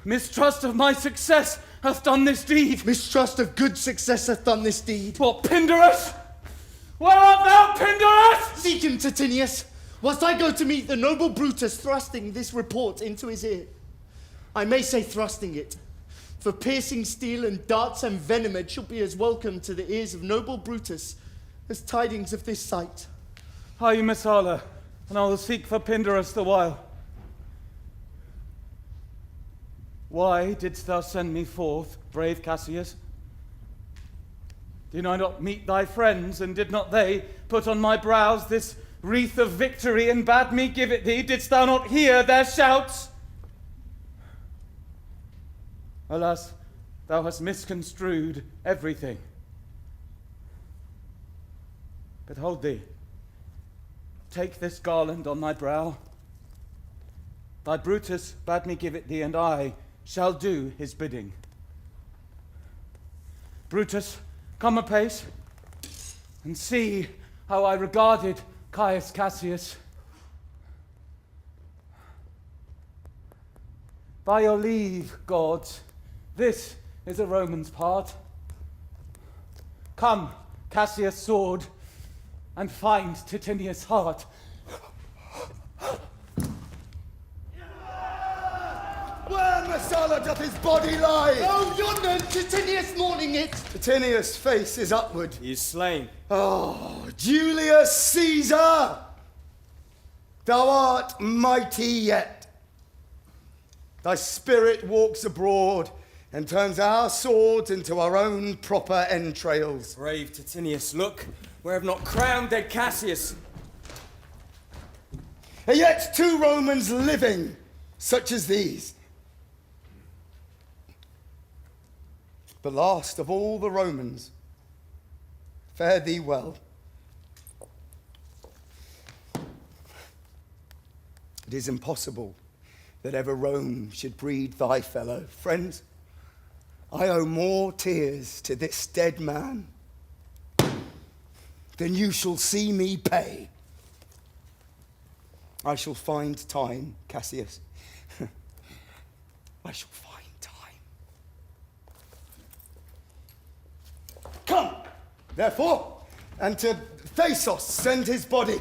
Mistrust of my success hath done this deed.
Mistrust of good success hath done this deed.
What, Pindarus? Where art thou, Pindarus?
Seek him, Titinius, whilst I go to meet the noble Brutus thrusting this report into his ear. I may say thrusting it, for piercing steel and darts and venom shall be as welcome to the ears of noble Brutus as tidings of this sight.
Hie you, Messala, and I will seek for Pindarus the while. Why didst thou send me forth, brave Cassius? Did I not meet thy friends, and did not they put on my brows this wreath of victory and bade me give it thee? Didst thou not hear their shouts? Alas, thou hast misconstrued everything. But hold thee. Take this garland on thy brow. Thy Brutus bade me give it thee, and I shall do his bidding. Brutus, come apace, and see how I regarded Caius Cassius. By your leave, gods, this is a Roman's part. Come, Cassius' sword, and find Titinius' heart.
Where, Messala, doth his body lie?
Oh, yonder, Titinius mourning it.
Titinius' face is upward.
He is slain.
Oh, Julius Caesar! Thou art mighty yet. Thy spirit walks abroad and turns our swords into our own proper entrails.
Brave Titinius, look, where have not crowned dead Cassius.
And yet 2 Romans living, such as these. But last of all the Romans, fare thee well. It is impossible that ever Rome should breed thy fellow. Friends, I owe more tears to this dead man than you shall see me pay. I shall find time, Cassius. I shall find time. Come, therefore, and to Thasos send his body.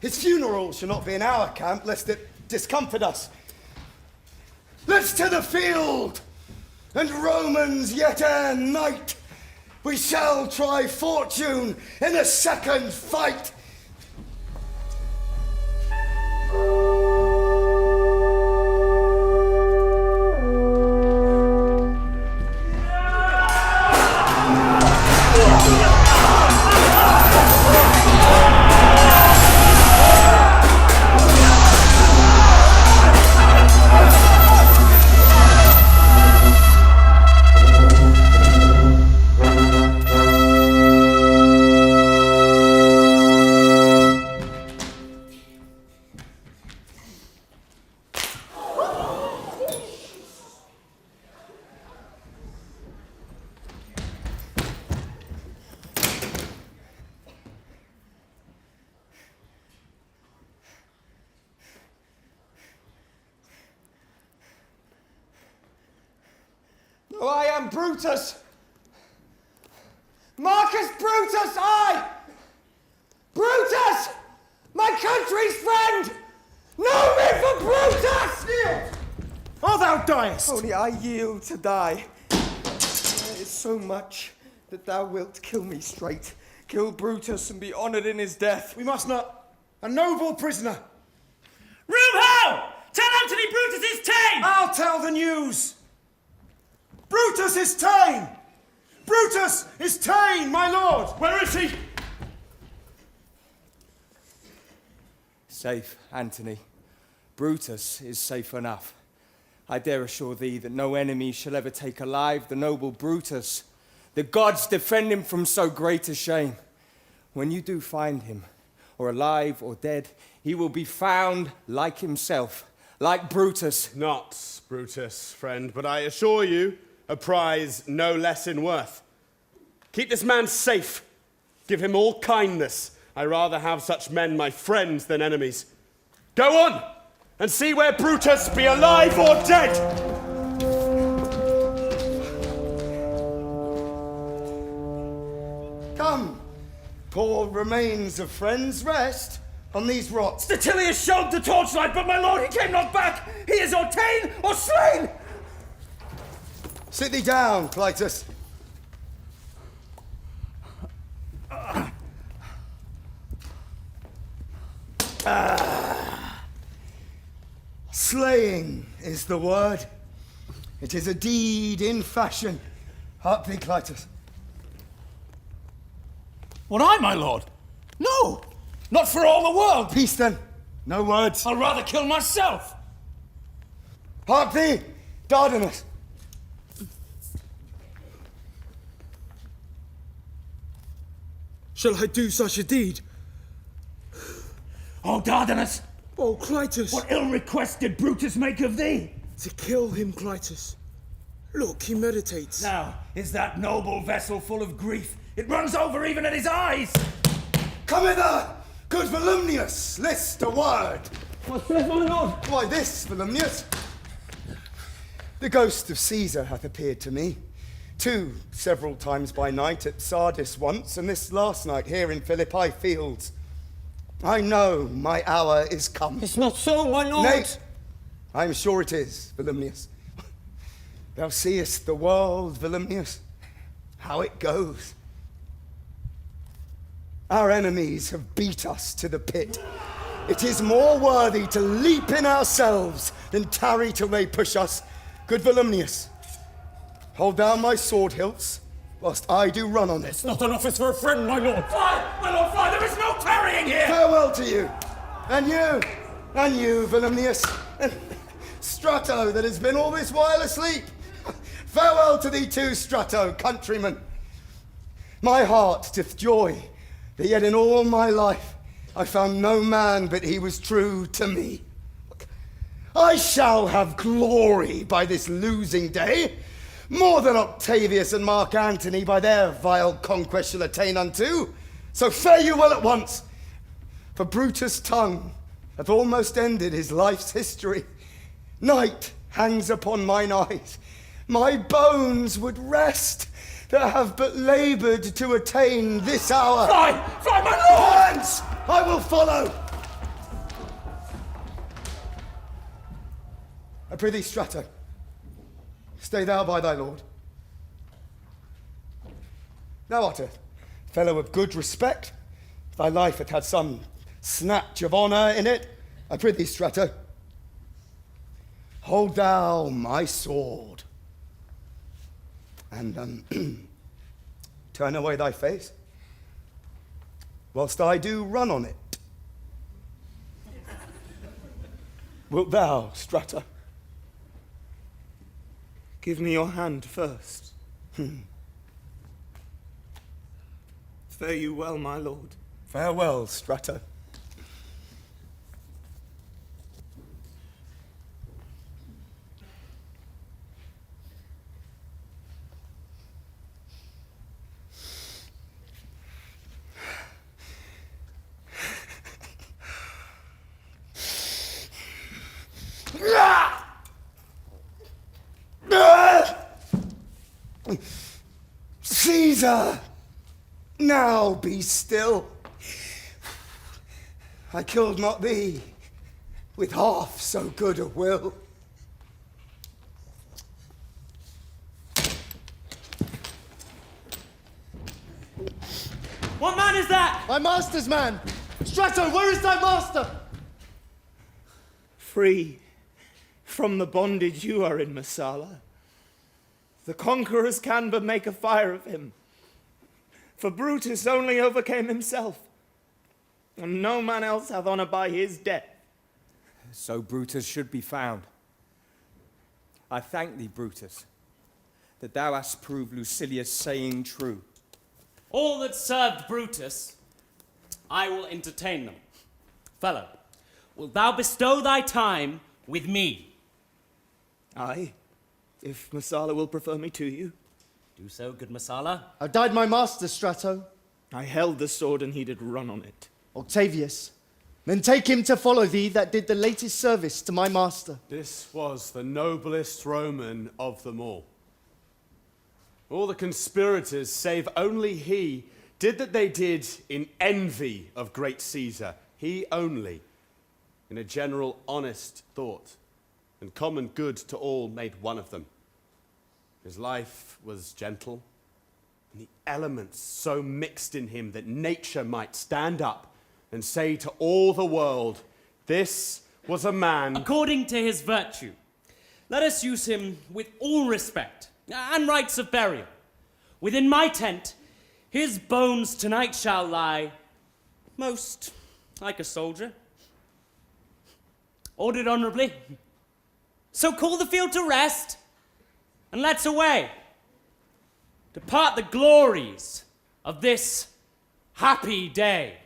His funeral shall not be in our camp, lest it discomfort us. Let's to the field, and Romans, yet ere night, we shall try fortune in a second fight.
Oh, I am Brutus! Marcus Brutus, I! Brutus! My country's friend! Know me for Brutus!
Yield! Or thou diest!
Only I yield to die. There is so much that thou wilt kill me straight. Kill Brutus and be honoured in his death.
We must not. A noble prisoner.
Room ho! Tell Anthony Brutus is tame!
I'll tell the news. Brutus is ta'en! Brutus is ta'en, my lord!
Where is he?
Safe, Antony. Brutus is safe enough. I dare assure thee that no enemy shall ever take alive the noble Brutus, The gods defend him from so great a shame. When you do find him, or alive or dead, he will be found like himself, like Brutus.
Not Brutus, friend, but I assure you, a prize no less in worth. Keep this man safe. Give him all kindness. I rather have such men my friends than enemies. Go on, and see where Brutus be alive or dead!
Come, poor remains of friends, rest on these rocks.
Statilius showed the torchlight, but my lord, he came not back. He is or ta'en or slain.
Sit thee down, Clytus. Slaying is the word. It is a deed in fashion. Hark thee, Clytus.
What, I, my lord? No! Not for all the world!
Peace then. No words.
I'll rather kill myself!
Hark thee, Dardanus.
Shall I do such a deed?
Oh, Dardanus!
Oh, Clytus!
What ill request did Brutus make of thee?
To kill him, Clytus. Look, he meditates.
Now, is that noble vessel full of grief? It runs over even at his eyes!
Come hither, good Volumnius. List a word.
What's this, my lord?
Why this, Volumnius? The ghost of Caesar hath appeared to me. Several times by night at Sardis once, and this last night here in Philippi fields. I know my hour is come.
It's not so, my lord.
Nay, I am sure it is, Volumnius. Thou seest the world, Volumnius, how it goes. Our enemies have beat us to the pit. It is more worthy to leap in ourselves than tarry till they push us. Good Volumnius, hold down my sword hilts, whilst I do run on it.
It's not an office for a friend, my lord.
Fly! My lord, fly! There is no tarrying here!
Farewell to you, and you, Volumnius, and Strato, that has been all this while asleep. Farewell to thee too, Strato, countryman. My heart doth joy that yet in all my life I found no man but he was true to me. I shall have glory by this losing day, more than Octavius and Mark Antony by their vile conquest shall attain unto. So fare you well at once, for Brutus' tongue hath almost ended his life's history. Night hangs upon mine eyes. My bones would rest that have but laboured to attain this hour.
Fly! Fly, my lord!
Hands! I will follow! I prithee, Strato, stay thou by thy lord. Thou art a fellow of good respect. Thy life hath had some snatch of honour in it. I prithee, Strato, hold thou my sword, and turn away thy face, whilst I do run on it. Wilt thou, Strato?
Give me your hand first. Fare you well, my lord.
Farewell, Strato. Caesar, now be still. I killed not thee with half so good a will.
What man is that?
My master's man! Strato, where is thy master?
Free from the bondage you are in, Messala. The conquerors can but make a fire of him. For Brutus only overcame himself, and no man else hath honour by his death.
So Brutus should be found. I thank thee, Brutus, that thou hast proved Lucilia's saying true.
All that served Brutus, I will entertain them. Fellow, wilt thou bestow thy time with me?
Aye, if Messala will prefer me to you.
Do so, good Messala.
I died my master, Strato.
I held the sword and he did run on it.
Octavius, then take him to follow thee that did the latest service to my master.
This was the noblest Roman of them all. All the conspirators, save only he, did that they did in envy of great Caesar. He only, in a general honest thought, and common good to all made one of them. His life was gentle, and the elements so mixed in him that nature might stand up and say to all the world, this was a man...
According to his virtue, let us use him with all respect and rites of burial. Within my tent, his bones tonight shall lie, most like a soldier. Ordered honorably. So call the field to rest, and let's away. Depart the glories of this happy day.